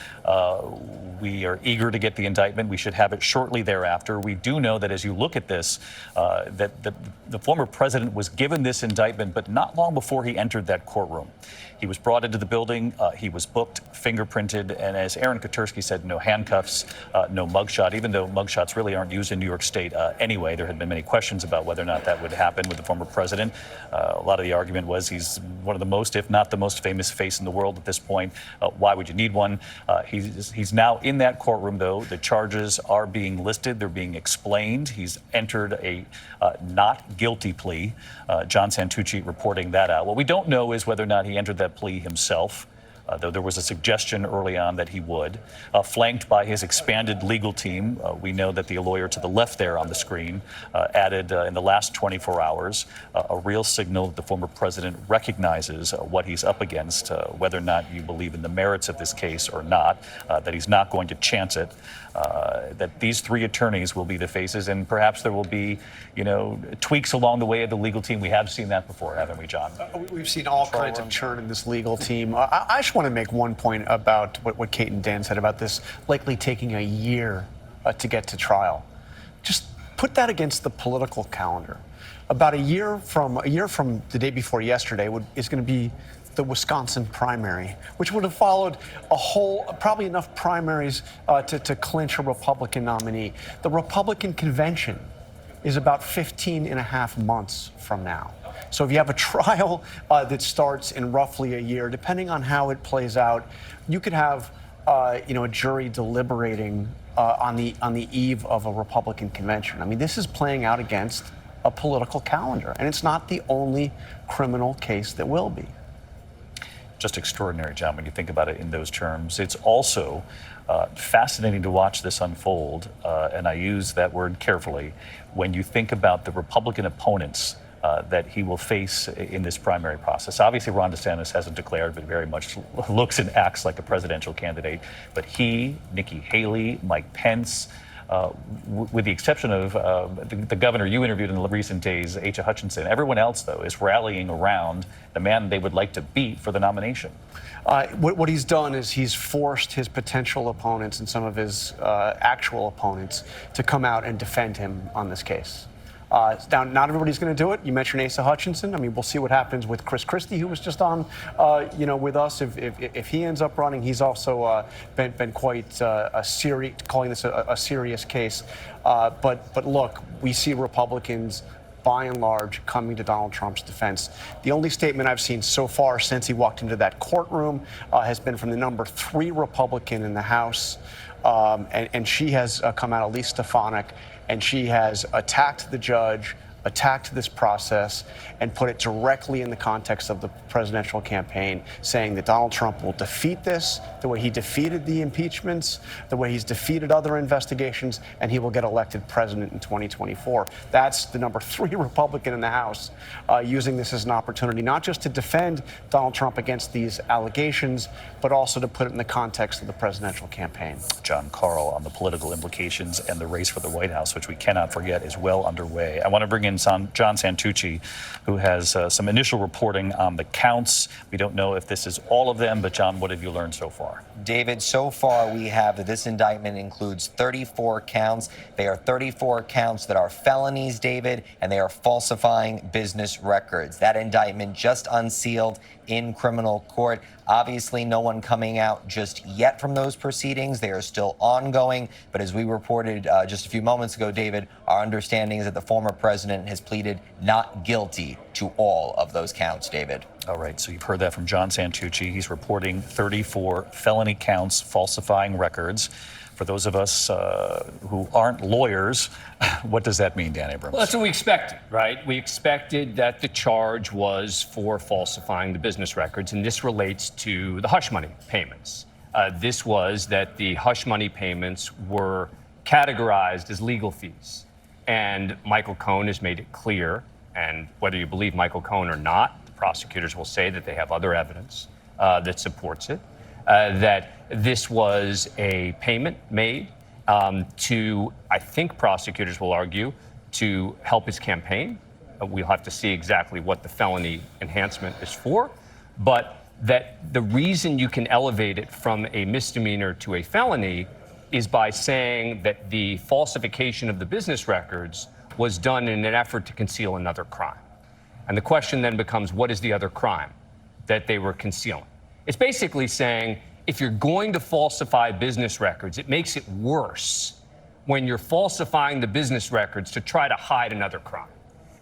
B: We are eager to get the indictment. We should have it shortly thereafter. We do know that as you look at this, that the former president was given this indictment, but not long before he entered that courtroom. He was brought into the building. He was booked, fingerprinted, and as Aaron Kotursky said, no handcuffs, no mugshot, even though mugshots really aren't used in New York State anyway. There had been many questions about whether or not that would happen with the former president. A lot of the argument was he's one of the most, if not the most famous face in the world at this point. Why would you need one? He's now in that courtroom, though. The charges are being listed. They're being explained. He's entered a not guilty plea. John Santucci reporting that out. What we don't know is whether or not he entered that plea himself, though there was a suggestion early on that he would. Flanked by his expanded legal team, we know that the lawyer to the left there on the screen added in the last 24 hours a real signal that the former president recognizes what he's up against, whether or not you believe in the merits of this case or not, that he's not going to chance it, that these three attorneys will be the faces, and perhaps there will be, tweaks along the way of the legal team. We have seen that before, haven't we, John?
F: We've seen all kinds of churn in this legal team. I just want to make one point about what Kate and Dan said about this likely taking a year to get to trial. Just put that against the political calendar. About a year from the day before yesterday is going to be the Wisconsin primary, which would have followed probably enough primaries to clinch a Republican nominee. The Republican convention is about 15 and a half months from now. So if you have a trial that starts in roughly a year, depending on how it plays out, you could have a jury deliberating on the eve of a Republican convention. I mean, this is playing out against a political calendar, and it's not the only criminal case that will be.
B: Just extraordinary, John, when you think about it in those terms. It's also fascinating to watch this unfold, and I use that word carefully, when you think about the Republican opponents that he will face in this primary process. Obviously, Ron DeSantis hasn't declared, but very much looks and acts like a presidential candidate. But he, Nikki Haley, Mike Pence, with the exception of the governor you interviewed in the recent days, Asa Hutchinson, everyone else, though, is rallying around the man they would like to beat for the nomination.
F: What he's done is he's forced his potential opponents and some of his actual opponents to come out and defend him on this case. Now, not everybody's going to do it. You mentioned Asa Hutchinson. I mean, we'll see what happens with Chris Christie, who was just on, with us. If he ends up running, he's also been quite calling this a serious case. But look, we see Republicans, by and large, coming to Donald Trump's defense. The only statement I've seen so far since he walked into that courtroom has been from the number 3 Republican in the House, and she has come out, Elise Stefanik, and she has attacked the judge, attacked this process and put it directly in the context of the presidential campaign, saying that Donald Trump will defeat this the way he defeated the impeachments, the way he's defeated other investigations, and he will get elected president in 2024. That's the number 3 Republican in the House using this as an opportunity, not just to defend Donald Trump against these allegations, but also to put it in the context of the presidential campaign.
B: John Carl on the political implications and the race for the White House, which we cannot forget is well underway. I want to bring in John Santucci, who has some initial reporting on the counts. We don't know if this is all of them, but John, what have you learned so far?
E: David, so far we have that this indictment includes 34 counts. They are 34 counts that are felonies, David, and they are falsifying business records. That indictment just unsealed in criminal court. Obviously, no one coming out just yet from those proceedings. They are still ongoing. But as we reported just a few moments ago, David, our understanding is that the former president has pleaded not guilty to all of those counts, David.
B: All right, so you've heard that from John Santucci. He's reporting 34 felony counts falsifying records. For those of us who aren't lawyers, what does that mean, Dan Abrams?
I: Well, that's what we expected, right? We expected that the charge was for falsifying the business records, and this relates to the hush money payments. This was that the hush money payments were categorized as legal fees. And Michael Cohen has made it clear, and whether you believe Michael Cohen or not, the prosecutors will say that they have other evidence that supports it, that this was a payment made to, I think prosecutors will argue, to help his campaign. We'll have to see exactly what the felony enhancement is for, but that the reason you can elevate it from a misdemeanor to a felony is by saying that the falsification of the business records was done in an effort to conceal another crime. And the question then becomes, what is the other crime that they were concealing? It's basically saying, if you're going to falsify business records, it makes it worse when you're falsifying the business records to try to hide another crime.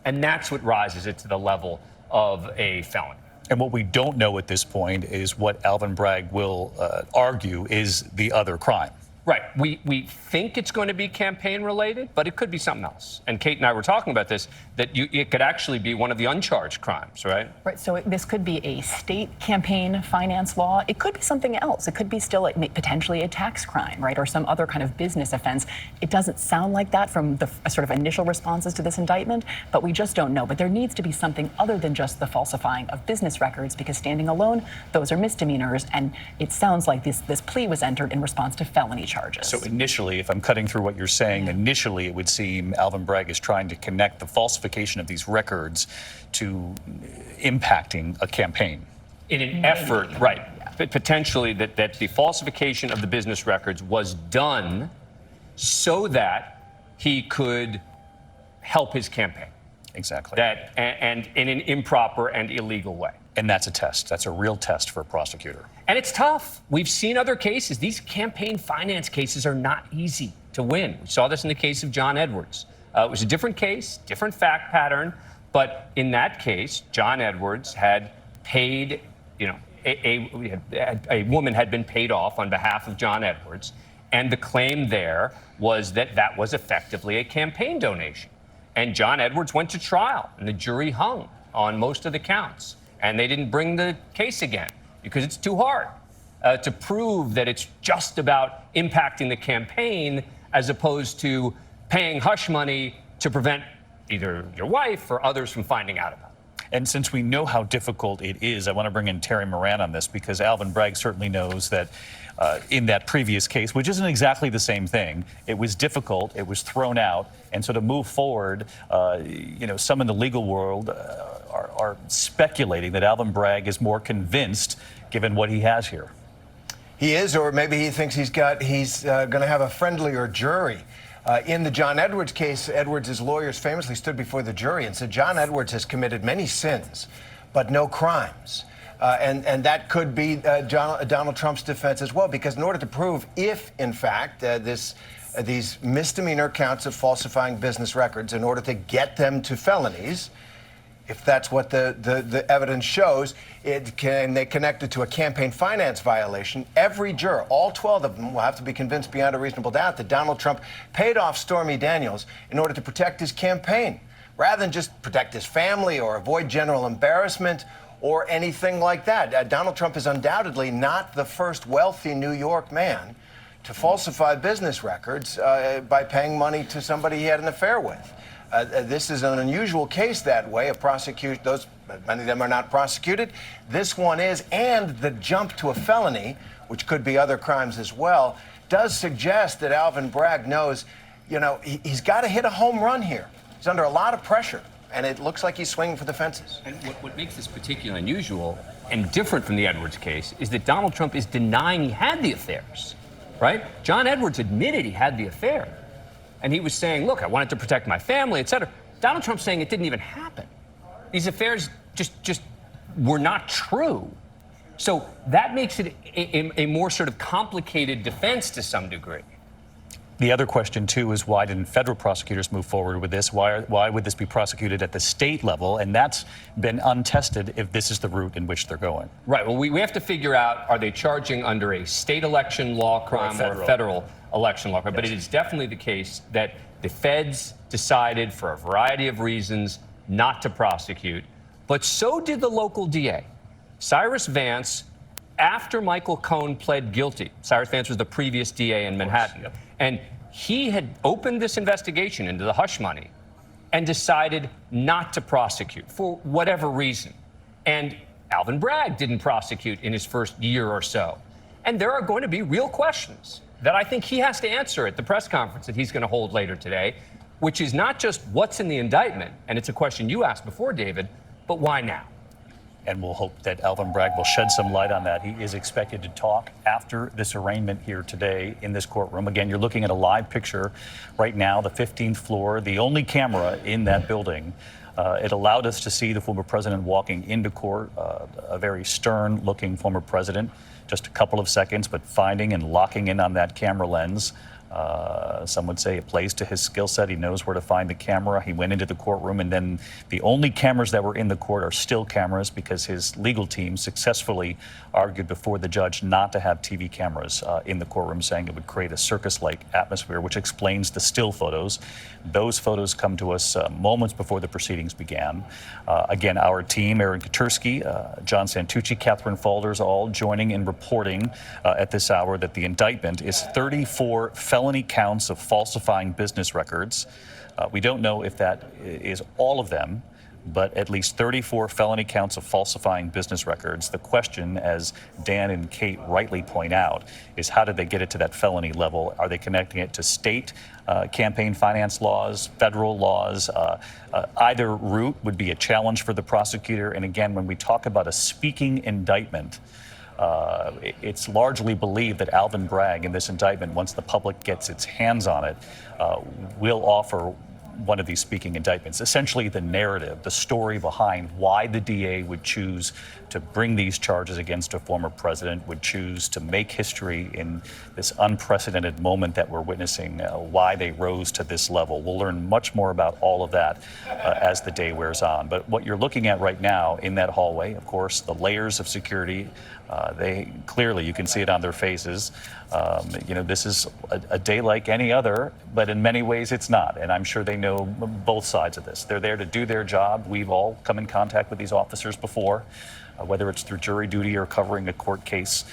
I: And that's what rises it to the level of a felony.
B: And what we don't know at this point is what Alvin Bragg will argue is the other crime.
I: Right. We think it's going to be campaign related, but it could be something else. And Kate and I were talking about this, that it could actually be one of the uncharged crimes, right?
H: Right. So this could be a state campaign finance law. It could be something else. It could be still potentially a tax crime, right? Or some other kind of business offense. It doesn't sound like that from the sort of initial responses to this indictment, but we just don't know. But there needs to be something other than just the falsifying of business records, because standing alone, those are misdemeanors. And it sounds like this plea was entered in response to felony charges.
B: So initially, if I'm cutting through what you're saying, initially it would seem Alvin Bragg is trying to connect the falsification of these records to impacting a campaign.
I: In an effort, right, potentially that the falsification of the business records was done so that he could help his campaign.
B: Exactly.
I: That and in an improper and illegal way.
B: And that's a test. That's a real test for a prosecutor.
I: And it's tough. We've seen other cases. These campaign finance cases are not easy to win. We saw this in the case of John Edwards. It was a different case, different fact pattern, but in that case, John Edwards had paid, a woman had been paid off on behalf of John Edwards, and the claim there was that that was effectively a campaign donation. And John Edwards went to trial, and the jury hung on most of the counts. And they didn't bring the case again because it's too hard to prove that it's just about impacting the campaign as opposed to paying hush money to prevent either your wife or others from finding out about it.
B: And since we know how difficult it is, I want to bring in Terry Moran on this, because Alvin Bragg certainly knows that in that previous case, which isn't exactly the same thing, it was difficult, it was thrown out. And so to move forward, some in the legal world are speculating that Alvin Bragg is more convinced given what he has here.
L: He is, or maybe he thinks he's going to have a friendlier jury. In the John Edwards case, Edwards' lawyers famously stood before the jury and said John Edwards has committed many sins, but no crimes. And that could be Donald Trump's defense as well, because in order to prove if, in fact, these misdemeanor counts of falsifying business records, in order to get them to felonies, if that's what the evidence shows, they connect it to a campaign finance violation. Every juror, all 12 of them, will have to be convinced beyond a reasonable doubt that Donald Trump paid off Stormy Daniels in order to protect his campaign. rather than just protect his family or avoid general embarrassment or anything like that. Donald Trump is undoubtedly not the first wealthy New York man to falsify business records by paying money to somebody he had an affair with. This is an unusual case that way. Many of them are not prosecuted. This one is, and the jump to a felony, which could be other crimes as well, does suggest that Alvin Bragg knows, he's got to hit a home run here. He's under a lot of pressure, and it looks like he's swinging for the fences.
I: And what makes this particularly unusual and different from the Edwards case is that Donald Trump is denying he had the affairs, right? John Edwards admitted he had the affair. And he was saying, look, I wanted to protect my family, et cetera. Donald Trump's saying it didn't even happen. These affairs just were not true. So that makes it a more sort of complicated defense to some degree.
B: The other question, too, is why didn't federal prosecutors move forward with this? Why would this be prosecuted at the state level? And that's been untested if this is the route in which they're going.
I: Right. Well, we have to figure out, are they charging under a state election law crime or a federal election law crime? Yes. But it is definitely the case that the feds decided, for a variety of reasons, not to prosecute. But so did the local DA. Cyrus Vance, after Michael Cohen pled guilty. Cyrus Vance was the previous DA in Manhattan. Yep. And he had opened this investigation into the hush money and decided not to prosecute for whatever reason. And Alvin Bragg didn't prosecute in his first year or so. And there are going to be real questions that I think he has to answer at the press conference that he's going to hold later today, which is not just what's in the indictment, and it's a question you asked before, David, but why now?
B: And we'll hope that Alvin Bragg will shed some light on that. He is expected to talk after this arraignment here today in this courtroom. Again, you're looking at a live picture right now, the 15th floor, the only camera in that building. It allowed us to see the former president walking into court, a very stern-looking former president, just a couple of seconds, but finding and locking in on that camera lens. Some would say it plays to his skill set. He knows where to find the camera. He went into the courtroom, and then the only cameras that were in the court are still cameras because his legal team successfully argued before the judge not to have TV cameras in the courtroom, saying it would create a circus-like atmosphere, which explains the still photos. Those photos come to us moments before the proceedings began. Again, our team, Aaron Katursky, John Santucci, Catherine Falders, all joining in reporting at this hour that the indictment is 34 felony counts of falsifying business records. We don't know if that is all of them, but at least 34 felony counts of falsifying business records. The question, as Dan and Kate rightly point out, is how did they get it to that felony level? Are they connecting it to state campaign finance laws, federal laws? Either route would be a challenge for the prosecutor. And again, when we talk about a speaking indictment, it's largely believed that Alvin Bragg in this indictment, once the public gets its hands on it, will offer one of these speaking indictments, essentially the narrative, the story behind why the DA would choose to bring these charges against a former president, would choose to make history in this unprecedented moment that we're witnessing, why they rose to this level. We'll learn much more about all of that as the day wears on. But what you're looking at right now in that hallway, of course, the layers of security, they clearly, you can see it on their faces. This is a day like any other, but in many ways it's not. And I'm sure they know both sides of this. They're there to do their job. We've all come in contact with these officers before, whether it's through jury duty or covering a court case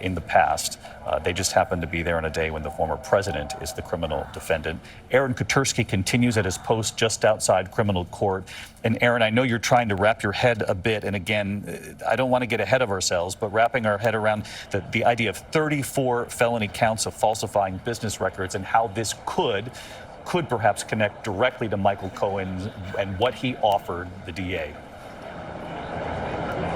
B: in the past. They just happen to be there on a day when the former president is the criminal defendant. Aaron Katursky continues at his post just outside criminal court. And Aaron, I know you're trying to wrap your head a bit. And again, I don't want to get ahead of ourselves, but wrapping our head around the idea of 34 felony counts of falsifying business records and how this could perhaps connect directly to Michael Cohen and what he offered the DA.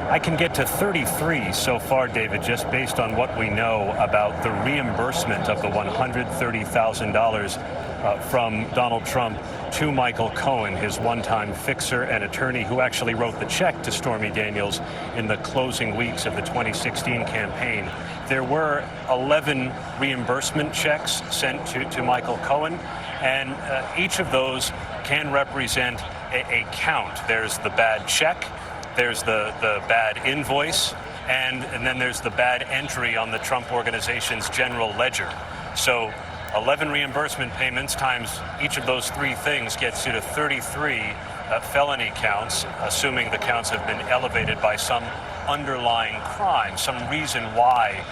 D: I can get to 33 so far, David, just based on what we know about the reimbursement of the $130,000 from Donald Trump to Michael Cohen, his one-time fixer and attorney who actually wrote the check to Stormy Daniels in the closing weeks of the 2016 campaign. There were 11 reimbursement checks sent to Michael Cohen, and each of those can represent a count. There's the bad check, there's the bad invoice, and then there's the bad entry on the Trump Organization's general ledger. So 11 reimbursement payments times each of those three things gets you to 33 felony counts, assuming the counts have been elevated by some underlying crime, some reason why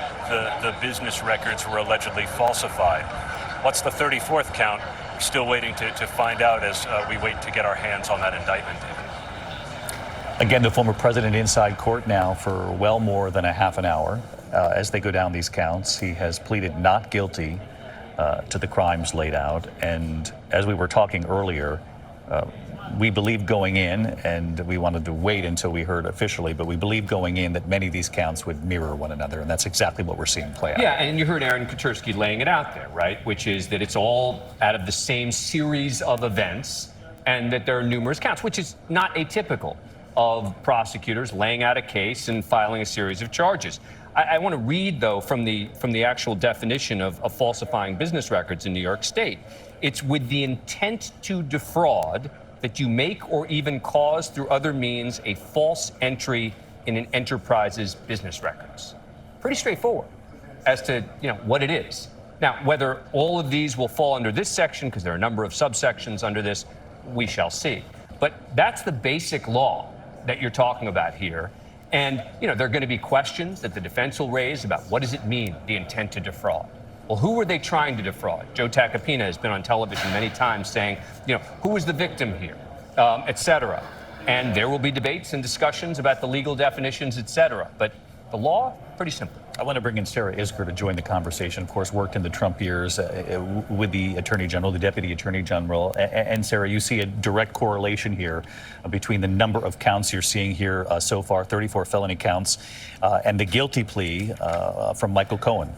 D: the business records were allegedly falsified. What's the 34th count? We're still waiting to find out as we wait to get our hands on that indictment, David.
B: Again, the former president inside court now for well more than a half an hour. As they go down these counts, he has pleaded not guilty to the crimes laid out. And as we were talking earlier, we believed going in, and we wanted to wait until we heard officially, but we believed going in that many of these counts would mirror one another, and that's exactly what we're seeing play out.
I: Yeah, and you heard Aaron Katersky laying it out there, right? Which is that it's all out of the same series of events, and that there are numerous counts, which is not atypical of prosecutors laying out a case and filing a series of charges. I want to read, though, from the actual definition of falsifying business records in New York State. It's with the intent to defraud that you make or even cause through other means a false entry in an enterprise's business records. Pretty straightforward as to what it is. Now, whether all of these will fall under this section, because there are a number of subsections under this, we shall see. But that's the basic law that you're talking about here. And, there are going to be questions that the defense will raise about what does it mean, the intent to defraud? Well, who were they trying to defraud? Joe Tacopina has been on television many times saying, who was the victim here, et cetera. And there will be debates and discussions about the legal definitions, et cetera. But the law, pretty simple.
B: I want to bring in Sarah Isgur to join the conversation. Of course, worked in the Trump years with the Attorney General, the Deputy Attorney General. And Sarah, you see a direct correlation here between the number of counts you're seeing here so far, 34 felony counts, and the guilty plea from Michael Cohen.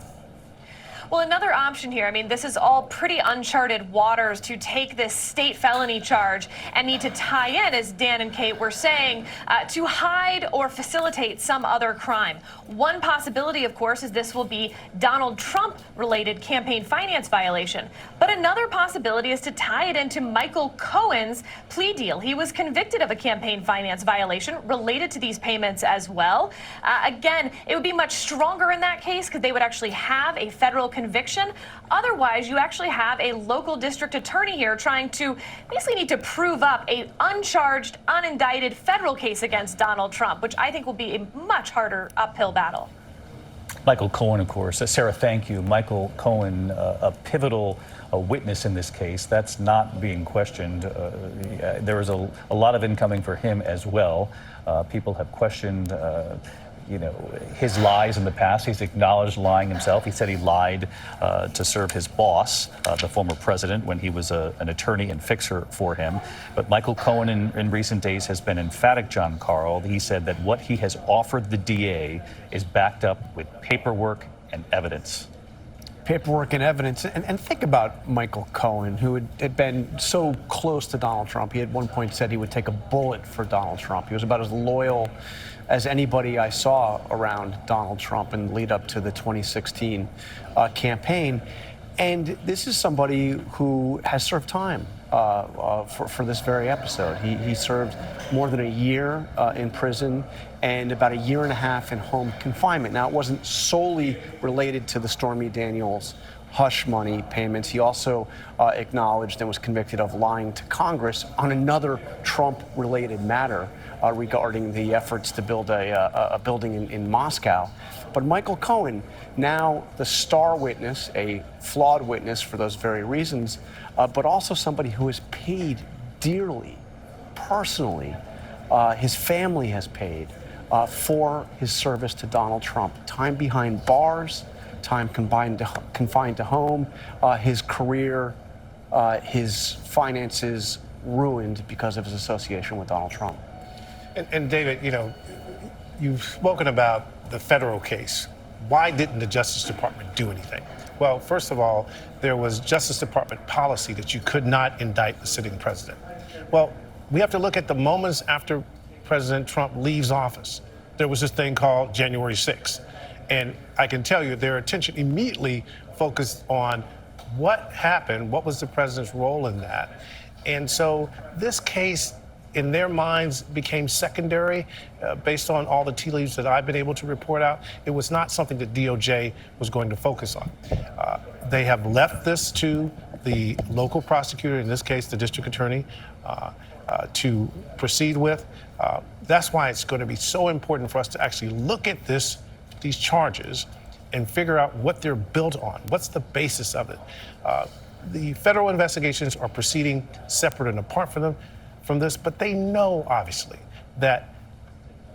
K: Well, another option here, this is all pretty uncharted waters to take this state felony charge and need to tie in, as Dan and Kate were saying, to hide or facilitate some other crime. One possibility, of course, is this will be Donald Trump-related campaign finance violation. But another possibility is to tie it into Michael Cohen's plea deal. He was convicted of a campaign finance violation related to these payments as well. Again, it would be much stronger in that case because they would actually have a federal conviction. Otherwise, you actually have a local district attorney here trying to basically need to prove up a uncharged, unindicted federal case against Donald Trump, which I think will be a much harder uphill battle.
B: Michael Cohen, of course. Sarah, thank you. Michael Cohen, a pivotal witness in this case. That's not being questioned. There was a lot of incoming for him as well. People have questioned his lies in the past. He's acknowledged lying himself. He said he lied to serve his boss, the former president, when he was an attorney and fixer for him. But Michael Cohen in recent days has been emphatic, John Carl. He said that what he has offered the DA is backed up with paperwork and evidence.
F: Paperwork and evidence. And think about Michael Cohen, who had been so close to Donald Trump. He at one point said he would take a bullet for Donald Trump. He was about as loyal as anybody I saw around Donald Trump in the lead up to the 2016 campaign. And this is somebody who has served time for this very episode. He served more than a year in prison and about a year and a half in home confinement. Now, it wasn't solely related to the Stormy Daniels hush money payments. He also acknowledged and was convicted of lying to Congress on another Trump-related matter regarding the efforts to build a building in Moscow. But Michael Cohen, now the star witness, a flawed witness for those very reasons, but also somebody who has paid dearly, personally. His family has paid for his service to Donald Trump. Time behind bars, time confined to home, his career, his finances ruined because of his association with Donald Trump.
G: And David, you've spoken about the federal case. Why didn't the Justice Department do anything? Well, first of all, there was Justice Department policy that you could not indict the sitting president. Well, we have to look at the moments after President Trump leaves office. There was this thing called January 6th. And I can tell you their attention immediately focused on what happened, what was the president's role in that. And so this case in their minds became secondary based on all the tea leaves that I've been able to report out. It was not something that DOJ was going to focus on. They have left this to the local prosecutor, in this case, the district attorney, to proceed with. That's why it's going to be so important for us to actually look at these charges and figure out what they're built on. What's the basis of it? The federal investigations are proceeding separate and apart from this, but they know, obviously, that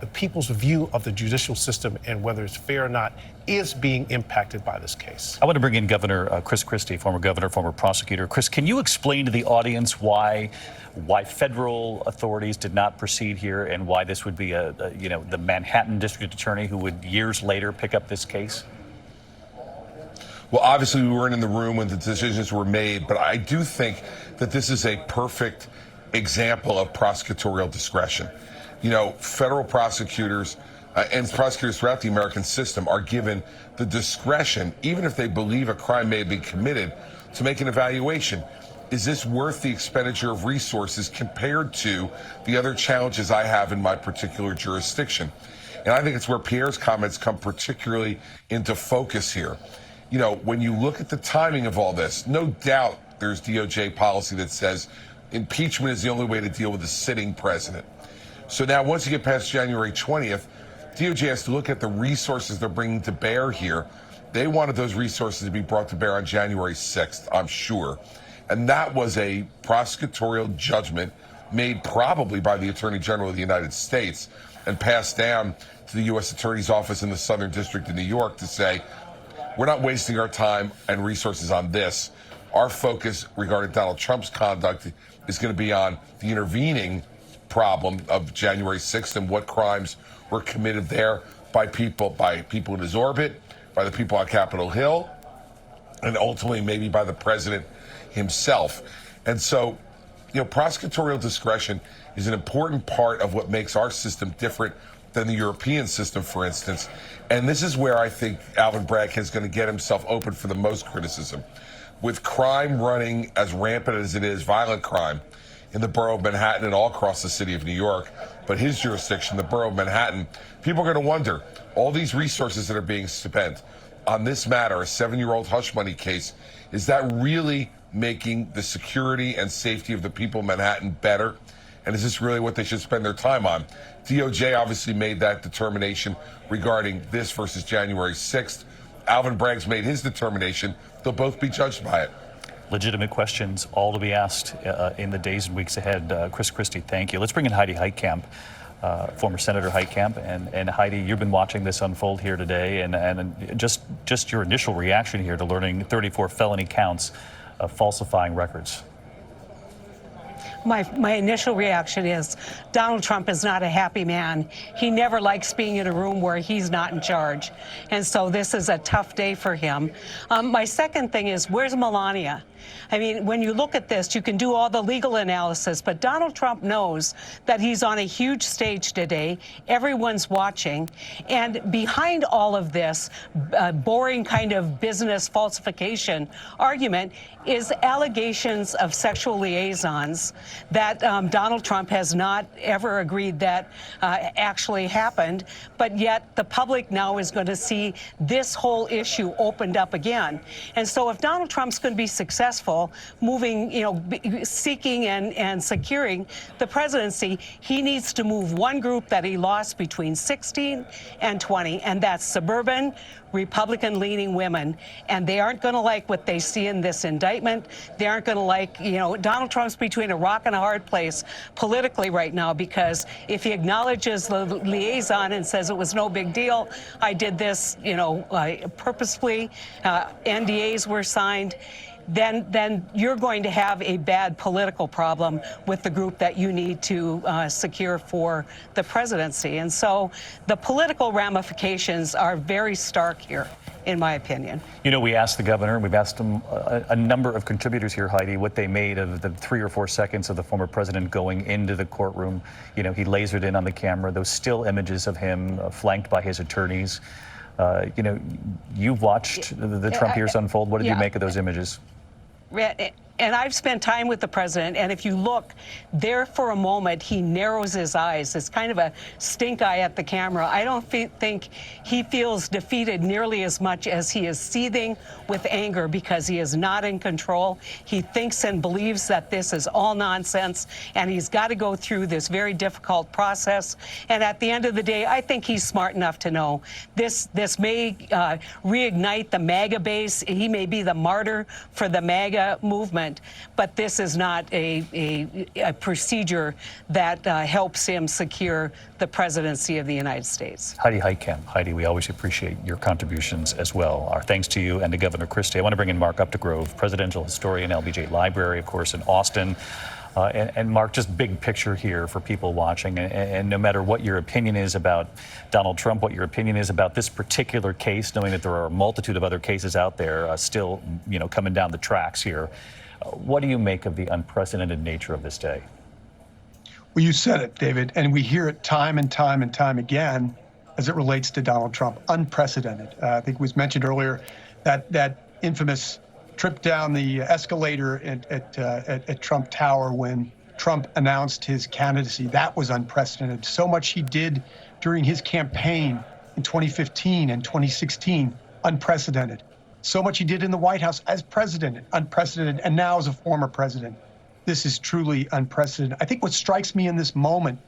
G: the people's view of the judicial system and whether it's fair or not is being impacted by this case.
B: I want to bring in Governor Chris Christie, former governor, former prosecutor. Chris, can you explain to the audience why federal authorities did not proceed here and why this would be the Manhattan district attorney who would years later pick up this case?
N: Well, obviously, we weren't in the room when the decisions were made, but I do think that this is a perfect example of prosecutorial discretion. You know, federal prosecutors and prosecutors throughout the American system are given the discretion, even if they believe a crime may have been committed, to make an evaluation. Is this worth the expenditure of resources compared to the other challenges I have in my particular jurisdiction? And I think it's where Pierre's comments come particularly into focus here. You know, when you look at the timing of all this, no doubt there's DOJ policy that says impeachment is the only way to deal with a sitting president. So now once you get past January 20th, DOJ has to look at the resources they're bringing to bear here. They wanted those resources to be brought to bear on January 6th, I'm sure. And that was a prosecutorial judgment made probably by the Attorney General of the United States and passed down to the U.S. Attorney's Office in the Southern District of New York to say, we're not wasting our time and resources on this. Our focus regarding Donald Trump's conduct is going to be on the intervening problem of January 6th and what crimes were committed there by people in his orbit, by the people on Capitol Hill, and ultimately maybe by the president himself. And so, you know, prosecutorial discretion is an important part of what makes our system different than the European system, for instance. And this is where I think Alvin Bragg is going to get himself open for the most criticism. With crime running as rampant as it is, violent crime, in the borough of Manhattan and all across the city of New York, but his jurisdiction, the borough of Manhattan, people are going to wonder, all these resources that are being spent on this matter, a 7-year-old hush money case, is that really making the security and safety of the people of Manhattan better? And is this really what they should spend their time on? DOJ obviously made that determination regarding this versus January 6th. Alvin Bragg's made his determination. They'll both be judged by it.
B: Legitimate questions, all to be asked in the days and weeks ahead. Chris Christie, thank you. Let's bring in Heidi Heitkamp, former Senator Heitkamp. And Heidi, you've been watching this unfold here today, and just your initial reaction here to learning 34 felony counts of falsifying records.
O: My initial reaction is Donald Trump is not a happy man. He never likes being in a room where he's not in charge. And so this is a tough day for him. My second thing is, where's Melania? I mean, when you look at this, you can do all the legal analysis, but Donald Trump knows that he's on a huge stage today. Everyone's watching. And behind all of this boring kind of business falsification argument is allegations of sexual liaisons that Donald Trump has not ever agreed that actually happened, but yet the public now is going to see this whole issue opened up again. And so if Donald Trump's going to be successful moving, seeking and securing the presidency, he needs to move one group that he lost between 16 and 20, and that's suburban Republican-leaning women, and they aren't going to like what they see in this indictment. They aren't going to like, Donald Trump's between a rock and a hard place politically right now, because if he acknowledges the liaison and says it was no big deal, I did this, purposefully, NDAs were signed, then you're going to have a bad political problem with the group that you need to secure for the presidency. And so the political ramifications are very stark here, in my opinion.
B: We asked the governor, and we've asked him a number of contributors here, Heidi, what they made of the 3 or 4 seconds of the former president going into the courtroom. He lasered in on the camera, those still images of him flanked by his attorneys. You've watched the Trump years unfold. What did you make of those images?
O: And I've spent time with the president, and if you look there for a moment, he narrows his eyes. It's kind of a stink eye at the camera. I don't think he feels defeated nearly as much as he is seething with anger because he is not in control. He thinks and believes that this is all nonsense, and he's got to go through this very difficult process. And at the end of the day, I think he's smart enough to know this may reignite the MAGA base. He may be the martyr for the MAGA movement, but this is not a procedure that helps him secure the presidency of the United States.
B: Heidi Heitkamp. Heidi, we always appreciate your contributions as well. Our thanks to you and to Governor Christie. I want to bring in Mark Updegrove, presidential historian, LBJ Library, of course, in Austin. And Mark, just big picture here for people watching, and no matter what your opinion is about Donald Trump, what your opinion is about this particular case, knowing that there are a multitude of other cases out there still, coming down the tracks here, what do you make of the unprecedented nature of this day?
P: Well, you said it, David, and we hear it time and time and time again as it relates to Donald Trump. Unprecedented. I think it was mentioned earlier that infamous trip down the escalator at Trump Tower when Trump announced his candidacy. That was unprecedented. So much he did during his campaign in 2015 and 2016, unprecedented. So much he did in the White House as president, unprecedented, and now as a former president. This is truly unprecedented. I think what strikes me in this moment,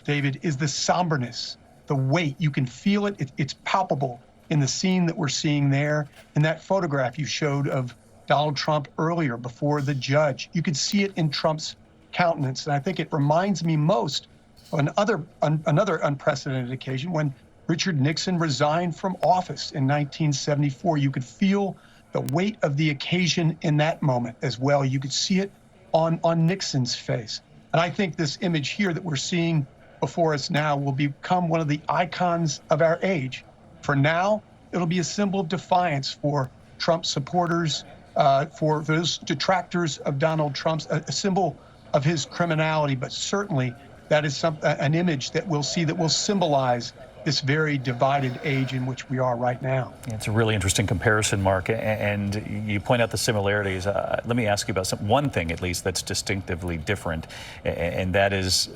P: David, is the somberness, the weight. You can feel it. It's palpable in the scene that we're seeing there. In that photograph you showed of Donald Trump earlier before the judge, you could see it in Trump's countenance. And I think it reminds me most of another unprecedented occasion when Richard Nixon resigned from office in 1974. You could feel the weight of the occasion in that moment as well. You could see it on Nixon's face. And I think this image here that we're seeing before us now will become one of the icons of our age. For now, it'll be a symbol of defiance for Trump supporters, for those detractors of Donald Trump, a symbol of his criminality. But certainly that is an image that we'll see that will symbolize this very divided age in which we are right now.
B: It's a really interesting comparison, Mark, and you point out the similarities. Let me ask you about one thing, at least, that's distinctively different, and that is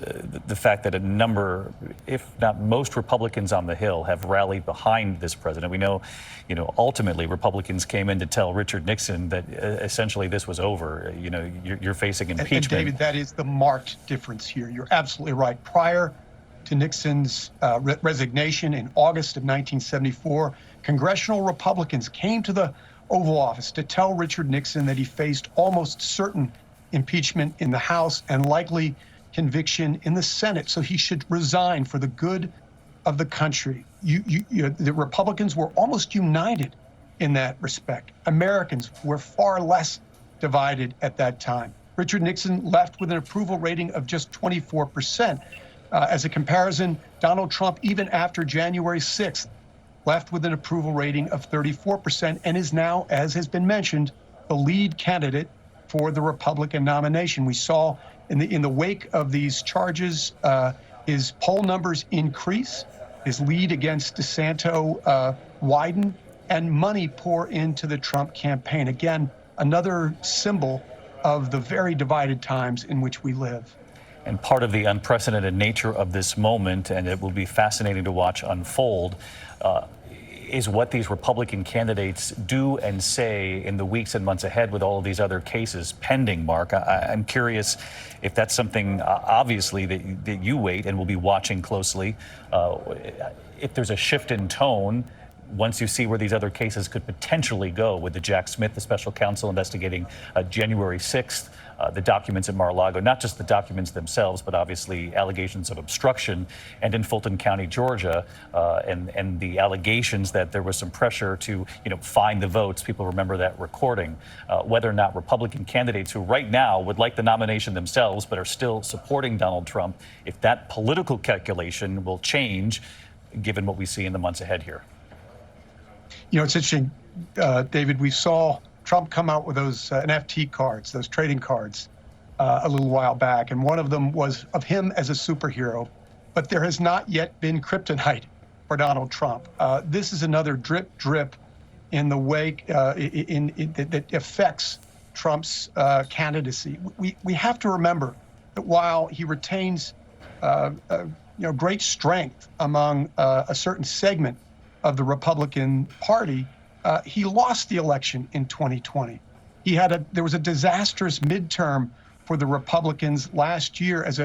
B: the fact that a number, if not most, Republicans on the Hill have rallied behind this president. We know, ultimately Republicans came in to tell Richard Nixon that essentially this was over. You're facing impeachment.
P: And David, that is the marked difference here. You're absolutely right. Prior to Nixon's resignation in August of 1974, congressional Republicans came to the Oval Office to tell Richard Nixon that he faced almost certain impeachment in the House and likely conviction in the Senate, so he should resign for the good of the country. The Republicans were almost united in that respect. Americans were far less divided at that time. Richard Nixon left with an approval rating of just 24%. As a comparison, Donald Trump, even after January 6th, left with an approval rating of 34% and is now, as has been mentioned, the lead candidate for the Republican nomination. We saw in the wake of these charges, his poll numbers increase, his lead against DeSantis widen, and money pour into the Trump campaign. Again, another symbol of the very divided times in which we live.
B: And part of the unprecedented nature of this moment, and it will be fascinating to watch unfold, is what these Republican candidates do and say in the weeks and months ahead with all of these other cases pending, Mark. I'm curious if that's something, obviously, that you wait and will be watching closely. If there's a shift in tone, once you see where these other cases could potentially go with the Jack Smith, the special counsel investigating January 6th, the documents at Mar-a-Lago, not just the documents themselves, but obviously allegations of obstruction, and in Fulton County, Georgia, and the allegations that there was some pressure to, find the votes. People remember that recording. Whether or not Republican candidates who right now would like the nomination themselves, but are still supporting Donald Trump, if that political calculation will change, given what we see in the months ahead here.
P: It's interesting, David, we saw Trump come out with those NFT cards, those trading cards, a little while back, and one of them was of him as a superhero, but there has not yet been kryptonite for Donald Trump. This is another drip in the wake that affects Trump's candidacy. We have to remember that while he retains great strength among a certain segment of the Republican Party, he lost the election in 2020. There was a disastrous midterm for the Republicans last year as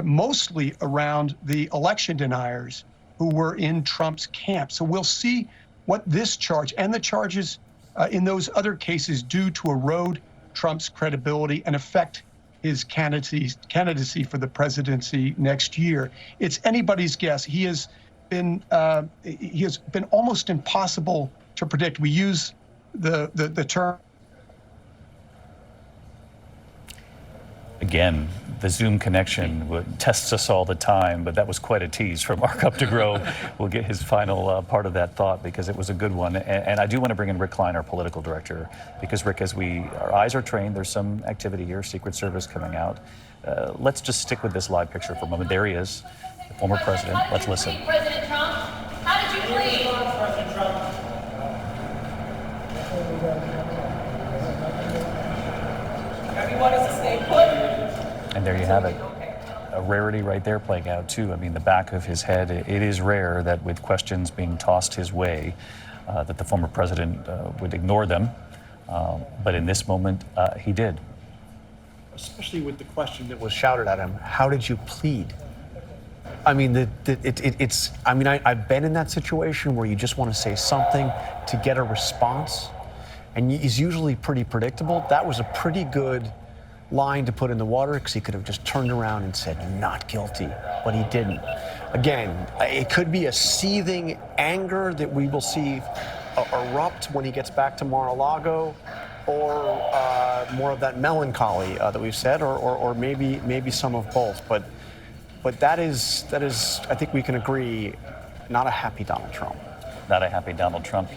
P: mostly around the election deniers who were in Trump's camp. So we'll see what this charge and the charges in those other cases do to erode Trump's credibility and affect his candidacy for the presidency next year. It's anybody's guess. He has been almost impossible to predict. We use the term.
B: Again, the Zoom connection tests us all the time, but that was quite a tease from Mark Updegrove. We'll get his final part of that thought because it was a good one. And I do want to bring in Rick Klein, our political director, because Rick, as our eyes are trained, there's some activity here, Secret Service coming out. Let's just stick with this live picture for a moment. There he is, the former president. Let's listen.
M: President Trump, how did you plead? President Trump. Everyone is to stay put.
B: And there you have it. A rarity right there playing out, too. I mean, the back of his head, it is rare that with questions being tossed his way, that the former president would ignore them. But in this moment, he did.
F: Especially with the question that was shouted at him, how did you plead? I mean, I've been in that situation where you just want to say something to get a response, and he's usually pretty predictable. That was a pretty good line to put in the water because he could have just turned around and said not guilty, but he didn't. Again, it could be a seething anger that we will see erupt when he gets back to Mar-a-Lago, or more of that melancholy that we've said, or maybe some of both. But that is I think we can agree, not a happy Donald Trump.
B: Not a happy Donald Trump.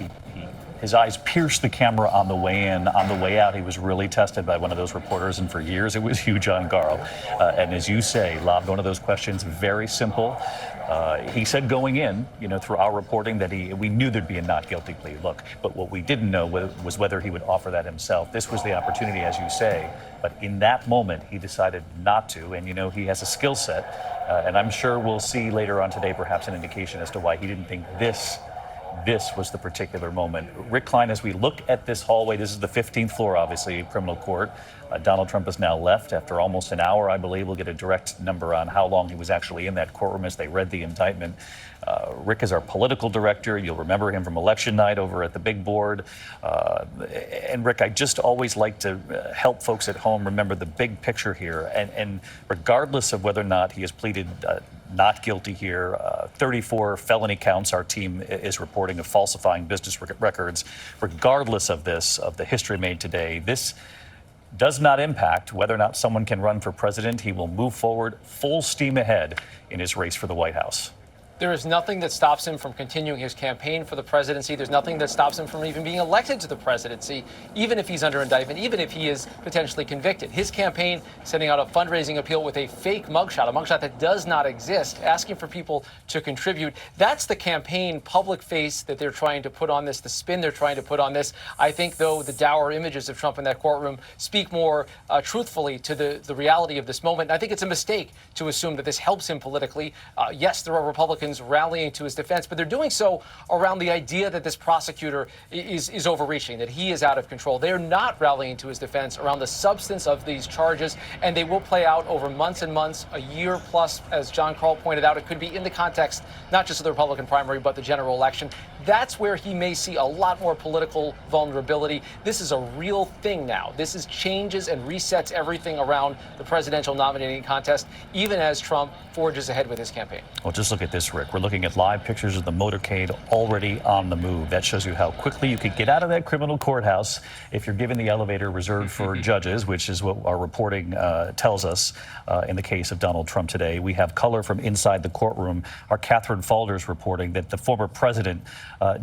B: His eyes pierced the camera on the way in. On the way out, he was really tested by one of those reporters, and for years it was Hugh John Garl. And as you say, lobbed one of those questions, very simple. He said going in, through our reporting, that we knew there'd be a not guilty plea. Look, but what we didn't know was whether he would offer that himself. This was the opportunity, as you say. But in that moment, he decided not to. And, he has a skill set. And I'm sure we'll see later on today perhaps an indication as to why he didn't think this was the particular moment. Rick Klein, as we look at this hallway, this is the 15th floor, obviously, criminal court. Donald Trump has now left after almost an hour, I believe. We'll get a direct number on how long he was actually in that courtroom as they read the indictment. Rick is our political director. You'll remember him from election night over at the big board. And Rick, I just always like to help folks at home remember the big picture here. And regardless of whether or not he has pleaded not guilty here, 34 felony counts our team is reporting of falsifying business records. Regardless of the history made today, this does not impact whether or not someone can run for president. He will move forward full steam ahead in his race for the White House.
Q: There is nothing that stops him from continuing his campaign for the presidency. There's nothing that stops him from even being elected to the presidency, even if he's under indictment, even if he is potentially convicted. His campaign sending out a fundraising appeal with a fake mugshot, a mugshot that does not exist, asking for people to contribute. That's the campaign public face that they're trying to put on this, the spin they're trying to put on this. I think, though, the dour images of Trump in that courtroom speak more truthfully to the reality of this moment. And I think it's a mistake to assume that this helps him politically. Yes, there are Republicans rallying to his defense, but they're doing so around the idea that this prosecutor is overreaching, that he is out of control. They're not rallying to his defense around the substance of these charges, and they will play out over months and months, a year plus, as John Carl pointed out. It could be in the context not just of the Republican primary, but the general election. That's where he may see a lot more political vulnerability. This is a real thing now. This is changes and resets everything around the presidential nominating contest, even as Trump forges ahead with his campaign.
B: Well, just look at this, Rick. We're looking at live pictures of the motorcade already on the move. That shows you how quickly you could get out of that criminal courthouse if you're given the elevator reserved for judges, which is what our reporting tells us in the case of Donald Trump today. We have color from inside the courtroom. Our Catherine Falder's reporting that the former president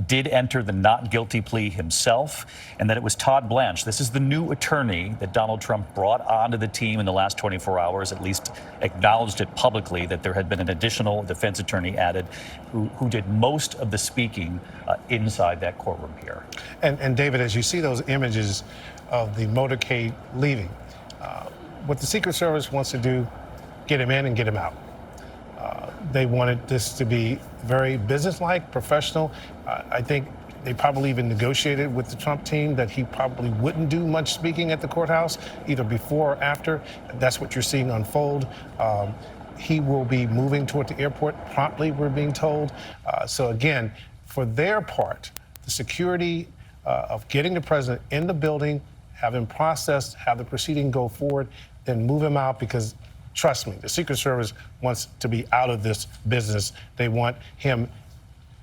B: did enter the not guilty plea himself, and that it was Todd Blanche. This is the new attorney that Donald Trump brought onto the team in the last 24 hours, at least acknowledged it publicly, that there had been an additional defense attorney added who did most of the speaking inside that courtroom here.
G: And David, as you see those images of the motorcade leaving. What the Secret Service wants to do, get him in and get him out. They wanted this to be very businesslike, professional. I think they probably even negotiated with the Trump team that he probably wouldn't do much speaking at the courthouse, either before or after. That's what you're seeing unfold. He will be moving toward the airport promptly, we're being told. So again, for their part, the security of getting the president in the building, have him processed, have the proceeding go forward, then move him out, because trust me, the Secret Service wants to be out of this business. They want him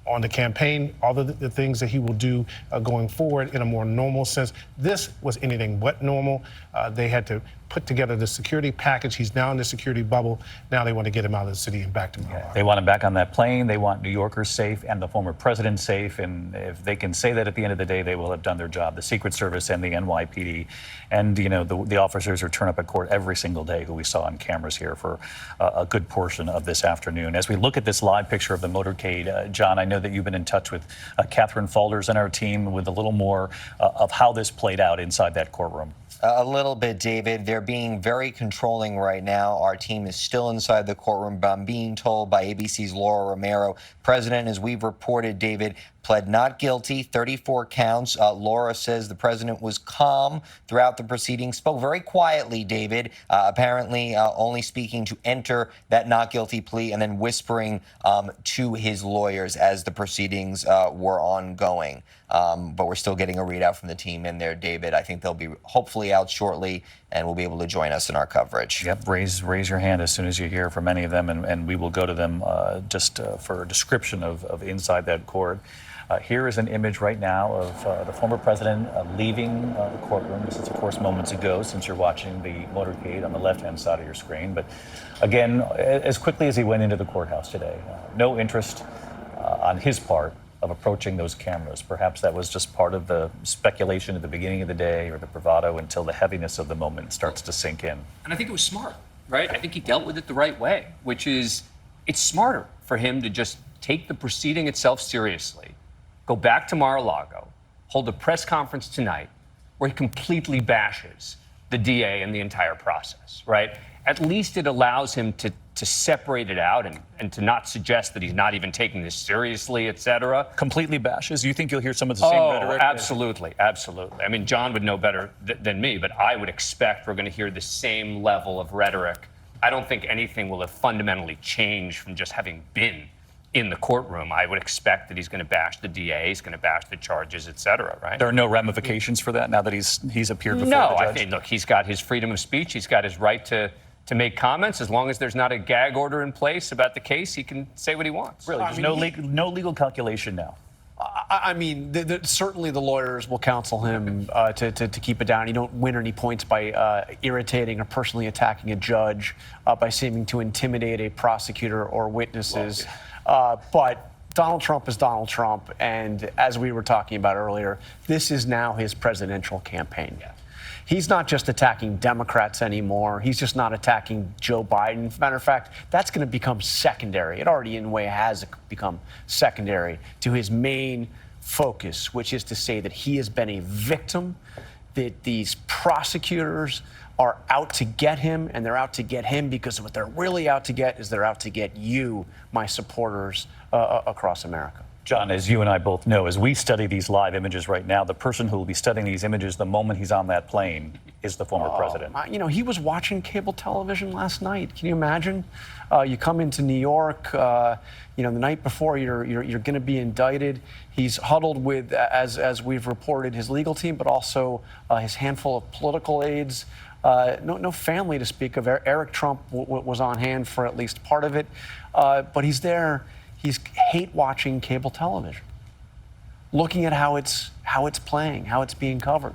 G: on the campaign, all the things that he will do going forward in a more normal sense. This was anything but normal. They had to put together the security package. He's now in the security bubble. Now they want to get him out of the city and back to Mar-a-Lago.
B: They want him back on that plane. They want New Yorkers safe and the former president safe. And if they can say that at the end of the day, they will have done their job. The Secret Service and the NYPD. And, you know, the officers who turn up at court every single day, who we saw on cameras here for a good portion of this afternoon. As we look at this live picture of the motorcade, John, I know that you've been in touch with Catherine Falders and our team with a little more of how this played out inside that courtroom.
E: A little bit, David. They're being very controlling right now. Our team is still inside the courtroom, but I'm being told by ABC's Laura Romero, president, as we've reported, David, pled not guilty, 34 counts. Laura says the president was calm throughout the proceedings, spoke very quietly, David, apparently only speaking to enter that not guilty plea and then whispering to his lawyers as the proceedings were ongoing. But we're still getting a readout from the team in there, David. I think they'll be hopefully out shortly and will be able to join us in our coverage.
B: Yep, raise your hand as soon as you hear from any of them, and we will go to them just for a description of inside that court. Here is an image right now of the former president leaving the courtroom. This is, of course, moments ago, since you're watching the motorcade on the left-hand side of your screen. But again, as quickly as he went into the courthouse today, no interest on his part of approaching those cameras. Perhaps that was just part of the speculation at the beginning of the day, or the bravado, until the heaviness of the moment starts to sink in.
I: And I think it was smart, right? I think he dealt with it the right way, which is it's smarter for him to just take the proceeding itself seriously, go back to Mar-a-Lago, hold a press conference tonight where he completely bashes the DA and the entire process, right? At least it allows him to separate it out and to not suggest that he's not even taking this seriously, et cetera.
B: Completely bashes? You think you'll hear some of the same rhetoric?
I: Absolutely, absolutely. I mean, John would know better than me, but I would expect we're going to hear the same level of rhetoric. I don't think anything will have fundamentally changed from just having been in the courtroom. I would expect that he's going to bash the DA, he's going to bash the charges, et cetera, right?
B: There are no ramifications for that now that he's appeared before the judge?
I: No, I think, look, he's got his freedom of speech, he's got his right to make comments. As long as there's not a gag order in place about the case, he can say what he wants.
B: Really, there's no legal calculation now.
F: I mean, certainly the lawyers will counsel him to keep it down. You don't win any points by irritating or personally attacking a judge, by seeming to intimidate a prosecutor or witnesses. But Donald Trump is Donald Trump, and as we were talking about earlier, this is now his presidential campaign. Yeah. He's not just attacking Democrats anymore. He's just not attacking Joe Biden. As a matter of fact, that's going to become secondary. It already, in a way, has become secondary to his main focus, which is to say that he has been a victim, that these prosecutors are out to get him, and they're out to get him because what they're really out to get is they're out to get you, my supporters, across America.
B: John, as you and I both know, as we study these live images right now, the person who will be studying these images the moment he's on that plane is the former president.
F: You know, he was watching cable television last night. Can you imagine? You come into New York, you know, the night before you're going to be indicted. He's huddled with, as we've reported, his legal team, but also his handful of political aides. No family to speak of. Eric Trump was on hand for at least part of it, but he's there. He's hate watching cable television, looking at how it's playing, how it's being covered,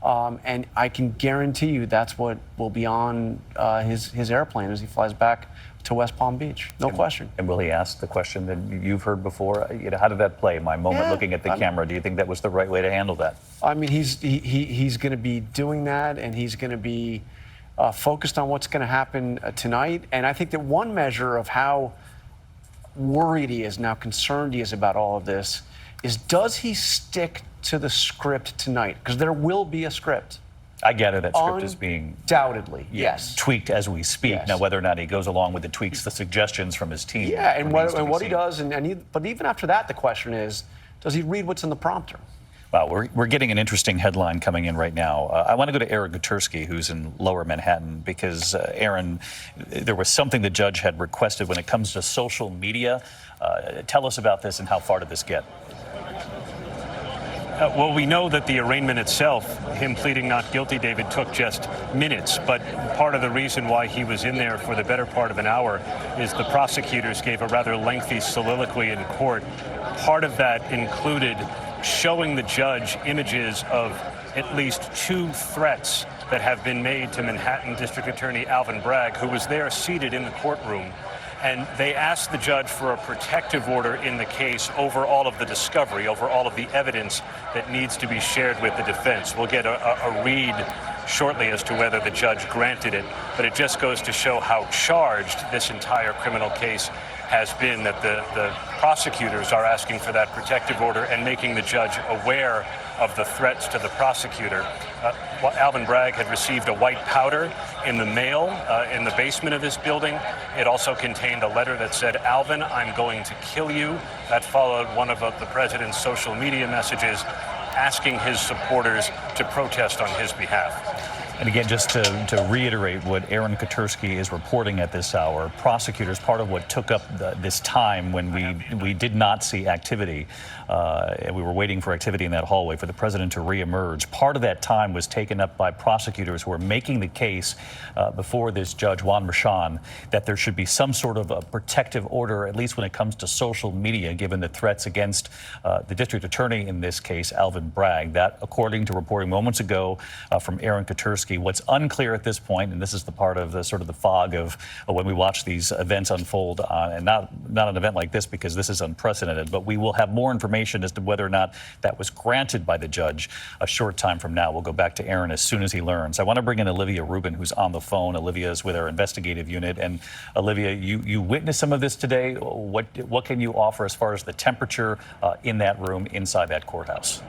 F: and I can guarantee you that's what will be on his airplane as he flies back to West Palm Beach. No question.
B: And will he ask the question that you've heard before? You know, how did that play? My moment looking at the camera. Do you think that was the right way to handle that?
F: I mean, he's going to be doing that, and he's going to be focused on what's going to happen tonight. And I think that one measure of how worried he is now, concerned he is about all of this, is does he stick to the script tonight? Because there will be a script.
B: I gather that script is being
F: undoubtedly, yes,
B: tweaked as we speak.
F: Yes.
B: Now, whether or not he goes along with the tweaks, the suggestions from his team.
F: Yeah, and what he does, but even after that, the question is, does he read what's in the prompter?
B: Well, we're getting an interesting headline coming in right now. I want to go to Aaron Gutersky, who's in Lower Manhattan, because Aaron, there was something the judge had requested when it comes to social media. Tell us about this and how far did this get?
D: Well, we know that the arraignment itself, him pleading not guilty, David, took just minutes. But part of the reason why he was in there for the better part of an hour is the prosecutors gave a rather lengthy soliloquy in court. Part of that included showing the judge images of at least 2 threats that have been made to Manhattan District Attorney Alvin Bragg, who was there seated in the courtroom. And they asked the judge for a protective order in the case over all of the discovery, over all of the evidence that needs to be shared with the defense. We'll get a read shortly as to whether the judge granted it, but it just goes to show how charged this entire criminal case has been, that the prosecutors are asking for that protective order and making the judge aware of the threats to the prosecutor. Alvin Bragg had received a white powder in the mail in the basement of this building. It also contained a letter that said, "Alvin, I'm going to kill you." That followed one of the president's social media messages asking his supporters to protest on his behalf.
B: And again, just to reiterate what Aaron Gutersky is reporting at this hour, prosecutors, part of what took up this time when we did not see activity, and we were waiting for activity in that hallway for the president to reemerge, part of that time was taken up by prosecutors who were making the case before this judge, Juan Merchan, that there should be some sort of a protective order, at least when it comes to social media, given the threats against the district attorney in this case, Alvin Bragg. That, according to reporting moments ago from Aaron Gutersky, what's unclear at this point, and this is the part of the sort of the fog of when we watch these events unfold, and not an event like this because this is unprecedented, but we will have more information as to whether or not that was granted by the judge a short time from now. We'll go back to Aaron as soon as he learns. I want to bring in Olivia Rubin, who's on the phone. Olivia is with our investigative unit, and Olivia, you witnessed some of this today. What can you offer as far as the temperature in that room inside that courthouse?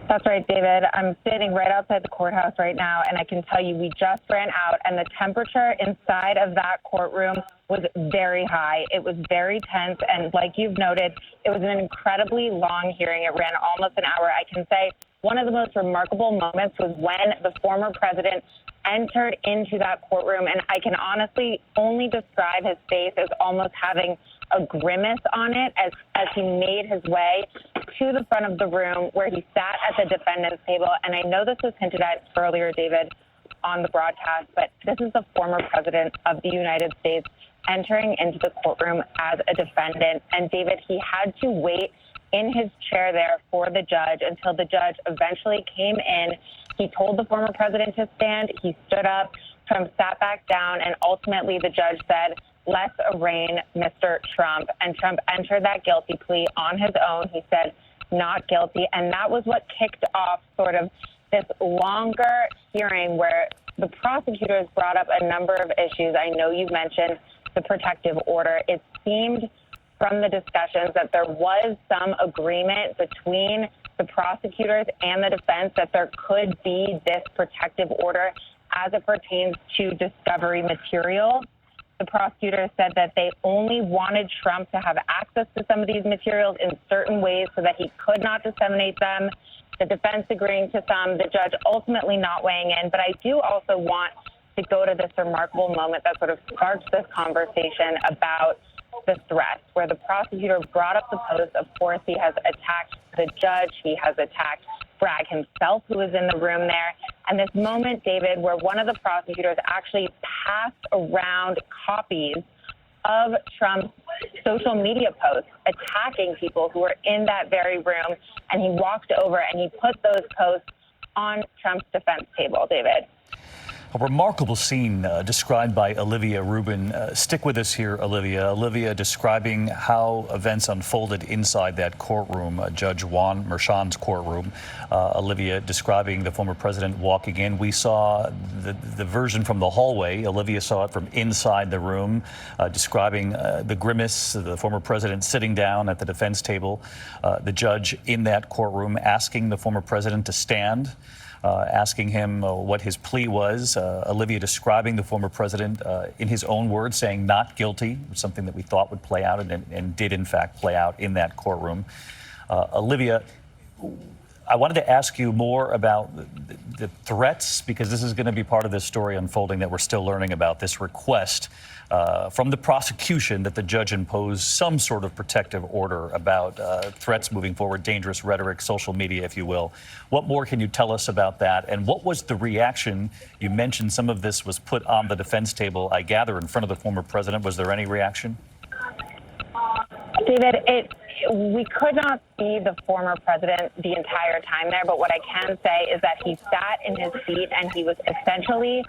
R: That's right, David. I'm sitting right outside the courthouse right now, and I can tell you we just ran out, and the temperature inside of that courtroom was very high. It was very tense, and like you've noted, it was an incredibly long hearing. It ran almost an hour. I can say one of the most remarkable moments was when the former president entered into that courtroom, and I can honestly only describe his face as almost having a grimace on it as he made his way to the front of the room where he sat at the defendant's table. And I know this was hinted at earlier, David, on the broadcast, but this is the former president of the United States entering into the courtroom as a defendant. And David, he had to wait in his chair there for the judge until the judge eventually came in. He told the former president to stand. He stood up. Trump sat back down, and ultimately the judge said, "Let's arraign Mr. Trump." And Trump entered that guilty plea on his own. He said, "Not guilty." And that was what kicked off sort of this longer hearing where the prosecutors brought up a number of issues. I know you mentioned the protective order. It seemed from the discussions that there was some agreement between the prosecutors and the defense that there could be this protective order as it pertains to discovery material. The prosecutors said that they only wanted Trump to have access to some of these materials in certain ways so that he could not disseminate them. The defense agreeing to some, the judge ultimately not weighing in. But I do also want to go to this remarkable moment that sort of sparked this conversation about the threats, where the prosecutor brought up the post. Of course, he has attacked the judge. He has attacked Bragg himself, who was in the room there. And this moment, David, where one of the prosecutors actually passed around copies of Trump's social media posts attacking people who were in that very room. And he walked over and he put those posts on Trump's defense table, David.
B: A remarkable scene described by Olivia Rubin. Stick with us here, Olivia. Olivia describing how events unfolded inside that courtroom, Judge Juan Merchan's courtroom. Olivia describing the former president walking in. We saw the version from the hallway. Olivia saw it from inside the room, describing the grimace, the former president sitting down at the defense table, the judge in that courtroom asking the former president to stand. Asking him what his plea was. Olivia describing the former president in his own words, saying not guilty, something that we thought would play out and did in fact play out in that courtroom. Olivia, I wanted to ask you more about the threats, because this is going to be part of this story unfolding that we're still learning about, this request from the prosecution that the judge impose some sort of protective order about threats moving forward, dangerous rhetoric, social media, if you will. What more can you tell us about that? And what was the reaction? You mentioned some of this was put on the defense table, I gather, in front of the former president. Was there any reaction?
R: David, we could not see the former president the entire time there, but what I can say is that he sat in his seat and he was essentially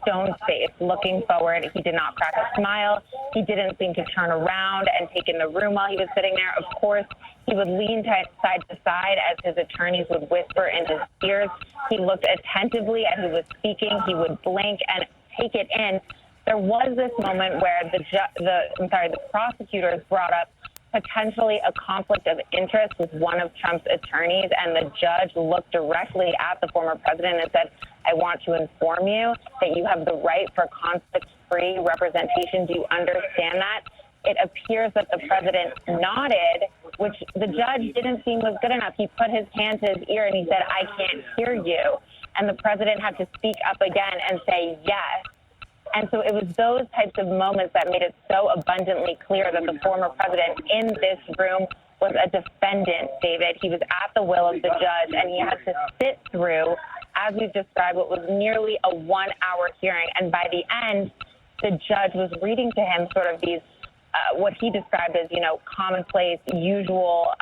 R: stone-faced, looking forward. He did not crack a smile. He didn't seem to turn around and take in the room while he was sitting there. Of course, he would lean side to side as his attorneys would whisper in his ears. He looked attentively as he was speaking. He would blink and take it in. There was this moment where the prosecutors brought up potentially a conflict of interest with one of Trump's attorneys, and the judge looked directly at the former president and said, I want to inform you that you have the right for conflict-free representation. Do you understand that? It appears that the president nodded, which the judge didn't seem was good enough. He put his hand to his ear and he said, I can't hear you. And the president had to speak up again and say yes. And so it was those types of moments that made it so abundantly clear that the former president in this room was a defendant, David. He was at the will of the judge, and he had to sit through, as we've described, what was nearly a 1-hour hearing. And by the end, the judge was reading to him sort of these, what he described as, commonplace, usual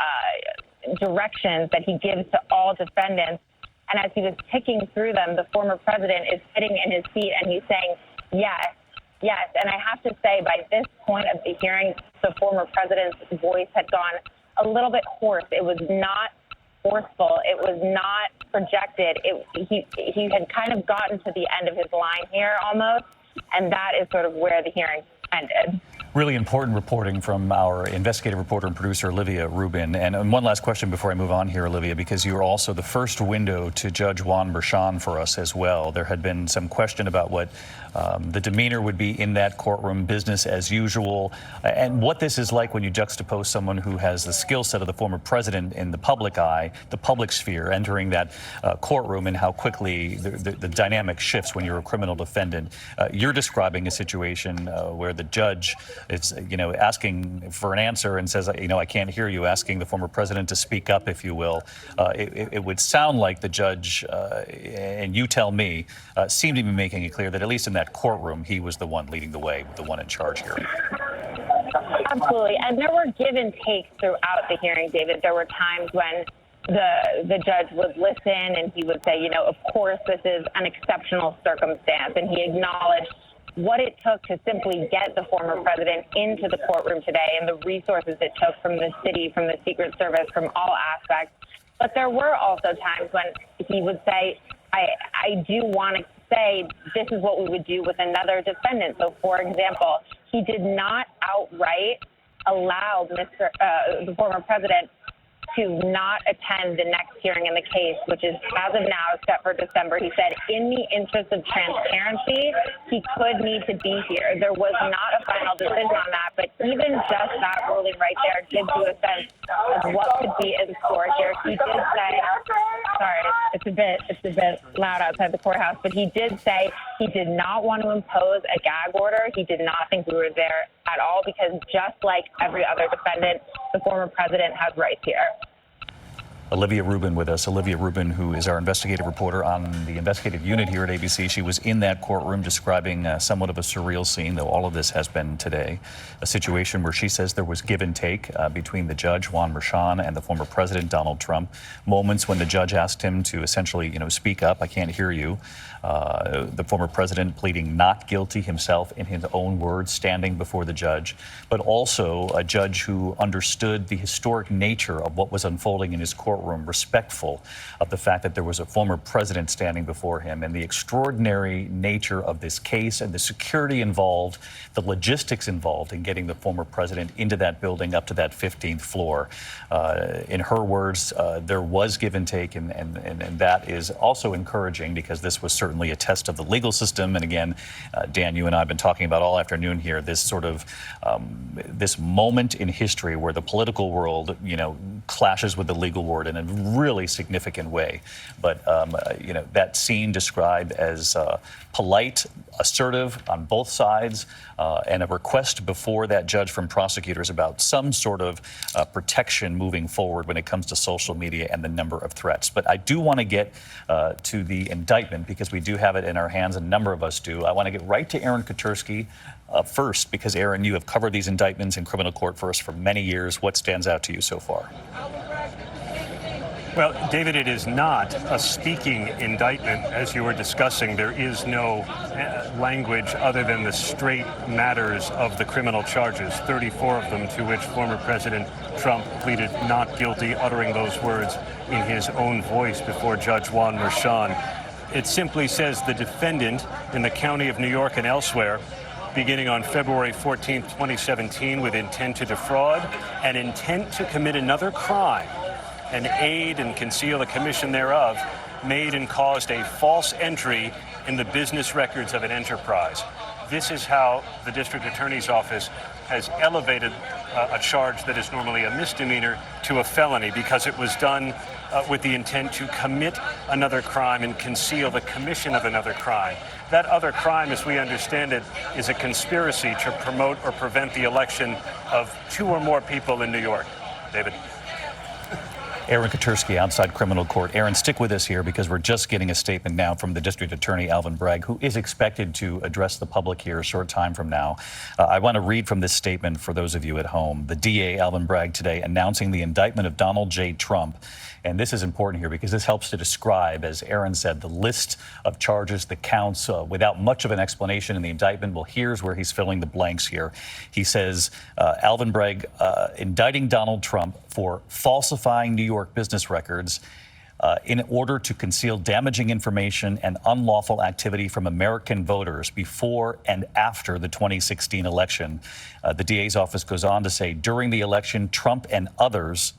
R: directions that he gives to all defendants. And as he was ticking through them, the former president is sitting in his seat and he's saying, yes, yes. And I have to say, by this point of the hearing, the former president's voice had gone a little bit hoarse. It was not forceful. It was not projected. He had kind of gotten to the end of his line here almost, and that is sort of where the hearing ended.
B: Really important reporting from our investigative reporter and producer, Olivia Rubin. And one last question before I move on here, Olivia, because you're also the first window to Judge Juan Merchan for us as well. There had been some question about what the demeanor would be in that courtroom, business as usual, and what this is like when you juxtapose someone who has the skill set of the former president in the public eye, the public sphere, entering that courtroom, and how quickly the dynamic shifts when you're a criminal defendant. You're describing a situation where the judge is, asking for an answer and says, I can't hear you, asking the former president to speak up, if you will. It would sound like the judge, and you tell me, seemed to be making it clear that at least in that courtroom, he was the one leading the way, the one in charge here.
R: Absolutely. And there were give and takes throughout the hearing, David. There were times when the judge would listen and he would say, of course, this is an exceptional circumstance. And he acknowledged what it took to simply get the former president into the courtroom today and the resources it took from the city, from the Secret Service, from all aspects. But there were also times when he would say, I do want to say this is what we would do with another defendant. So, for example, he did not outright allow the former president to not attend the next hearing in the case, which is, as of now, set for December. He said, in the interest of transparency, he could need to be here. There was not a final decision on that, but even just that ruling right there gives you a sense of what could be in store here. He did say, sorry, it's a bit loud outside the courthouse, but he did say he did not want to impose a gag order. He did not think we were there at all, because just like every other defendant, the former president has rights here.
B: Olivia Rubin with us. Olivia Rubin, who is our investigative reporter on the investigative unit here at ABC. She was in that courtroom describing somewhat of a surreal scene, though all of this has been today. A situation where she says there was give and take between the judge, Juan Merchan, and the former president, Donald Trump. Moments when the judge asked him to essentially, speak up. I can't hear you. The former president pleading not guilty himself in his own words, standing before the judge, but also a judge who understood the historic nature of what was unfolding in his courtroom, respectful of the fact that there was a former president standing before him, and the extraordinary nature of this case and the security involved, the logistics involved in getting the former president into that building up to that 15th floor. In her words, there was give and take, and that is also encouraging because this was certainly a test of the legal system. And again, Dan, you and I have been talking about all afternoon here, this sort of this moment in history where the political world, clashes with the legal world in a really significant way. But, that scene described as polite, assertive on both sides, and a request before that judge from prosecutors about some sort of protection moving forward when it comes to social media and the number of threats. But I do want to get to the indictment because we do have it in our hands, a number of us do. I want to get right to Aaron Katersky first because, Aaron, you have covered these indictments in criminal court for us for many years. What stands out to you so far?
D: Well, David, it is not a speaking indictment, as you were discussing. There is no language other than the straight matters of the criminal charges, 34 of them, to which former President Trump pleaded not guilty, uttering those words in his own voice before Judge Juan Merchan. It simply says the defendant in the county of New York and elsewhere, beginning on February 14, 2017, with intent to defraud and intent to commit another crime, and aid and conceal the commission thereof, made and caused a false entry in the business records of an enterprise. This is how the district attorney's office has elevated a charge that is normally a misdemeanor to a felony because it was done with the intent to commit another crime and conceal the commission of another crime. That other crime, as we understand it, is a conspiracy to promote or prevent the election of 2 or more people in New York. David.
B: Aaron Katersky, outside criminal court. Aaron, stick with us here because we're just getting a statement now from the district attorney, Alvin Bragg, who is expected to address the public here a short time from now. I want to read from this statement for those of you at home. The DA, Alvin Bragg, today announcing the indictment of Donald J. Trump. And this is important here because this helps to describe, as Aaron said, the list of charges, the counts, without much of an explanation in the indictment. Well, here's where he's filling the blanks here. He says, Alvin Bragg indicting Donald Trump for falsifying New York business records in order to conceal damaging information and unlawful activity from American voters before and after the 2016 election. The DA's office goes on to say, during the election, Trump and others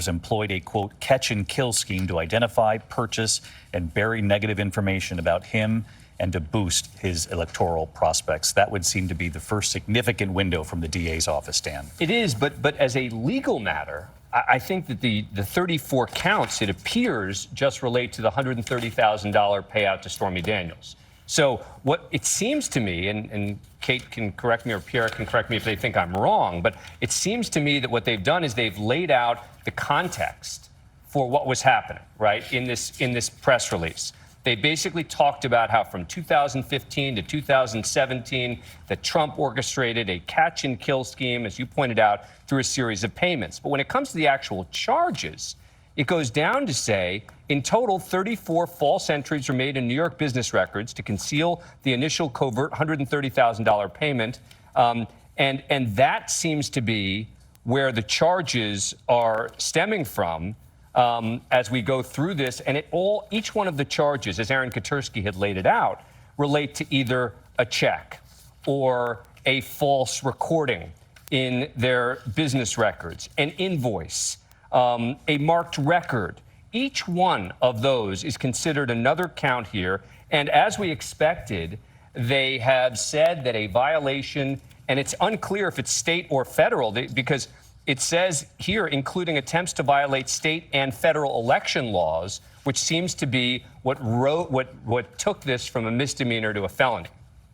B: employed a, quote, catch and kill scheme to identify, purchase, and bury negative information about him and to boost his electoral prospects. That would seem to be the first significant window from the DA's office, Dan.
I: It is, but as a legal matter, I think that the 34 counts, it appears, just relate to the $130,000 payout to Stormy Daniels. So what it seems to me, and Kate can correct me or Pierre can correct me if they think I'm wrong, but it seems to me that what they've done is they've laid out the context for what was happening, right, in this press release. They basically talked about how from 2015 to 2017 that Trump orchestrated a catch and kill scheme, as you pointed out, through a series of payments. But when it comes to the actual charges, it goes down to say, in total, 34 false entries were made in New York business records to conceal the initial covert $130,000 payment. And that seems to be where the charges are stemming from as we go through this. And each one of the charges, as Aaron Katersky had laid it out, relate to either a check or a false recording in their business records, an invoice, a marked record. Each one of those is considered another count here. And as we expected, they have said that a violation, and it's unclear if it's state or federal, because it says here, including attempts to violate state and federal election laws, which seems to be what took this from a misdemeanor to a felony.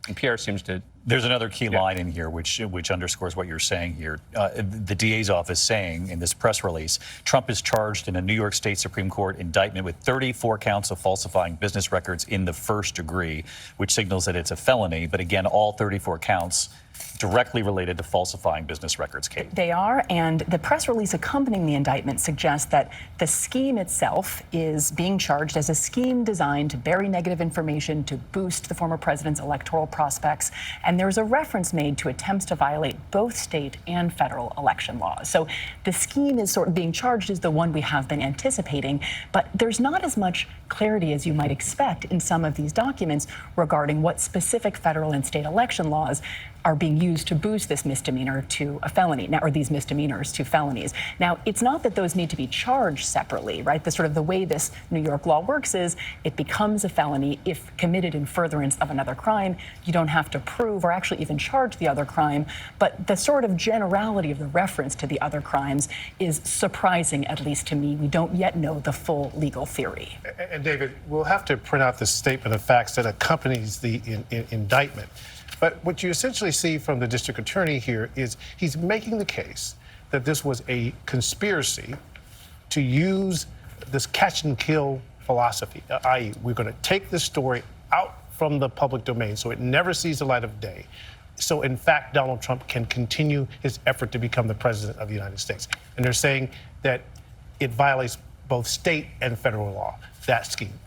I: And Pierre seems to
B: There's another key line in here which underscores what you're saying here. The DA's office saying in this press release, Trump is charged in a New York State Supreme Court indictment with 34 counts of falsifying business records in the first degree, which signals that it's a felony. But again, all 34 counts directly related to falsifying business records, Kate.
H: They are, and the press release accompanying the indictment suggests that the scheme itself is being charged as a scheme designed to bury negative information to boost the former president's electoral prospects. And there's a reference made to attempts to violate both state and federal election laws. So the scheme is sort of being charged as the one we have been anticipating, but there's not as much clarity as you might expect in some of these documents regarding what specific federal and state election laws are being used to boost this misdemeanor to a felony, now, or these misdemeanors to felonies. Now, it's not that those need to be charged separately, right? The way this New York law works is it becomes a felony if committed in furtherance of another crime. You don't have to prove or actually even charge the other crime, but the sort of generality of the reference to the other crimes is surprising, at least to me. We don't yet know the full legal theory.
G: And David, we'll have to print out the statement of facts that accompanies the indictment. But what you essentially see from the district attorney here is he's making the case that this was a conspiracy to use this catch and kill philosophy, i.e., we're going to take this story out from the public domain so it never sees the light of day. So, in fact, Donald Trump can continue his effort to become the president of the United States. And they're saying that it violates both state and federal law, that scheme.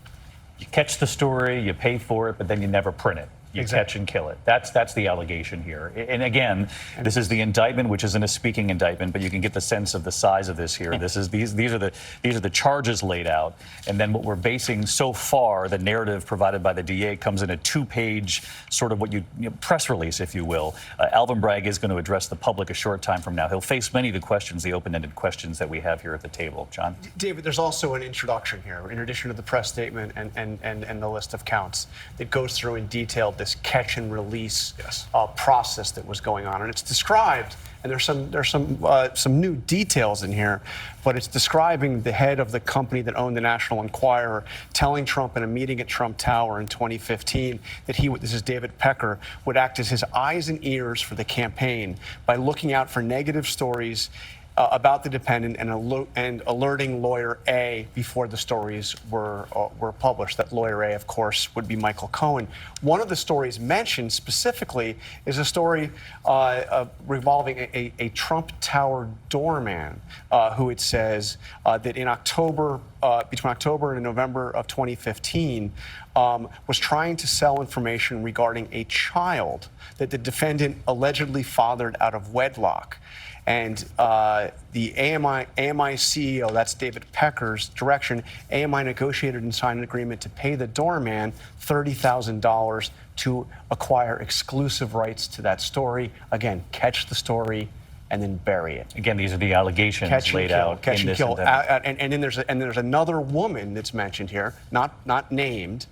B: You catch the story, you pay for it, but then you never print it. You catch and kill it. That's the allegation here. And again, this is the indictment, which isn't a speaking indictment, but you can get the sense of the size of this here. These are the charges laid out, and then what we're basing so far, the narrative provided by the DA comes in a 2-page sort of press release, if you will. Alvin Bragg is going to address the public a short time from now. He'll face many of the questions, the open-ended questions that we have here at the table. John?
F: David, there's also an introduction here, in addition to the press statement and the list of counts, that goes through in detail this catch and release process that was going on, and it's described. And there's some new details in here, but it's describing the head of the company that owned the National Enquirer telling Trump in a meeting at Trump Tower in 2015 that this is David Pecker, would act as his eyes and ears for the campaign by looking out for negative stories about the defendant and alerting lawyer A before the stories were published. That lawyer A, of course, would be Michael Cohen. One of the stories mentioned specifically is a story revolving a Trump Tower doorman who it says that in October, between October and November of 2015, was trying to sell information regarding a child that the defendant allegedly fathered out of wedlock. And the AMI CEO, that's David Pecker's direction, AMI negotiated and signed an agreement to pay the doorman $30,000 to acquire exclusive rights to that story. Again, catch the story and then bury it.
B: Again, these are the allegations laid out in this indictment.
F: And then there's another woman that's mentioned here, not named,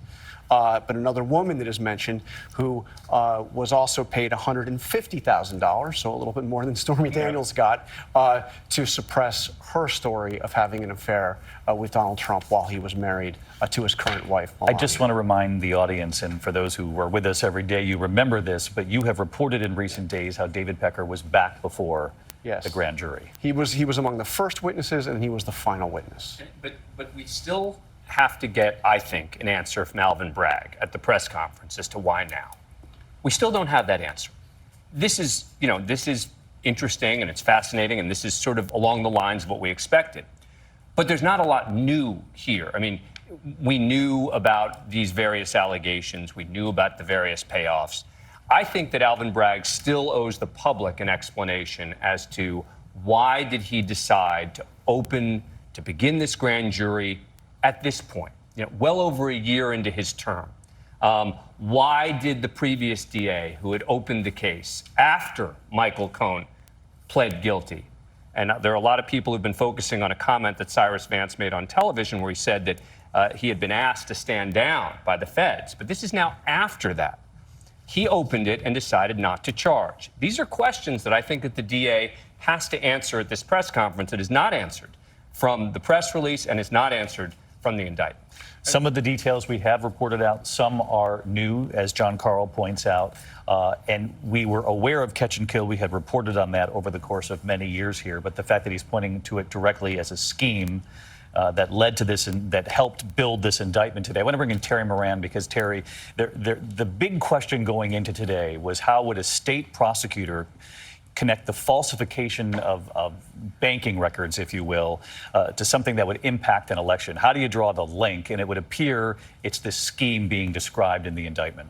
F: but another woman that is mentioned who was also paid $150,000, so a little bit more than Stormy Daniels got, to suppress her story of having an affair with Donald Trump while he was married to his current wife, Melania.
B: I just want to remind the audience, and for those who are with us every day, you remember this, but you have reported in recent days how David Pecker was back before the grand jury.
F: He was among the first witnesses, and he was the final witness.
I: But we still have to get, I think, an answer from Alvin Bragg at the press conference as to why now. We still don't have that answer. This is interesting and it's fascinating, and this is sort of along the lines of what we expected. But there's not a lot new here. I mean, we knew about these various allegations. We knew about the various payoffs. I think that Alvin Bragg still owes the public an explanation as to why did he decide to begin this grand jury at this point, well over a year into his term. Why did the previous DA, who had opened the case after Michael Cohen pled guilty, and there are a lot of people who've been focusing on a comment that Cyrus Vance made on television where he said that he had been asked to stand down by the feds, but this is now after that. He opened it and decided not to charge. These are questions that I think that the DA has to answer at this press conference that is not answered from the press release and is not answered from the indictment.
B: Some of the details we have reported out, some are new, as John Carl points out, and we were aware of catch and kill. We had reported on that over the course of many years here, but the fact that he's pointing to it directly as a scheme that led to this and that helped build this indictment today. I want to bring in Terry Moran because, Terry, the big question going into today was how would a state prosecutor connect the falsification of banking records, if you will, to something that would impact an election? How do you draw the link? And it would appear it's this scheme being described in the indictment.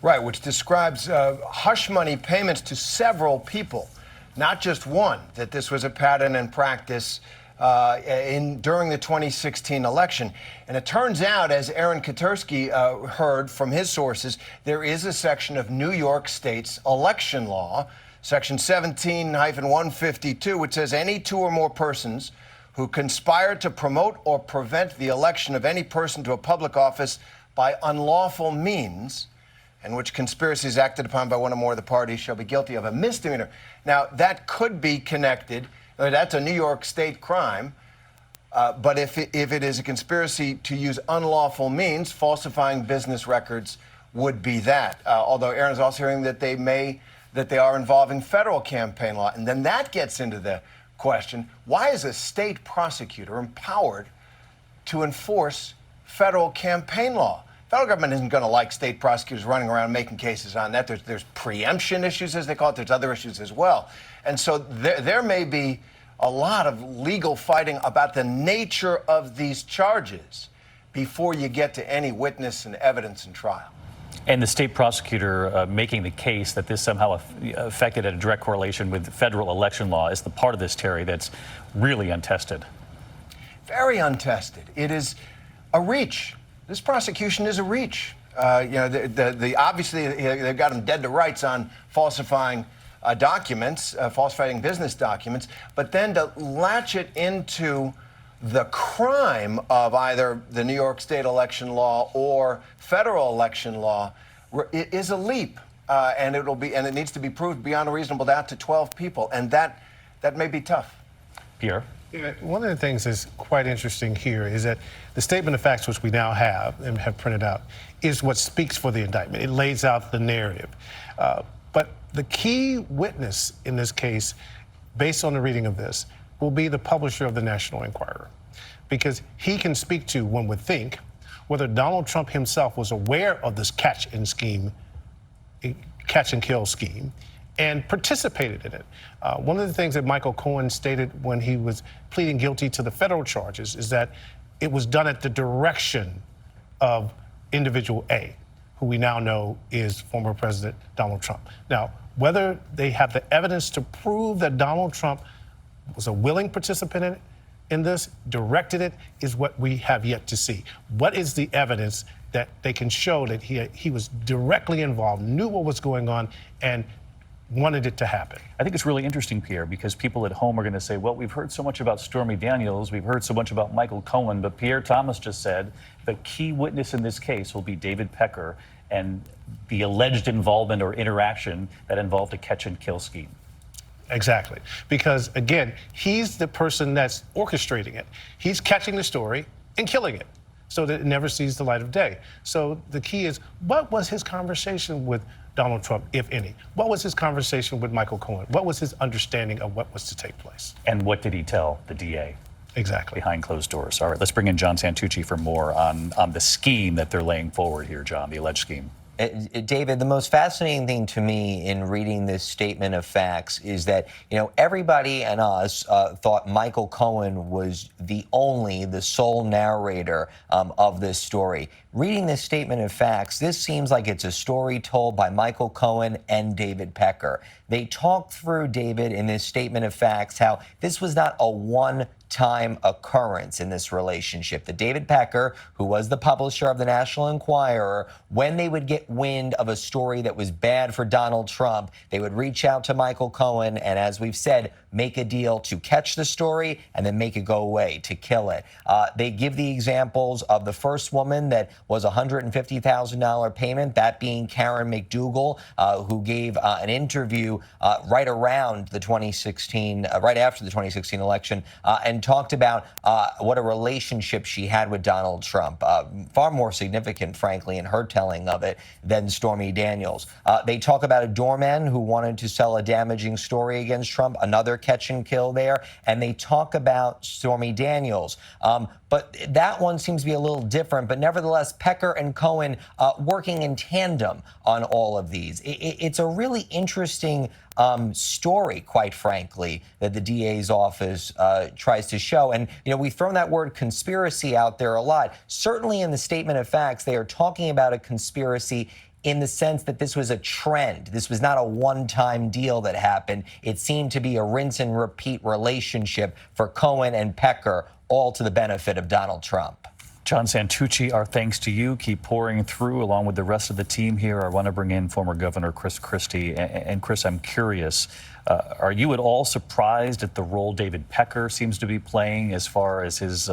L: Right, which describes hush money payments to several people, not just one, that this was a pattern and practice during the 2016 election. And it turns out, as Aaron Katersky heard from his sources, there is a section of New York State's election law, Section 17-152, which says any two or more persons who conspire to promote or prevent the election of any person to a public office by unlawful means, and which conspiracy is acted upon by one or more of the parties, shall be guilty of a misdemeanor. Now, that could be connected. That's a New York State crime. But if it is a conspiracy to use unlawful means, falsifying business records would be that. Although Aaron's also hearing that they are involving federal campaign law. And then that gets into the question, why is a state prosecutor empowered to enforce federal campaign law? Federal government isn't going to like state prosecutors running around making cases on that. There's preemption issues, as they call it. There's other issues as well. And so there may be a lot of legal fighting about the nature of these charges before you get to any witness and evidence and trial.
B: And the state prosecutor making the case that this somehow affected a direct correlation with federal election law is the part of this, Terry, that's really untested.
L: Very untested. It is a reach. This prosecution is a reach. Obviously, they've got them dead to rights on falsifying documents, falsifying business documents, but then to latch it into the crime of either the New York State election law or federal election law is a leap, and it needs to be proved beyond a reasonable doubt to 12 people, and that may be tough.
B: Pierre?
G: Yeah, one of the things that's quite interesting here is that the statement of facts, which we now have and have printed out, is what speaks for the indictment. It lays out the narrative. But the key witness in this case, based on the reading of this, will be the publisher of the National Enquirer, because he can speak to, one would think, whether Donald Trump himself was aware of this catch and kill scheme and participated in it. One of the things that Michael Cohen stated when he was pleading guilty to the federal charges is that it was done at the direction of individual A, who we now know is former President Donald Trump. Now, whether they have the evidence to prove that Donald Trump was a willing participant in this, directed it, is what we have yet to see. What is the evidence that they can show that he was directly involved, knew what was going on, and wanted it to happen?
B: I think it's really interesting, Pierre, because people at home are going to say, well, we've heard so much about Stormy Daniels, we've heard so much about Michael Cohen, but Pierre Thomas just said the key witness in this case will be David Pecker and the alleged involvement or interaction that involved a catch and kill scheme.
G: Exactly. Because, again, he's the person that's orchestrating it. He's catching the story and killing it so that it never sees the light of day. So the key is, what was his conversation with Donald Trump, if any? What was his conversation with Michael Cohen? What was his understanding of what was to take place?
B: And what did he tell the DA?
G: Exactly.
B: Behind closed doors. All right, let's bring in John Santucci for more on the scheme that they're laying forward here, John, the alleged scheme.
E: David, the most fascinating thing to me in reading this statement of facts is that, everybody and us thought Michael Cohen was the sole narrator of this story. Reading this statement of facts, this seems like it's a story told by Michael Cohen and David Pecker. They talked through, David, in this statement of facts, how this was not a one-time occurrence in this relationship. That David Pecker, who was the publisher of the National Enquirer, when they would get wind of a story that was bad for Donald Trump, they would reach out to Michael Cohen and, as we've said, make a deal to catch the story and then make it go away, to kill it. They give the examples of the first woman that was $150,000 payment, that being Karen McDougal, who gave an interview right around the 2016, right after the 2016 election, and talked about what a relationship she had with Donald Trump. Far more significant, frankly, in her telling of it than Stormy Daniels. They talk about a doorman who wanted to sell a damaging story against Trump, another catch and kill there, and they talk about Stormy Daniels. But that one seems to be a little different, but nevertheless, Pecker and Cohen working in tandem on all of these. It's a really interesting story, quite frankly, that the DA's office tries to show. And, you know, we've thrown that word conspiracy out there a lot. Certainly in the statement of facts, they are talking about a conspiracy in the sense that this was a trend. This was not a one-time deal that happened. It seemed to be a rinse and repeat relationship for Cohen and Pecker, all to the benefit of Donald Trump.
B: John Santucci, our thanks to you. Keep pouring through along with the rest of the team here. I want to bring in former Governor Chris Christie. And Chris, I'm curious, are you at all surprised at the role David Pecker seems to be playing as far as his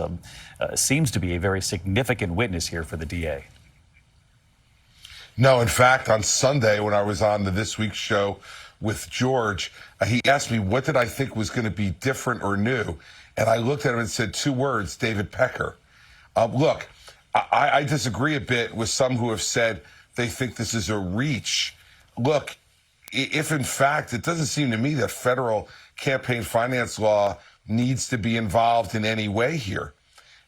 B: seems to be a very significant witness here for the DA?
N: No, in fact, on Sunday when I was on the This Week show with George, he asked me what did I think was going to be different or new. And I looked at him and said two words, David Pecker. Look, I disagree a bit with some who have said they think this is a reach. Look, if in fact it doesn't seem to me that federal campaign finance law needs to be involved in any way here.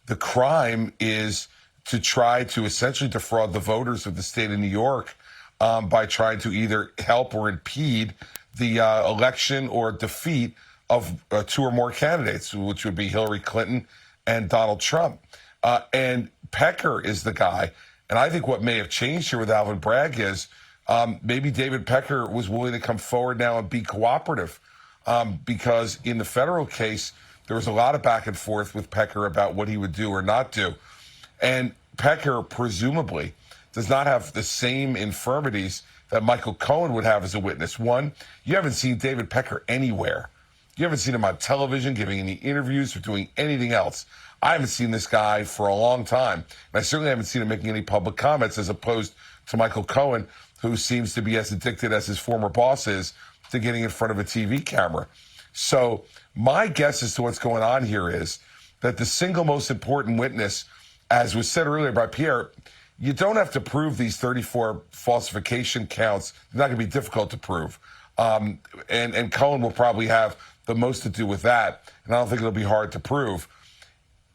N: The crime is to try to essentially defraud the voters of the state of New York by trying to either help or impede the election or defeat of two or more candidates, which would be Hillary Clinton and Donald Trump. And Pecker is the guy. And I think what may have changed here with Alvin Bragg is maybe David Pecker was willing to come forward now and be cooperative because in the federal case, there was a lot of back and forth with Pecker about what he would do or not do. And Pecker, presumably, does not have the same infirmities that Michael Cohen would have as a witness. One, you haven't seen David Pecker anywhere. You haven't seen him on television giving any interviews or doing anything else. I haven't seen this guy for a long time. And I certainly haven't seen him making any public comments as opposed to Michael Cohen, who seems to be as addicted as his former boss is to getting in front of a TV camera. So my guess as to what's going on here is that the single most important witness, as was said earlier by Pierre, you don't have to prove these 34 falsification counts. They're not going to be difficult to prove. And Cohen will probably have the most to do with that. And I don't think it'll be hard to prove.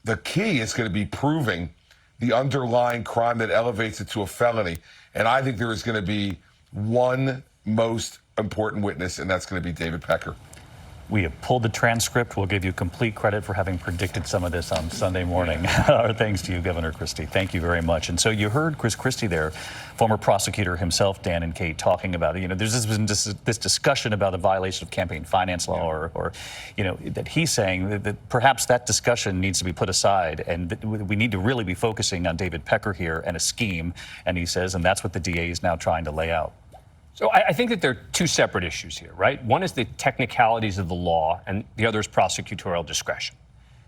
N: The key is going to be proving the underlying crime that elevates it to a felony. And I think there is going to be one most important witness, and that's going to be David Pecker.
B: We have pulled the transcript. We'll give you complete credit for having predicted some of this on Sunday morning. Our thanks to you, Governor Christie. Thank you very much. And so you heard Chris Christie there, former prosecutor himself, Dan and Kate, talking about it. You know, there's this discussion about a violation of campaign finance law, or you know, that he's saying that perhaps that discussion needs to be put aside, and that we need to really be focusing on David Pecker here and a scheme. And he says, and that's what the DA is now trying to lay out.
I: So I think that there are two separate issues here, right? One is the technicalities of the law, and the other is prosecutorial discretion.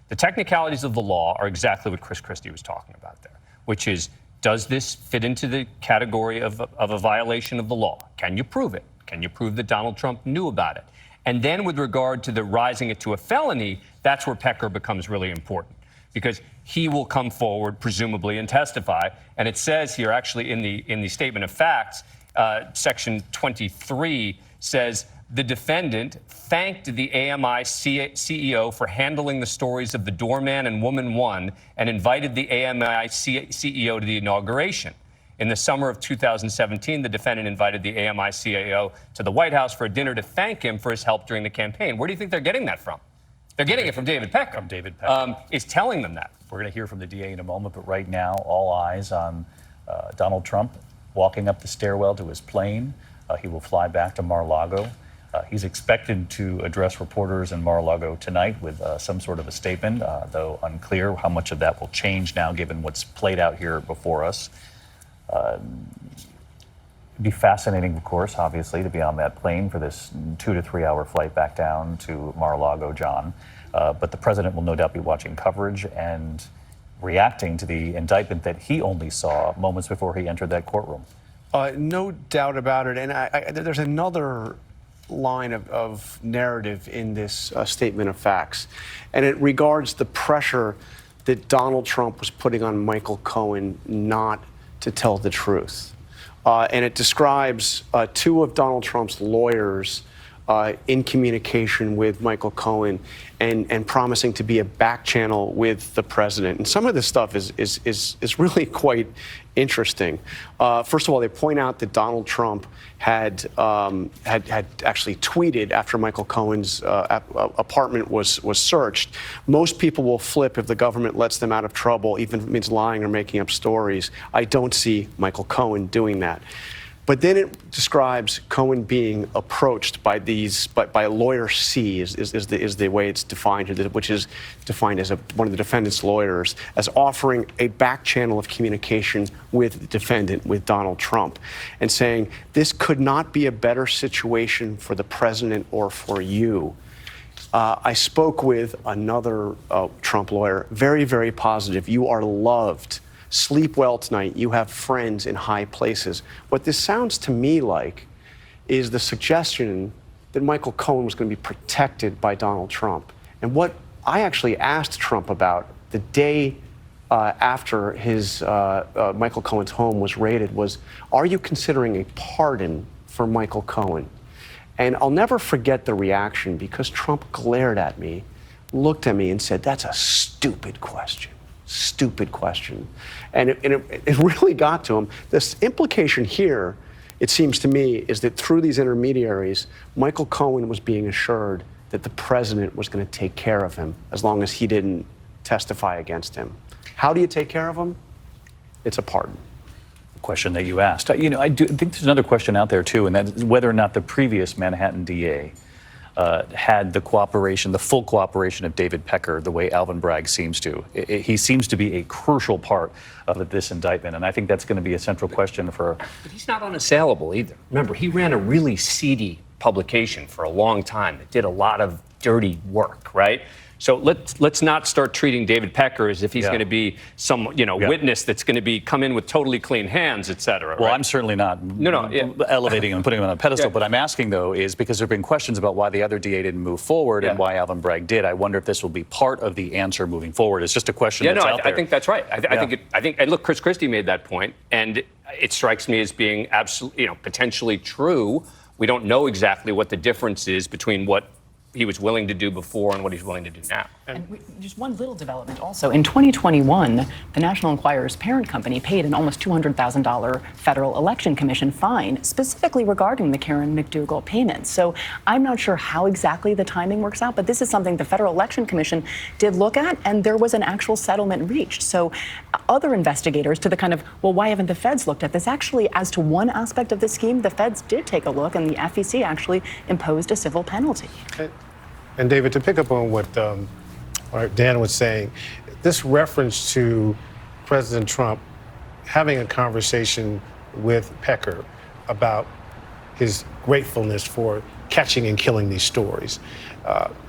I: The technicalities of the law are exactly what Chris Christie was talking about there, which is, does this fit into the category of a violation of the law? Can you prove it? Can you prove that Donald Trump knew about it? And then with regard to the rising it to a felony, that's where Pecker becomes really important, because he will come forward, presumably, and testify. And it says here, actually, in the statement of facts, Section 23 says the defendant thanked the AMI CEO for handling the stories of the doorman and woman one and invited the AMI CEO to the inauguration. In the summer of 2017, the defendant invited the AMI CEO to the White House for a dinner to thank him for his help during the campaign. Where do you think they're getting that from? They're getting it from David Pecker.
B: David Pecker.
I: Is telling them that.
B: We're going to hear from the DA in a moment, but right now, all eyes on Donald Trump walking up the stairwell to his plane. He will fly back to Mar-a-Lago. He's expected to address reporters in Mar-a-Lago tonight with some sort of a statement, though unclear how much of that will change now given what's played out here before us. It'd be fascinating, of course, obviously, to be on that plane for this 2 to 3 hour flight back down to Mar-a-Lago, John. But the president will no doubt be watching coverage and reacting to the indictment that he only saw moments before he entered that courtroom.
F: No doubt about it. And there's another line of narrative in this statement of facts, and it regards the pressure that Donald Trump was putting on Michael Cohen not to tell the truth. And it describes 2 of Donald Trump's lawyers in communication with Michael Cohen and promising to be a back channel with the president. And some of this stuff is really quite interesting. First of all, they point out that Donald Trump had actually tweeted after Michael Cohen's apartment was searched. Most people will flip if the government lets them out of trouble, even if it means lying or making up stories. I don't see Michael Cohen doing that. But then it describes Cohen being approached by lawyer C is the way it's defined here, which is defined as one of the defendant's lawyers, as offering a back channel of communication with the defendant, with Donald Trump, and saying this could not be a better situation for the president or for you. I spoke with another Trump lawyer, very, very positive. You are loved. Sleep well tonight. You have friends in high places. What this sounds to me like is the suggestion that Michael Cohen was going to be protected by Donald Trump. And what I actually asked Trump about the day after his Michael Cohen's home was raided was, are you considering a pardon for Michael Cohen? And I'll never forget the reaction, because Trump glared at me, looked at me and said, that's a stupid question. Stupid question. And it really got to him. This implication here, it seems to me, is that through these intermediaries, Michael Cohen was being assured that the president was going to take care of him as long as he didn't testify against him. How do you take care of him? It's a pardon.
B: The question that you asked. I think there's another question out there, too, and that is whether or not the previous Manhattan DA had the full cooperation of David Pecker, the way Alvin Bragg seems to. He seems to be a crucial part of this indictment, and I think that's going to be a central question for...
I: But he's not unassailable either. Remember, he ran a really seedy publication for a long time that did a lot of dirty work, right? So let's not start treating David Pecker as if he's going to be some witness that's going to come in with totally clean hands, et cetera.
B: Well,
I: right?
B: I'm certainly not elevating him and putting him on a pedestal. But I'm asking, though, is because there have been questions about why the other DA didn't move forward and why Alvin Bragg did. I wonder if this will be part of the answer moving forward. It's just a question that's out there.
I: I think that's right. I think and look, Chris Christie made that point, and it strikes me as being absolutely, potentially true. We don't know exactly what the difference is between what he was willing to do before and what he's willing to do now.
H: And just one little development also. In 2021, the National Enquirer's parent company paid an almost $200,000 Federal Election Commission fine specifically regarding the Karen McDougal payments. So I'm not sure how exactly the timing works out, but this is something the Federal Election Commission did look at, and there was an actual settlement reached. So other investigators to the kind of, well, why haven't the feds looked at this? Actually, as to one aspect of the scheme, the feds did take a look, and the FEC actually imposed a civil penalty.
G: And David, to pick up on what Dan was saying, this reference to President Trump having a conversation with Pecker about his gratefulness for catching and killing these stories.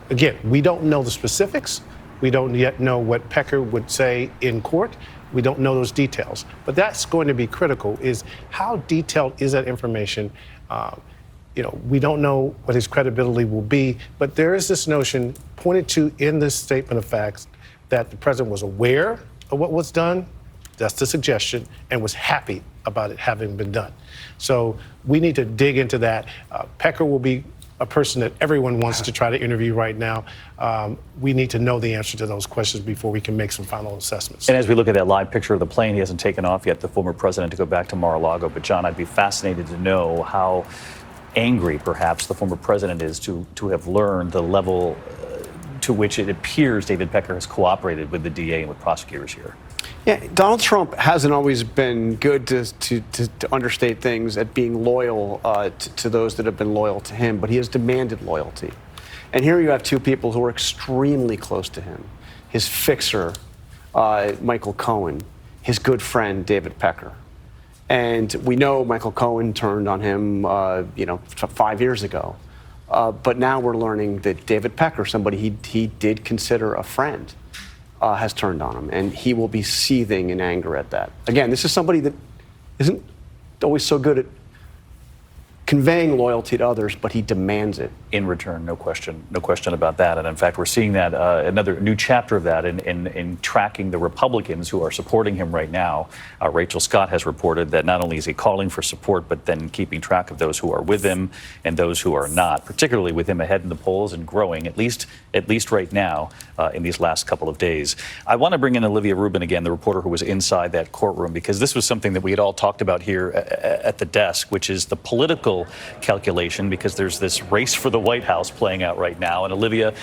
G: Again, we don't know the specifics. We don't yet know what Pecker would say in court. We don't know those details. But that's going to be critical, is how detailed is that information? We don't know what his credibility will be, but there is this notion pointed to in this statement of facts that the president was aware of what was done, that's the suggestion, and was happy about it having been done. So we need to dig into that. Pecker will be a person that everyone wants to try to interview right now. We need to know the answer to those questions before we can make some final assessments.
B: And as we look at that live picture of the plane, he hasn't taken off yet, the former president, to go back to Mar-a-Lago. But John, I'd be fascinated to know how angry perhaps the former president is to have learned the level to which it appears David Pecker has cooperated with the DA and with prosecutors here.
F: Yeah, Donald Trump hasn't always been good to understate things at being loyal to those that have been loyal to him, but he has demanded loyalty. And here you have two people who are extremely close to him. His fixer, Michael Cohen, his good friend, David Pecker. And we know Michael Cohen turned on him, 5 years ago. But now we're learning that David Pecker, somebody he did consider a friend, has turned on him. And he will be seething in anger at that. Again, this is somebody that isn't always so good at conveying loyalty to others, but he demands it.
B: In return, no question about that. And in fact, we're seeing that another new chapter of that in tracking the Republicans who are supporting him right now. Rachel Scott has reported that not only is he calling for support, but then keeping track of those who are with him and those who are not, particularly with him ahead in the polls and growing, at least right now, in these last couple of days. I want to bring in Olivia Rubin again, the reporter who was inside that courtroom, because this was something that we had all talked about here at the desk, which is the political calculation, because there's this race for the White House playing out right now. And Olivia,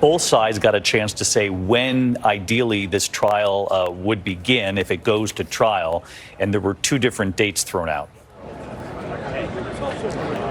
B: both sides got a chance to say when ideally this trial would begin if it goes to trial, and there were two different dates thrown out.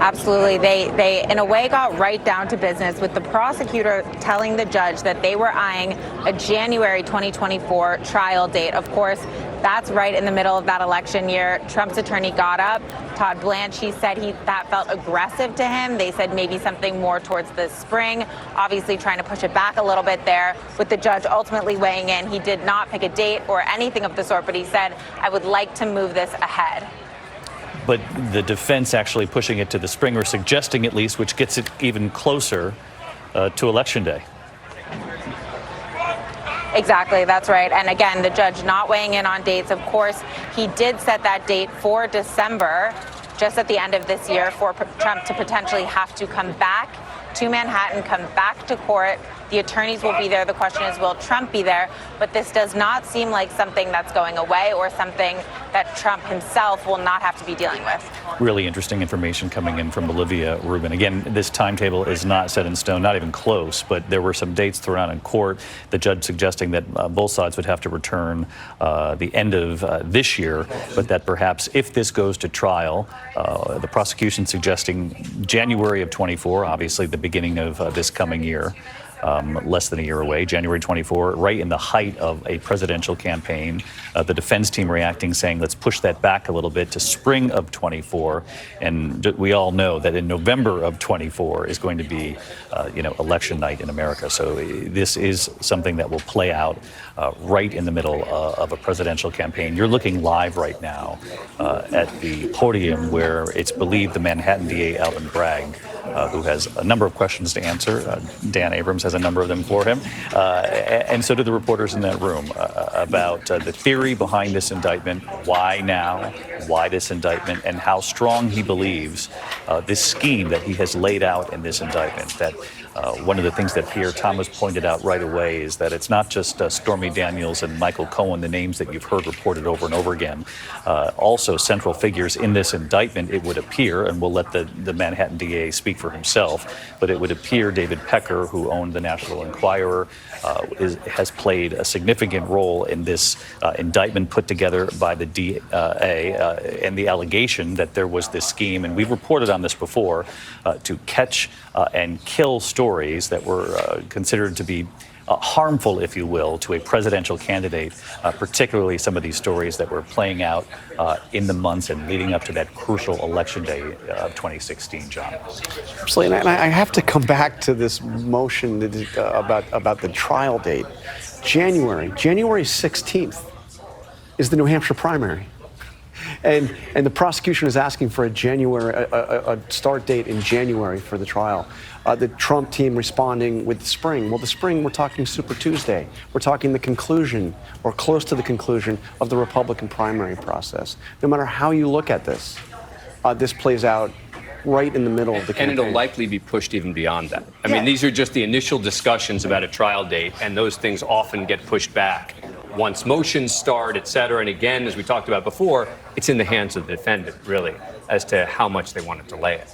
R: Absolutely. They in a way got right down to business, with the prosecutor telling the judge that they were eyeing a January 2024 trial date. Of course, that's right in the middle of that election year. Trump's attorney got up. Todd Blanche, he said that felt aggressive to him. They said maybe something more towards the spring, obviously trying to push it back a little bit there, with the judge ultimately weighing in. He did not pick a date or anything of the sort, but he said, I would like to move this ahead.
B: But the defense actually pushing it to the spring, or suggesting at least, which gets it even closer to Election Day.
R: Exactly, that's right. And again, the judge not weighing in on dates. Of course, he did set that date for December, just at the end of this year, for Trump to potentially have to come back to Manhattan, come back to court. The attorneys will be there. The question is, will Trump be there? But this does not seem like something that's going away, or something that Trump himself will not have to be dealing with.
B: Really interesting information coming in from Olivia Rubin. Again, this timetable is not set in stone, not even close, but there were some dates thrown out in court. The judge suggesting that both sides would have to return the end of this year, but that perhaps if this goes to trial, the prosecution suggesting January of 24, obviously the beginning of this coming year. Less than a year away, January 24, right in the height of a presidential campaign. The defense team reacting, saying, let's push that back a little bit to spring of 24. And we all know that in November of 24 is going to be, election night in America. So this is something that will play out right in the middle of a presidential campaign. You're looking live right now at the podium where it's believed the Manhattan DA, Alvin Bragg, who has a number of questions to answer. Dan Abrams has a number of them for him. And so do the reporters in that room about the theory behind this indictment, why now, why this indictment, and how strong he believes this scheme that he has laid out in this indictment. That one of the things that Pierre Thomas pointed out right away is that it's not just Stormy Daniels and Michael Cohen, the names that you've heard reported over and over again. Also central figures in this indictment, it would appear, and we'll let the Manhattan DA speak for himself, but it would appear David Pecker, who owned the National Enquirer, has played a significant role in this indictment put together by the DA and the allegation that there was this scheme, and we've reported on this before, to catch and kill stories that were considered to be harmful, if you will, to a presidential candidate, particularly some of these stories that were playing out in the months and leading up to that crucial election day of 2016, John.
F: Absolutely, and I have to come back to this motion about the trial date. January 16th is the New Hampshire primary. And the prosecution is asking for a start date in January for the trial. The Trump team responding with the spring. Well, the spring, we're talking Super Tuesday. We're talking the conclusion, or close to the conclusion, of the Republican primary process. No matter how you look at this, this plays out right in the middle of the campaign.
I: And it'll likely be pushed even beyond that. I mean, these are just the initial discussions about a trial date, and those things often get pushed back once motions start, et cetera. And again, as we talked about before, it's in the hands of the defendant, really, as to how much they want to delay it.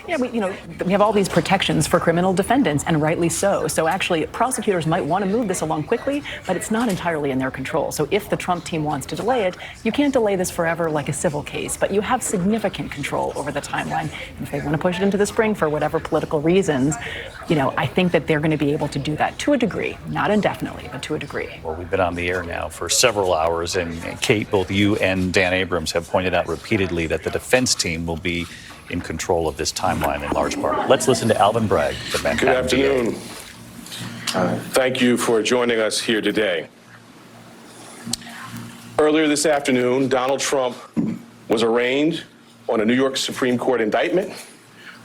H: Yeah, we have all these protections for criminal defendants, and rightly so. So actually, prosecutors might want to move this along quickly, but it's not entirely in their control. So if the Trump team wants to delay it, you can't delay this forever like a civil case, but you have significant control over the timeline. And if they want to push it into the spring for whatever political reasons, I think that they're going to be able to do that to a degree, not indefinitely, but to a degree.
B: Well, we've been on the air now for several hours, and Kate, both you and Dan Abrams have pointed out repeatedly that the defense team will be in control of this timeline in large part. Let's listen to Alvin Bragg, the Manhattan
S: Good afternoon. Thank you for joining us here today. Earlier this afternoon, Donald Trump was arraigned on a New York Supreme Court indictment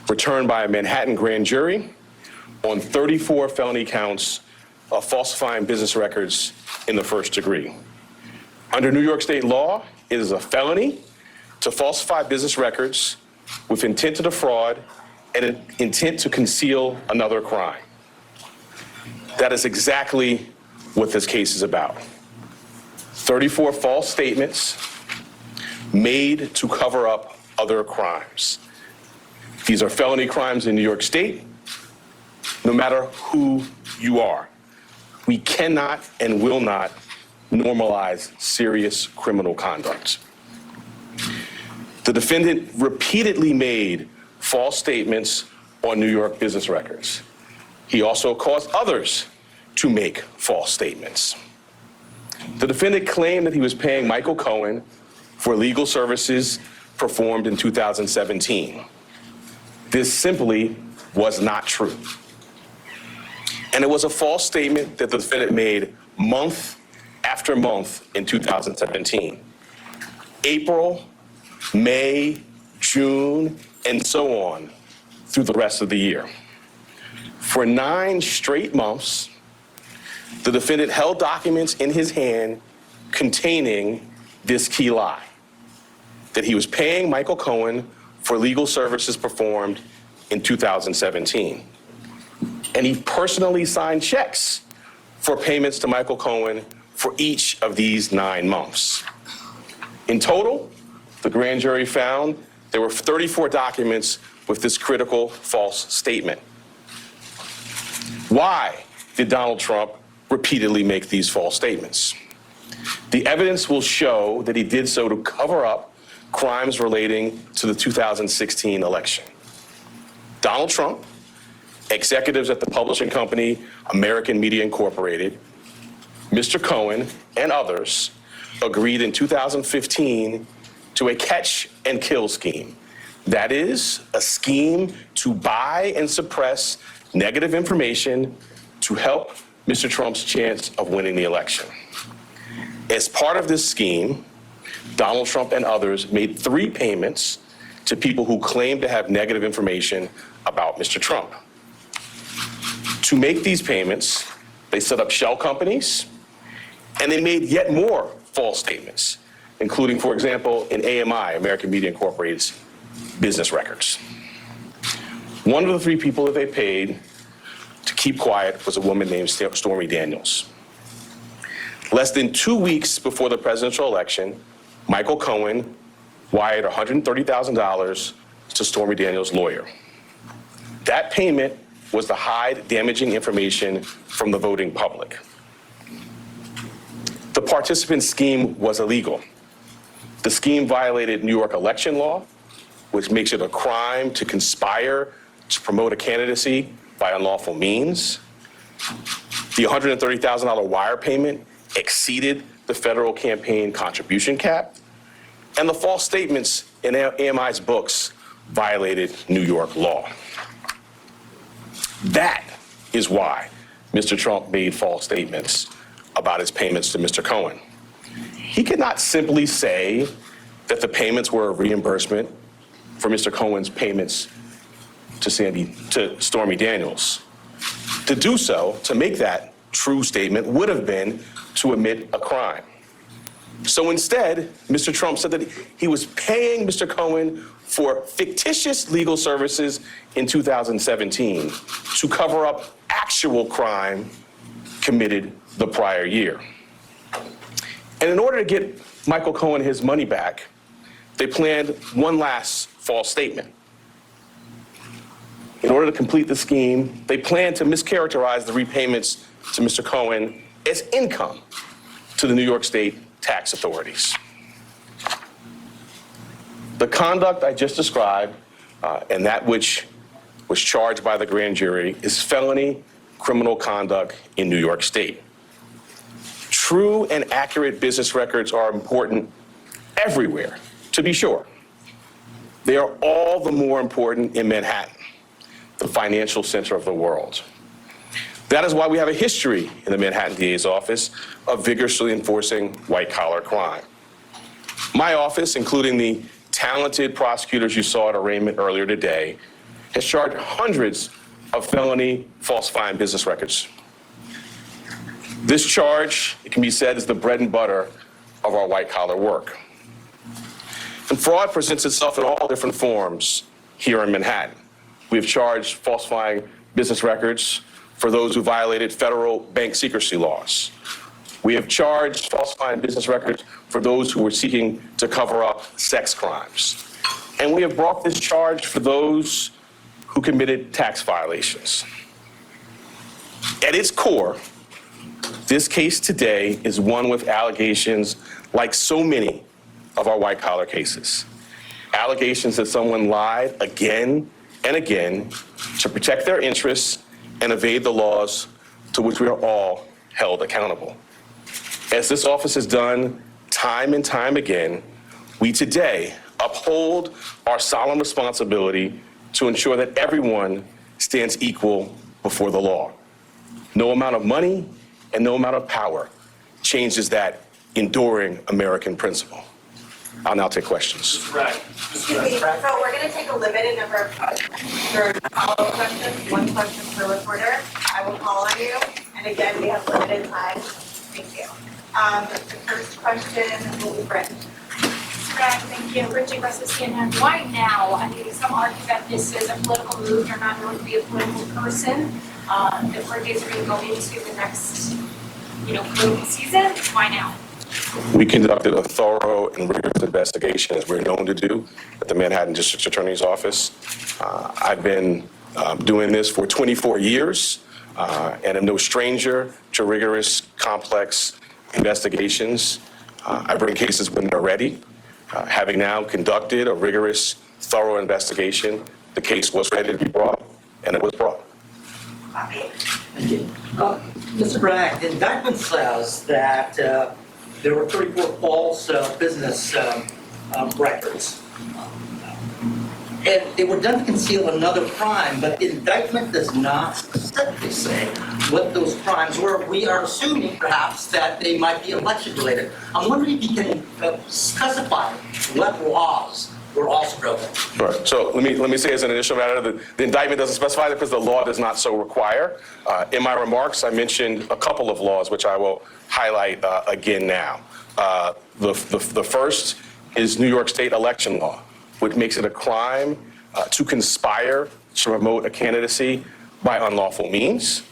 S: returned by a Manhattan grand jury on 34 felony counts of falsifying business records in the first degree. Under New York state law, it is a felony to falsify business records with intent to defraud and an intent to conceal another crime. That is exactly what this case is about. 34 false statements made to cover up other crimes. These are felony crimes in New York State, no matter who you are. We cannot and will not normalize serious criminal conduct. The defendant repeatedly made false statements on New York business records. He also caused others to make false statements. The defendant claimed that he was paying Michael Cohen for legal services performed in 2017. This simply was not true. And it was a false statement that the defendant made month after month in 2017. April, May, June, and so on through the rest of the year. For 9 straight months, the defendant held documents in his hand containing this key lie, that he was paying Michael Cohen for legal services performed in 2017. And he personally signed checks for payments to Michael Cohen for each of these 9 months. In total, the grand jury found there were 34 documents with this critical false statement. Why did Donald Trump repeatedly make these false statements? The evidence will show that he did so to cover up crimes relating to the 2016 election. Donald Trump, executives at the publishing company American Media Incorporated, Mr. Cohen, and others agreed in 2015 to a catch and kill scheme. That is, a scheme to buy and suppress negative information to help Mr. Trump's chance of winning the election. As part of this scheme, Donald Trump and others made 3 payments to people who claimed to have negative information about Mr. Trump. To make these payments, they set up shell companies, and they made yet more false statements, including, for example, in AMI, American Media Incorporated's business records. One of the 3 people that they paid to keep quiet was a woman named Stormy Daniels. Less than 2 weeks before the presidential election, Michael Cohen wired $130,000 to Stormy Daniels' lawyer. That payment was to hide damaging information from the voting public. The participant scheme was illegal. The scheme violated New York election law, which makes it a crime to conspire to promote a candidacy by unlawful means. The $130,000 wire payment exceeded the federal campaign contribution cap, and the false statements in AMI's books violated New York law. That is why Mr. Trump made false statements about his payments to Mr. Cohen. He could not simply say that the payments were a reimbursement for Mr. Cohen's payments to Stormy Daniels. To do so, to make that true statement, would have been to admit a crime. So instead, Mr. Trump said that he was paying Mr. Cohen for fictitious legal services in 2017 to cover up actual crime committed the prior year. And in order to get Michael Cohen his money back, they planned one last false statement. In order to complete the scheme, they planned to mischaracterize the repayments to Mr. Cohen as income to the New York State tax authorities. The conduct I just described and that which was charged by the grand jury is felony criminal conduct in New York State. True and accurate business records are important everywhere, to be sure. They are all the more important in Manhattan, the financial center of the world. That is why we have a history in the Manhattan DA's office of vigorously enforcing white-collar crime. My office, including the talented prosecutors you saw at arraignment earlier today, has charged hundreds of felony falsifying business records. This charge, it can be said, is the bread and butter of our white-collar work. And fraud presents itself in all different forms here in Manhattan. We have charged falsifying business records for those who violated federal bank secrecy laws. We have charged falsifying business records for those who were seeking to cover up sex crimes. And we have brought this charge for those who committed tax violations. At its core, this case today is one with allegations like so many of our white-collar cases. Allegations that someone lied again and again to protect their interests and evade the laws to which we are all held accountable. As this office has done time and time again, we today uphold our solemn responsibility to ensure that everyone stands equal before the law. No amount of money and no amount of power changes that enduring American principle. I'll now take questions.
T: Excuse me, so we're going to take a limited number of follow-up questions, one question per reporter. I will call on you, and again, we have limited time. Thank you. The first question will be Bragg.
U: Bragg, thank you. Richard Russell, CNN. Why now? I mean, some argue that this is a political move. You're not going to be a political person. The court dates are going to go into the next, political season. Why now?
S: We conducted a thorough and rigorous investigation, as we're known to do, at the Manhattan District Attorney's Office. I've been doing this for 24 years and am no stranger to rigorous, complex investigations. I bring cases when they're ready. Having now conducted a rigorous, thorough investigation, the case was ready to be brought, and it was brought.
V: Thank you. Mr. Bragg, the indictment says that there were 34 false business records. And they were done to conceal another crime, but the indictment does not specifically say what those crimes were. We are assuming, perhaps, that they might be election-related. I'm wondering if you can specify what laws were also broken.
S: Right. So let me say as an initial matter that the indictment doesn't specify that because the law does not so require. In my remarks, I mentioned a couple of laws, which I will highlight again now. The first is New York State election law, which makes it a crime to conspire to promote a candidacy by unlawful means.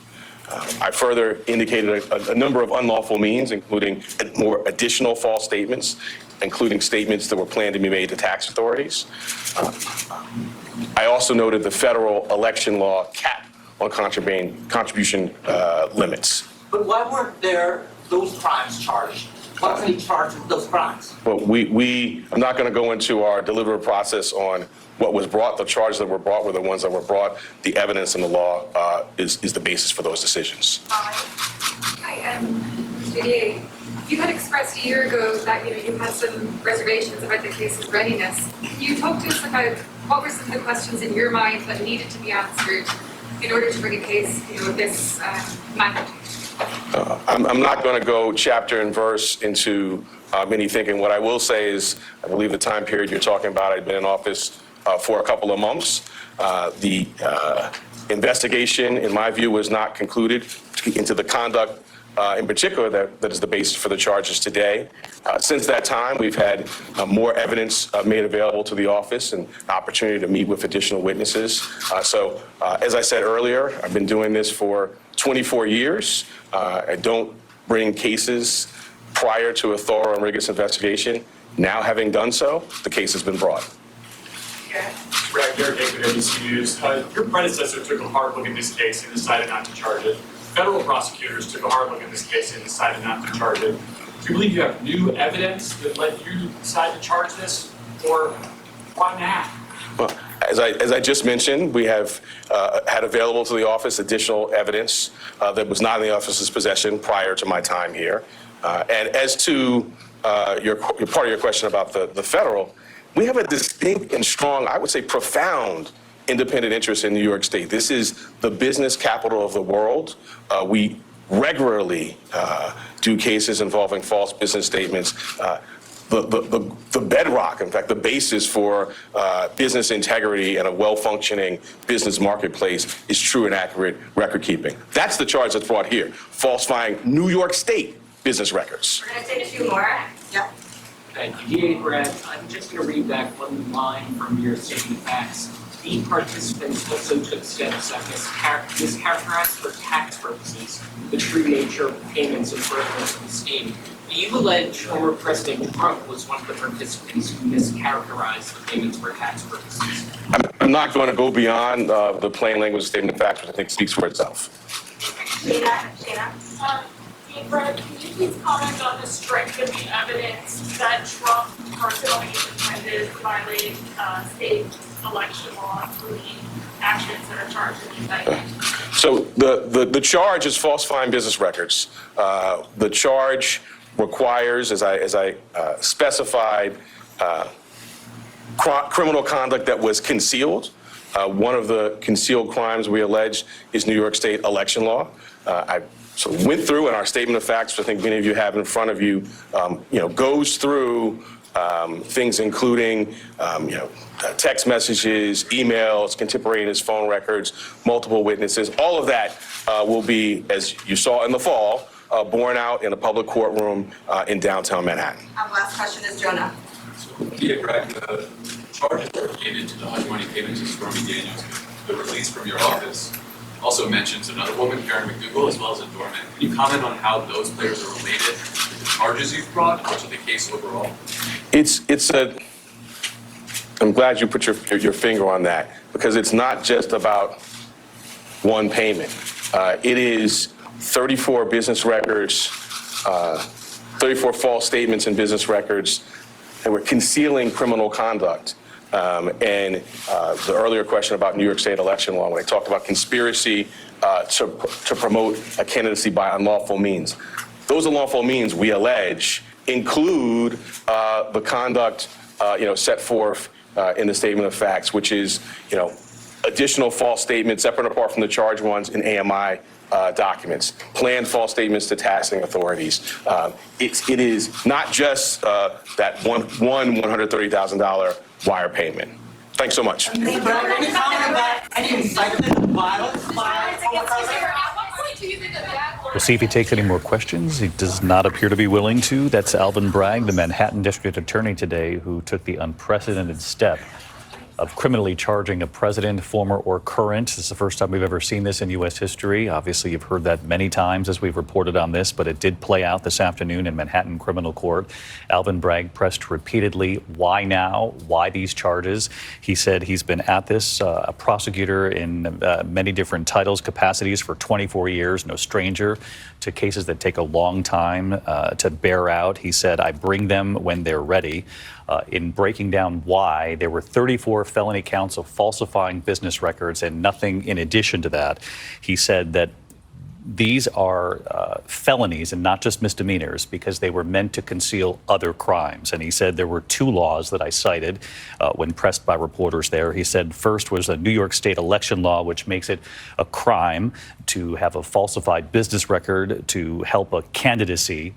S: I further indicated a number of unlawful means, including more additional false statements, including statements that were planned to be made to tax authorities. I also noted the federal election law cap on contribution limits.
V: But why weren't there those crimes charged? Why wasn't he charged with those crimes?
S: Well, I'm not going to go into our deliberative process on what was brought. The charges that were brought were the ones that were brought. The evidence in the law is the basis for those decisions.
U: You had expressed a year ago that you had some reservations about the case's readiness. Can you talk to us about what were some of the questions in your mind that needed to be answered in order to bring a case of this magnitude?
S: I'm not going to go chapter and verse into any thinking. What I will say is, I believe the time period you're talking about, I've been in office for a couple of months. The investigation, in my view, was not concluded into the conduct in particular that is the basis for the charges today. Since that time, we've had more evidence made available to the office and opportunity to meet with additional witnesses. So as I said earlier, I've been doing this for 24 years. I don't bring cases prior to a thorough and rigorous investigation. Now, having done so, the case has been brought.
T: Yeah.
A: Bragg, David Pecker, ABC News. Your predecessor took a hard look at this case and decided not to charge it. Federal prosecutors took a hard look at this case and decided not to charge it. Do you believe you have new evidence that led you to decide to charge this, or why now?
S: Well, as I just mentioned, we have had available to the office additional evidence that was not in the office's possession prior to my time here. And as to your part of your question about the federal, we have a distinct and strong, I would say profound, independent interest in New York State. This is the business capital of the world. We regularly do cases involving false business statements. The bedrock, in fact, the basis for business integrity and a well-functioning business marketplace is true and accurate record keeping. That's the charge that's brought here, falsifying New York State business records.
T: We're going to take a few more. Yep.
C: Thank you. DA Bragg, I'm just going to read back one line from your statement of facts. The participants also took steps that mischaracterized for tax purposes the true nature of payments in furtherance of the scheme. You allege former President Trump was one of the participants who mischaracterized the payments for tax purposes.
S: I'm not going to go beyond the plain language statement of facts, which I think speaks for itself.
U: Shana? Bragg, can you please comment on the strength of the evidence that Trump personally intended to violate state election law, including actions that are charged in the indictment?
S: So the charge is falsifying business records. The charge requires, as I specified, criminal conduct that was concealed. One of the concealed crimes we allege is New York State election law. I went through in our statement of facts, which I think many of you have in front of you, goes through things including, text messages, emails, contemporaneous phone records, multiple witnesses. All of that will be, as you saw in the fall, borne out in a public courtroom in downtown Manhattan.
T: Last question is Jonah.
W: So, DA Bragg, the charges related to the hush money payments to Stormy Daniels, the release from your office also mentions another woman, Karen McDougal, as well as a doorman. Can you comment on how those players are related to the charges you've brought or to the case overall?
S: I'm glad you put your finger on that, because it's not just about one payment. It is 34 business records, 34 false statements in business records that were concealing criminal conduct. And the earlier question about New York State election law, when I talked about conspiracy to promote a candidacy by unlawful means. Those unlawful means, we allege, include the conduct set forth in the statement of facts, which is additional false statements separate and apart from the charged ones in AMI documents, planned false statements to taxing authorities. It is not just that one $130,000 wire payment. Thanks so much.
V: Any comment about any incitement of violence?
B: We'll see if he takes any more questions. He does not appear to be willing to. That's Alvin Bragg, the Manhattan District Attorney today, who took the unprecedented step of criminally charging a president, former or current. This is the first time we've ever seen this in U.S. history. Obviously, you've heard that many times as we've reported on this, but it did play out this afternoon in Manhattan Criminal Court. Alvin Bragg pressed repeatedly, why now? Why these charges? He said he's been at this, a prosecutor in many different titles, capacities for 24 years, no stranger to cases that take a long time to bear out. He said, I bring them when they're ready. In breaking down why, there were 34 felony counts of falsifying business records and nothing in addition to that. He said that these are felonies and not just misdemeanors because they were meant to conceal other crimes. And he said there were two laws that I cited when pressed by reporters there. He said first was a New York State election law, which makes it a crime to have a falsified business record to help a candidacy.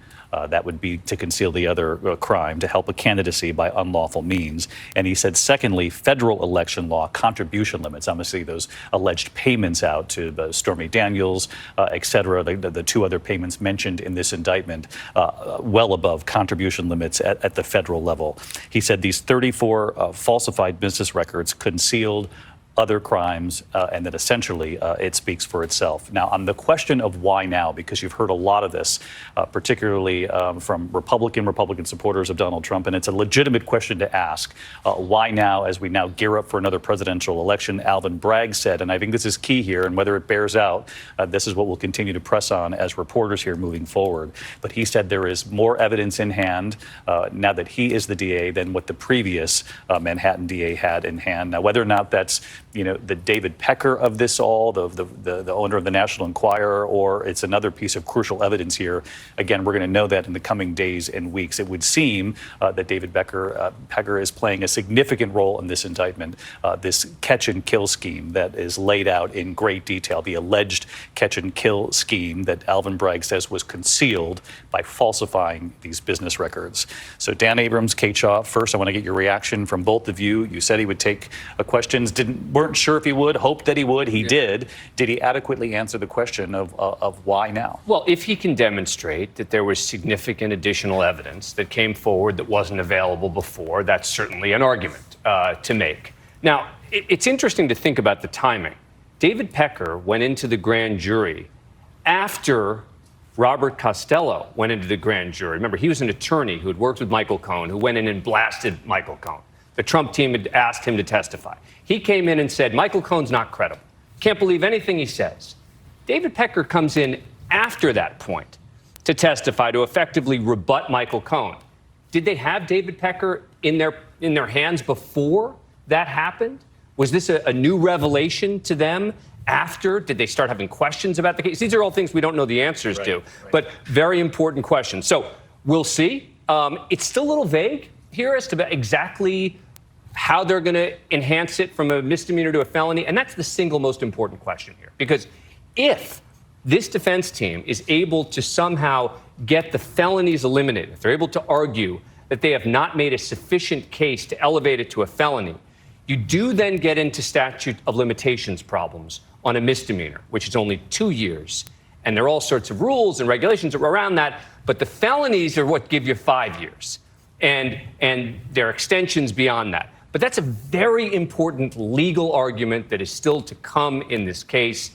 B: That would be to conceal the other crime, to help a candidacy by unlawful means. And he said, secondly, federal election law contribution limits, obviously those alleged payments out to Stormy Daniels, et cetera, the two other payments mentioned in this indictment, well above contribution limits at the federal level. He said these 34 falsified business records concealed other crimes, and that essentially it speaks for itself. Now, on the question of why now, because you've heard a lot of this, particularly from Republican supporters of Donald Trump, and it's a legitimate question to ask. Why now, as we now gear up for another presidential election? Alvin Bragg said, and I think this is key here, and whether it bears out, this is what we'll continue to press on as reporters here moving forward. But he said there is more evidence in hand now that he is the DA than what the previous Manhattan DA had in hand. Now, whether or not that's the David Pecker of this all, the owner of the National Enquirer, or it's another piece of crucial evidence here. Again, we're going to know that in the coming days and weeks. It would seem that David Pecker is playing a significant role in this indictment, this catch and kill scheme that is laid out in great detail, the alleged catch and kill scheme that Alvin Bragg says was concealed by falsifying these business records. So Dan Abrams, Kate Shaw, first I want to get your reaction from both of you. You said he would take questions, weren't sure if he would, hoped that he would. He did. Did he adequately answer the question of why now?
I: Well, if he can demonstrate that there was significant additional evidence that came forward that wasn't available before, that's certainly an argument to make. Now, it's interesting to think about the timing. David Pecker went into the grand jury after Robert Costello went into the grand jury. Remember, he was an attorney who had worked with Michael Cohen, who went in and blasted Michael Cohen. The Trump team had asked him to testify. He came in and said, Michael Cohen's not credible. Can't believe anything he says. David Pecker comes in after that point to testify, to effectively rebut Michael Cohen. Did they have David Pecker in their hands before that happened? Was this a new revelation to them after? Did they start having questions about the case? These are all things we don't know the answers to, but very important questions. So we'll see. It's still a little vague here as to exactly how they're going to enhance it from a misdemeanor to a felony. And that's the single most important question here. Because if this defense team is able to somehow get the felonies eliminated, if they're able to argue that they have not made a sufficient case to elevate it to a felony, you do then get into statute of limitations problems on a misdemeanor, which is only 2 years. And there are all sorts of rules and regulations around that. But the felonies are what give you 5 years. And there are extensions beyond that. But that's a very important legal argument that is still to come in this case.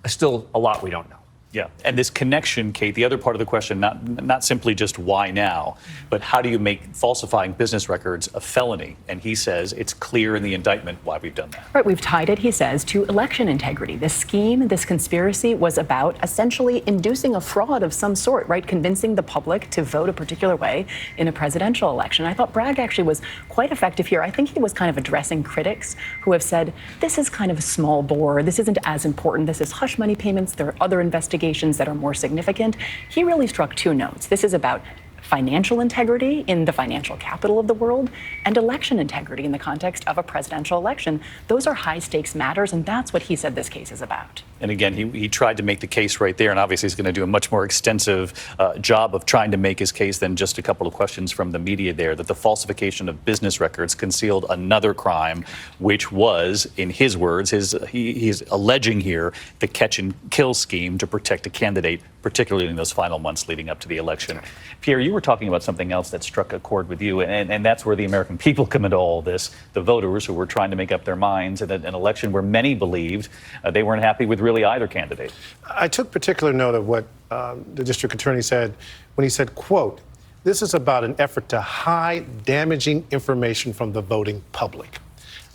I: Still a lot we don't know.
B: Yeah, and this connection, Kate, the other part of the question, not simply just why now, but how do you make falsifying business records a felony? And he says it's clear in the indictment why we've done that.
H: Right, we've tied it, he says, to election integrity. This scheme, this conspiracy was about essentially inducing a fraud of some sort, right? Convincing the public to vote a particular way in a presidential election. I thought Bragg actually was quite effective here. I think he was kind of addressing critics who have said, this is kind of a small bore. This isn't as important. This is hush money payments. There are other investigations that are more significant. He really struck two notes. This is about financial integrity in the financial capital of the world and election integrity in the context of a presidential election. Those are high stakes matters, and that's what he said this case is about.
B: And again, he tried to make the case right there, and obviously he's going to do a much more extensive job of trying to make his case than just a couple of questions from the media there, that the falsification of business records concealed another crime, which was, in his words, he's alleging here the catch and kill scheme to protect a candidate, particularly in those final months leading up to the election. Pierre, you were talking about something else that struck a chord with you, and that's where the American people come into all this, the voters who were trying to make up their minds in an election where many believed they weren't happy with really either candidate.
G: I took particular note of what the district attorney said when he said, quote, this is about an effort to hide damaging information from the voting public.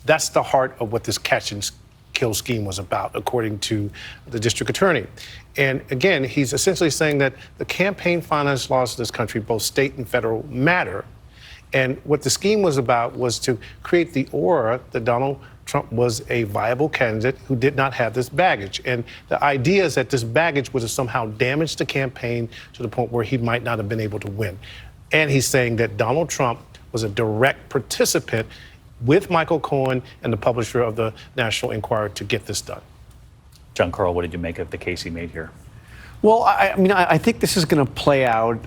G: That's the heart of what this catch and kill scheme was about, according to the district attorney. And again, he's essentially saying that the campaign finance laws of this country, both state and federal, matter. And what the scheme was about was to create the aura that Donald Trump was a viable candidate who did not have this baggage. And the idea is that this baggage would have somehow damaged the campaign to the point where he might not have been able to win. And he's saying that Donald Trump was a direct participant with Michael Cohen and the publisher of the National Enquirer to get this done.
B: John Carl, what did you make of the case he made here?
F: Well, I think this is going to play out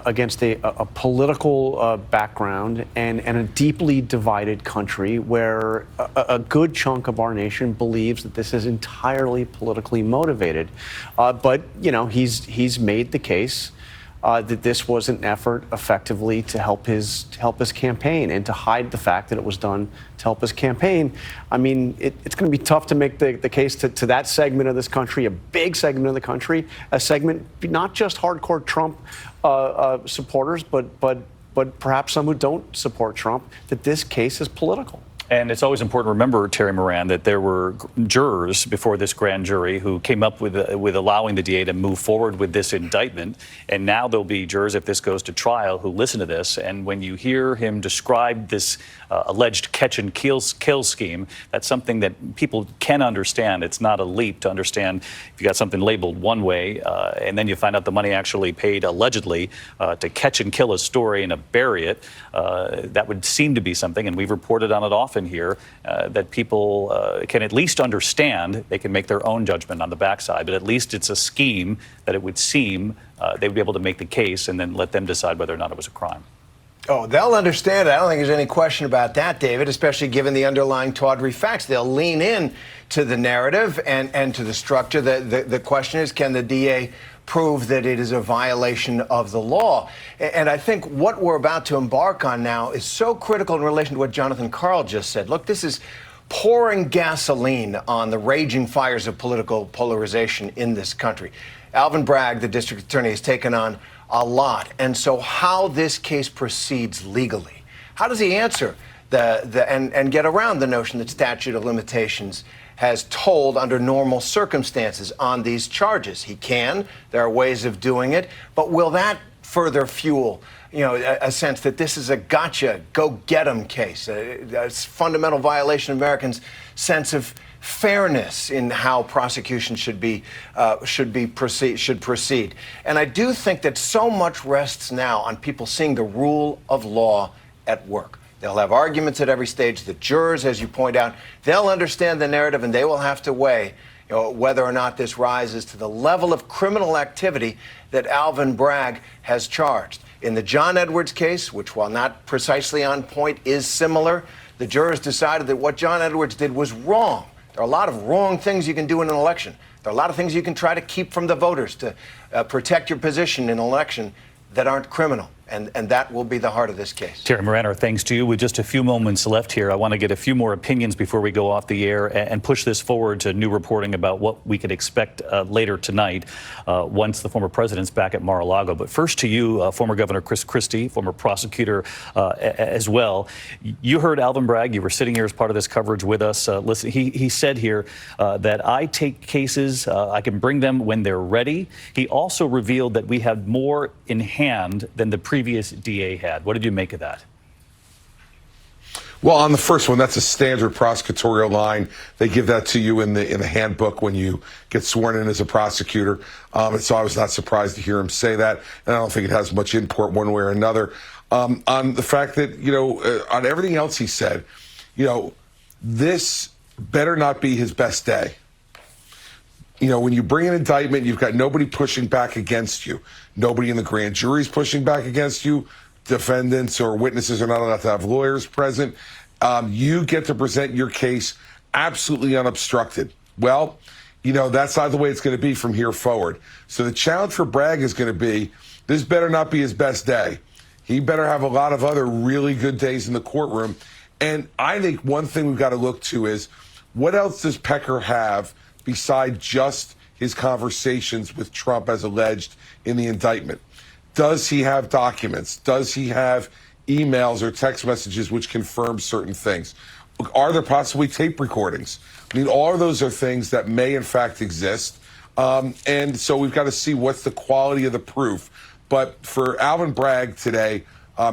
F: against a political background and a deeply divided country where a good chunk of our nation believes that this is entirely politically motivated. But, you know, he's made the case. that this was an effort effectively to help his campaign and to hide the fact that it was done to help his campaign. I mean, it's going to be tough to make the case to that segment of this country, a big segment of the country, a segment not just hardcore Trump supporters, but perhaps some who don't support Trump, that this case is political.
B: And it's always important to remember, Terry Moran, that there were jurors before this grand jury who came up with allowing the DA to move forward with this indictment. And now there'll be jurors, if this goes to trial, who listen to this. And when you hear him describe this alleged catch and kill scheme, that's something that people can understand. It's not a leap to understand if you got something labeled one way and then you find out the money actually paid allegedly to catch and kill a story and to bury it. That would seem to be something, and we've reported on it often here, that people can at least understand. They can make their own judgment on the backside, but at least it's a scheme that it would seem they would be able to make the case and then let them decide whether or not it was a crime.
L: Oh, they'll understand it. I don't think there's any question about that, David, especially given the underlying tawdry facts. They'll lean in to the narrative and to the structure. The question is, can the DA prove that it is a violation of the law? And I think what we're about to embark on now is so critical in relation to what Jonathan Karl just said. Look, this is pouring gasoline on the raging fires of political polarization in this country. Alvin Bragg, the district attorney, has taken on a lot. And so how this case proceeds legally, how does he answer and get around the notion that statute of limitations has told under normal circumstances on these charges? He can. There are ways of doing it. But will that further fuel, a sense that this is a gotcha, go get 'em case, a fundamental violation of Americans' sense of fairness in how prosecution should proceed. And I do think that so much rests now on people seeing the rule of law at work. They'll have arguments at every stage. The jurors, as you point out, they'll understand the narrative, and they will have to weigh whether or not this rises to the level of criminal activity that Alvin Bragg has charged. In the John Edwards case, which, while not precisely on point, is similar, the jurors decided that what John Edwards did was wrong. There are a lot of wrong things you can do in an election. There are a lot of things you can try to keep from the voters to protect your position in an election that aren't criminal. And that will be the heart of this case.
B: Terry Moran, our thanks to you. With just a few moments left here, I want to get a few more opinions before we go off the air and push this forward to new reporting about what we could expect later tonight once the former president's back at Mar-a-Lago. But first to you, former Governor Chris Christie, former prosecutor as well. You heard Alvin Bragg. You were sitting here as part of this coverage with us. Listen, he said here that I take cases, I can bring them when they're ready. He also revealed that we had more in hand than the previous DA had. What did you make of that?
N: Well, on the first one, that's a standard prosecutorial line. They give that to you in the handbook when you get sworn in as a prosecutor. And so I was not surprised to hear him say that. And I don't think it has much import one way or another. On the fact that, on everything else he said, this better not be his best day. When you bring an indictment, you've got nobody pushing back against you. Nobody in the grand jury's pushing back against you. Defendants or witnesses are not allowed to have lawyers present. You get to present your case absolutely unobstructed. Well, that's not the way it's going to be from here forward. So the challenge for Bragg is going to be, this better not be his best day. He better have a lot of other really good days in the courtroom. And I think one thing we've got to look to is, what else does Pecker have beside just his conversations with Trump as alleged in the indictment? Does he have documents? Does he have emails or text messages which confirm certain things? Are there possibly tape recordings? I mean, all of those are things that may in fact exist. And so we've got to see what's the quality of the proof. But for Alvin Bragg today,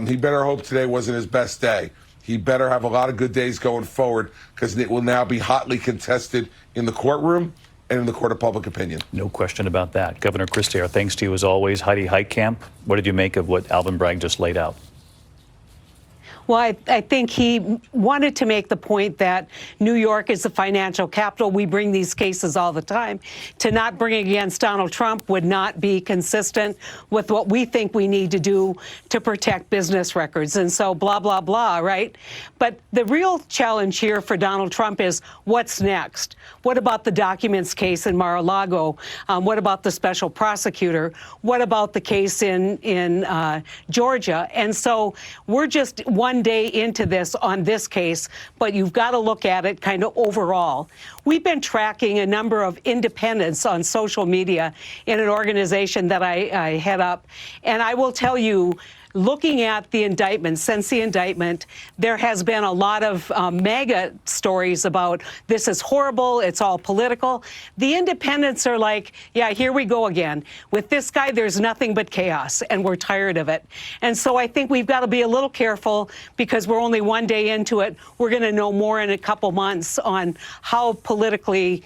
N: he better hope today wasn't his best day. He better have a lot of good days going forward, because it will now be hotly contested in the courtroom and in the court of public opinion.
B: No question about that. Governor Christie, our thanks to you as always. Heidi Heitkamp, what did you make of what Alvin Bragg just laid out?
J: Well, I think he wanted to make the point that New York is the financial capital. We bring these cases all the time. To not bring against Donald Trump would not be consistent with what we think we need to do to protect business records. And so blah, blah, blah, right? But the real challenge here for Donald Trump is what's next? What about the documents case in Mar-a-Lago? What about the special prosecutor? What about the case in Georgia? And so we're just one day into this on this case, but you've got to look at it kind of overall. We've been tracking a number of independents on social media in an organization that I head up, and I will tell you, looking at the indictment, since the indictment, there has been a lot of mega stories about this is horrible, it's all political. The independents are like, yeah, here we go again. With this guy, there's nothing but chaos, and we're tired of it. And so I think we've got to be a little careful because we're only one day into it. We're going to know more in a couple months on how politically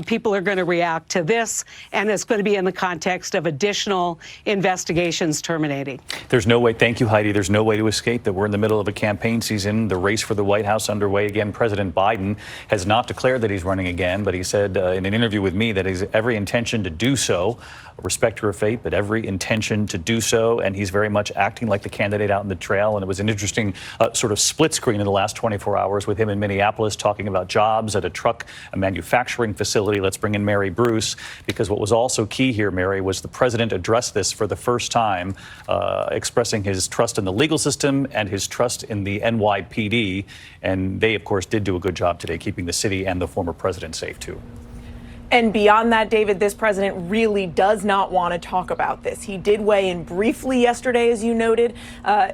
J: people are going to react to this, and it's going to be in the context of additional investigations terminating.
B: There's no way. Thank you, Heidi. There's no way to escape that we're in the middle of a campaign season, the race for the White House underway again. President Biden has not declared that he's running again, but he said in an interview with me that he has every intention to do so. Respect her fate, but every intention to do so. And he's very much acting like the candidate out in the trail. And it was an interesting sort of split screen in the last 24 hours with him in Minneapolis talking about jobs at a manufacturing facility. Let's bring in Mary Bruce, because what was also key here, Mary, was the president addressed this for the first time, expressing his trust in the legal system and his trust in the NYPD. And they, of course, did do a good job today keeping the city and the former president safe, too.
K: And beyond that, David, this president really does not want to talk about this. He did weigh in briefly yesterday, as you noted,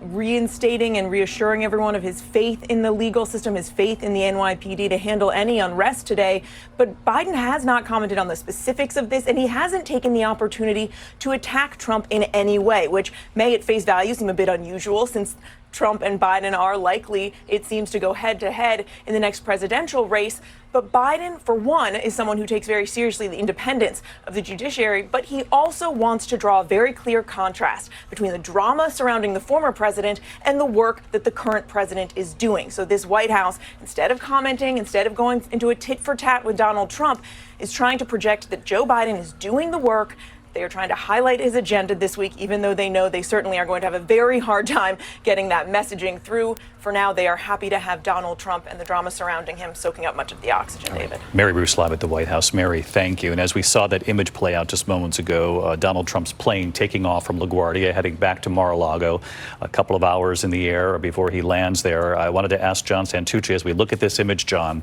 K: reinstating and reassuring everyone of his faith in the legal system, his faith in the NYPD to handle any unrest today. But Biden has not commented on the specifics of this, and he hasn't taken the opportunity to attack Trump in any way, which may at face value seem a bit unusual since Trump and Biden are likely, it seems, to go head to head in the next presidential race. But Biden, for one, is someone who takes very seriously the independence of the judiciary, but he also wants to draw a very clear contrast between the drama surrounding the former president and the work that the current president is doing. So this White House, instead of commenting, instead of going into a tit for tat with Donald Trump, is trying to project that Joe Biden is doing the work. They are trying to highlight his agenda this week, even though they know they certainly are going to have a very hard time getting that messaging through. For now, they are happy to have Donald Trump and the drama surrounding him soaking up much of the oxygen, David.
B: Mary Bruce live at the White House. Mary, thank you. And as we saw that image play out just moments ago, Donald Trump's plane taking off from LaGuardia, heading back to Mar-a-Lago, a couple of hours in the air before he lands there. I wanted to ask John Santucci, as we look at this image, John,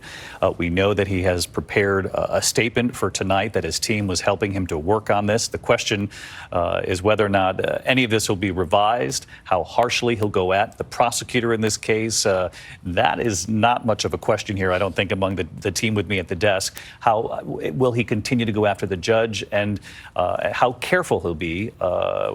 B: we know that he has prepared a statement for tonight, that his team was helping him to work on this. The question is whether or not any of this will be revised, how harshly he'll go at the prosecutor in this case. That is not much of a question here, I don't think, among the team with me at the desk. How will he continue to go after the judge, and how careful he'll be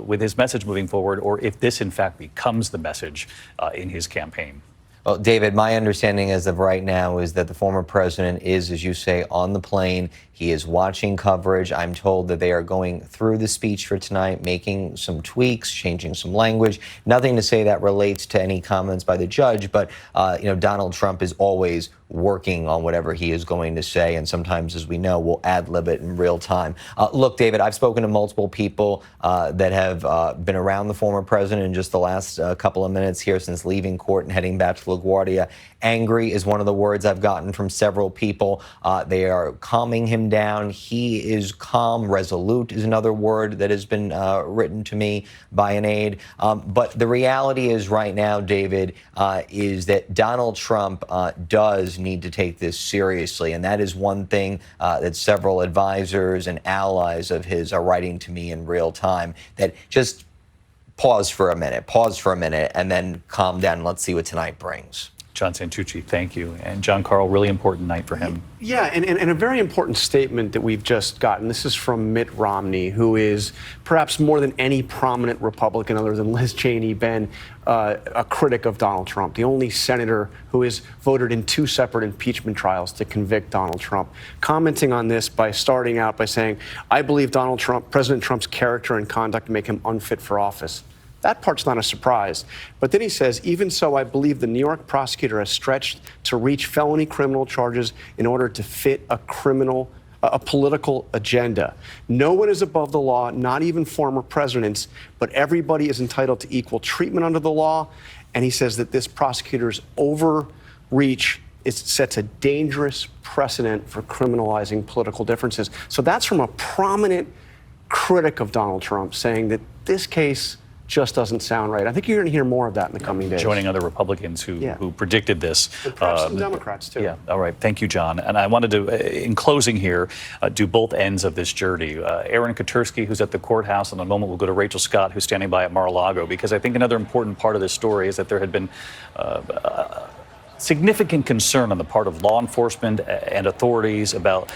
B: with his message moving forward, or if this, in fact, becomes the message in his campaign?
E: Well, David, my understanding as of right now is that the former president is, as you say, on the plane. He is watching coverage. I'm told that they are going through the speech for tonight, making some tweaks, changing some language. Nothing to say that relates to any comments by the judge, but Donald Trump is always working on whatever he is going to say, and sometimes, as we know, we'll ad-lib it in real time. Look, David, I've spoken to multiple people that have been around the former president in just the last couple of minutes here since leaving court and heading back to LaGuardia. Angry is one of the words I've gotten from several people. They are calming him down. He is calm. Resolute is another word that has been written to me by an aide. But the reality is right now, David, is that Donald Trump does need to take this seriously. And that is one thing that several advisors and allies of his are writing to me in real time, that just pause for a minute, and then calm down. Let's see what tonight brings.
B: John Santucci, thank you. And John Carl, really important night for him.
F: Yeah, and a very important statement that we've just gotten. This is from Mitt Romney, who is perhaps more than any prominent Republican other than Liz Cheney been a critic of Donald Trump, the only senator who has voted in 2 separate impeachment trials to convict Donald Trump, commenting on this by starting out by saying, I believe President Trump's character and conduct make him unfit for office. That part's not a surprise. But then he says, even so, I believe the New York prosecutor has stretched to reach felony criminal charges in order to fit a political agenda. No one is above the law, not even former presidents, but everybody is entitled to equal treatment under the law. And he says that this prosecutor's overreach sets a dangerous precedent for criminalizing political differences. So that's from a prominent critic of Donald Trump saying that this case just doesn't sound right. I think you're going to hear more of that in the coming days.
B: Joining other Republicans who predicted this.
F: And perhaps some Democrats, too.
B: Yeah, all right. Thank you, John. And I wanted to, in closing here, do both ends of this journey. Aaron Katersky, who's at the courthouse, in a moment we'll go to Rachel Scott, who's standing by at Mar-a-Lago, because I think another important part of this story is that there had been significant concern on the part of law enforcement and authorities about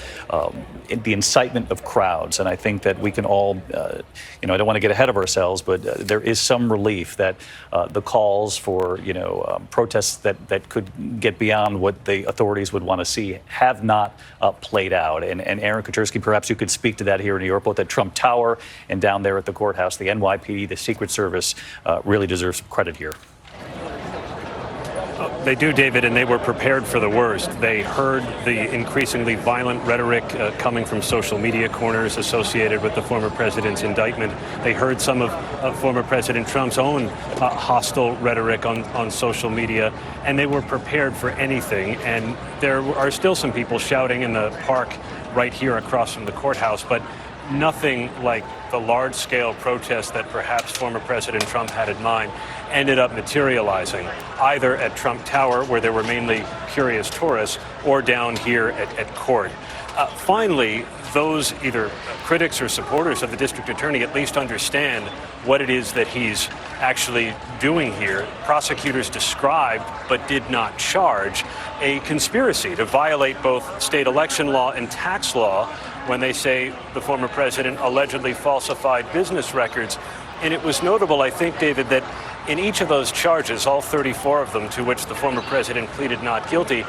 B: the incitement of crowds. And I think that we can all, I don't want to get ahead of ourselves, but there is some relief that the calls for, protests that could get beyond what the authorities would want to see have not played out. And Aaron Katersky, perhaps you could speak to that here in New York, both at Trump Tower and down there at the courthouse. The NYPD, the Secret Service really deserves some credit here.
D: They do, David, and they were prepared for the worst. They heard the increasingly violent rhetoric coming from social media corners associated with the former president's indictment. They heard some of former President Trump's own hostile rhetoric on social media, and they were prepared for anything. And there are still some people shouting in the park right here across from the courthouse, but nothing like the large-scale protest that perhaps former President Trump had in mind ended up materializing, either at Trump Tower, where there were mainly curious tourists, or down here at court. Finally, those either critics or supporters of the district attorney at least understand what it is that he's actually doing here. Prosecutors described, but did not charge, a conspiracy to violate both state election law and tax law when they say the former president allegedly falsified business records. And it was notable, I think, David, that in each of those charges, all 34 of them to which the former president pleaded not guilty,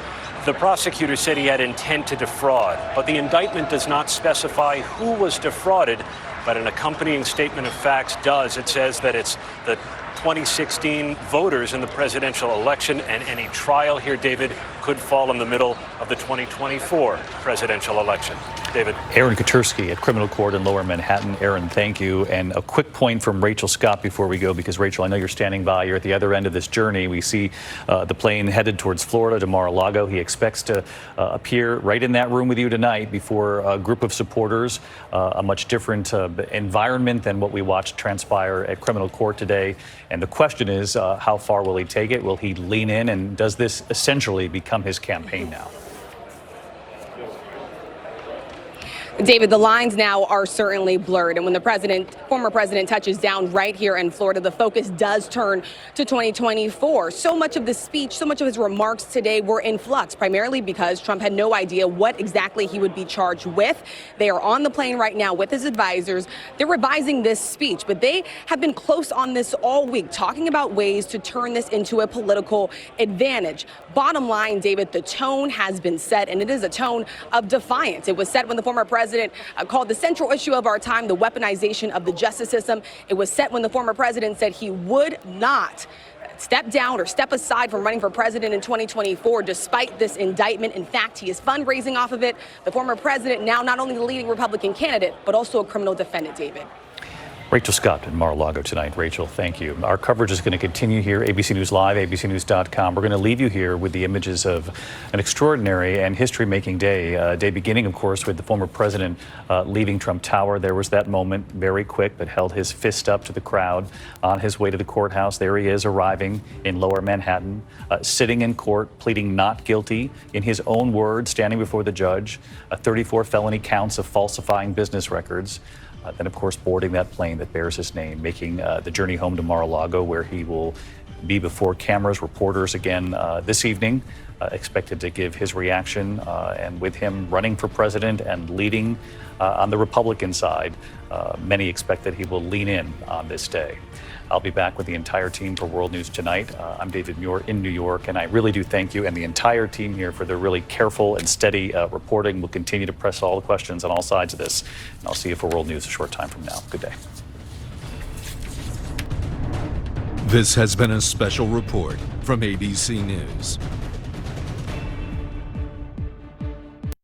D: the prosecutor said he had intent to defraud. But the indictment does not specify who was defrauded, but an accompanying statement of facts does. It says that it's the 2016 voters in the presidential election, and any trial here, David, could fall in the middle of the 2024 presidential election. David.
B: Aaron Katersky at criminal court in Lower Manhattan. Aaron, thank you. And a quick point from Rachel Scott before we go, because Rachel, I know you're standing by. You're at the other end of this journey. We see the plane headed towards Florida to Mar-a-Lago. He expects to appear right in that room with you tonight before a group of supporters, a much different environment than what we watched transpire at criminal court today. And the question is, how far will he take it? Will he lean in? And does this essentially become his campaign now?
M: David, the lines now are certainly blurred. And when the former president touches down right here in Florida, the focus does turn to 2024. So much of the speech, so much of his remarks today were in flux, primarily because Trump had no idea what exactly he would be charged with. They are on the plane right now with his advisors. They're revising this speech, but they have been close on this all week, talking about ways to turn this into a political advantage. Bottom line, David, the tone has been set, and it is a tone of defiance. It was set when the former president called the central issue of our time the weaponization of the justice system. It was set when the former president said he would not step down or step aside from running for president in 2024 despite this indictment. In fact, he is fundraising off of it. The former president now not only the leading Republican candidate, but also a criminal defendant, David.
B: Rachel Scott in Mar-a-Lago tonight. Rachel, thank you. Our coverage is going to continue here, ABC News Live, abcnews.com. We're going to leave you here with the images of an extraordinary and history-making day. Day beginning, of course, with the former president leaving Trump Tower. There was that moment, very quick, but held his fist up to the crowd on his way to the courthouse. There he is, arriving in Lower Manhattan, sitting in court, pleading not guilty, in his own words, standing before the judge, 34 felony counts of falsifying business records. Then, of course, boarding that plane that bears his name, making the journey home to Mar-a-Lago, where he will be before cameras, reporters again this evening, expected to give his reaction. And with him running for president and leading on the Republican side, many expect that he will lean in on this day. I'll be back with the entire team for World News Tonight. I'm David Muir in New York, and I really do thank you and the entire team here for their really careful and steady reporting. We'll continue to press all the questions on all sides of this. And I'll see you for World News a short time from now. Good day.
O: This has been a special report from ABC News.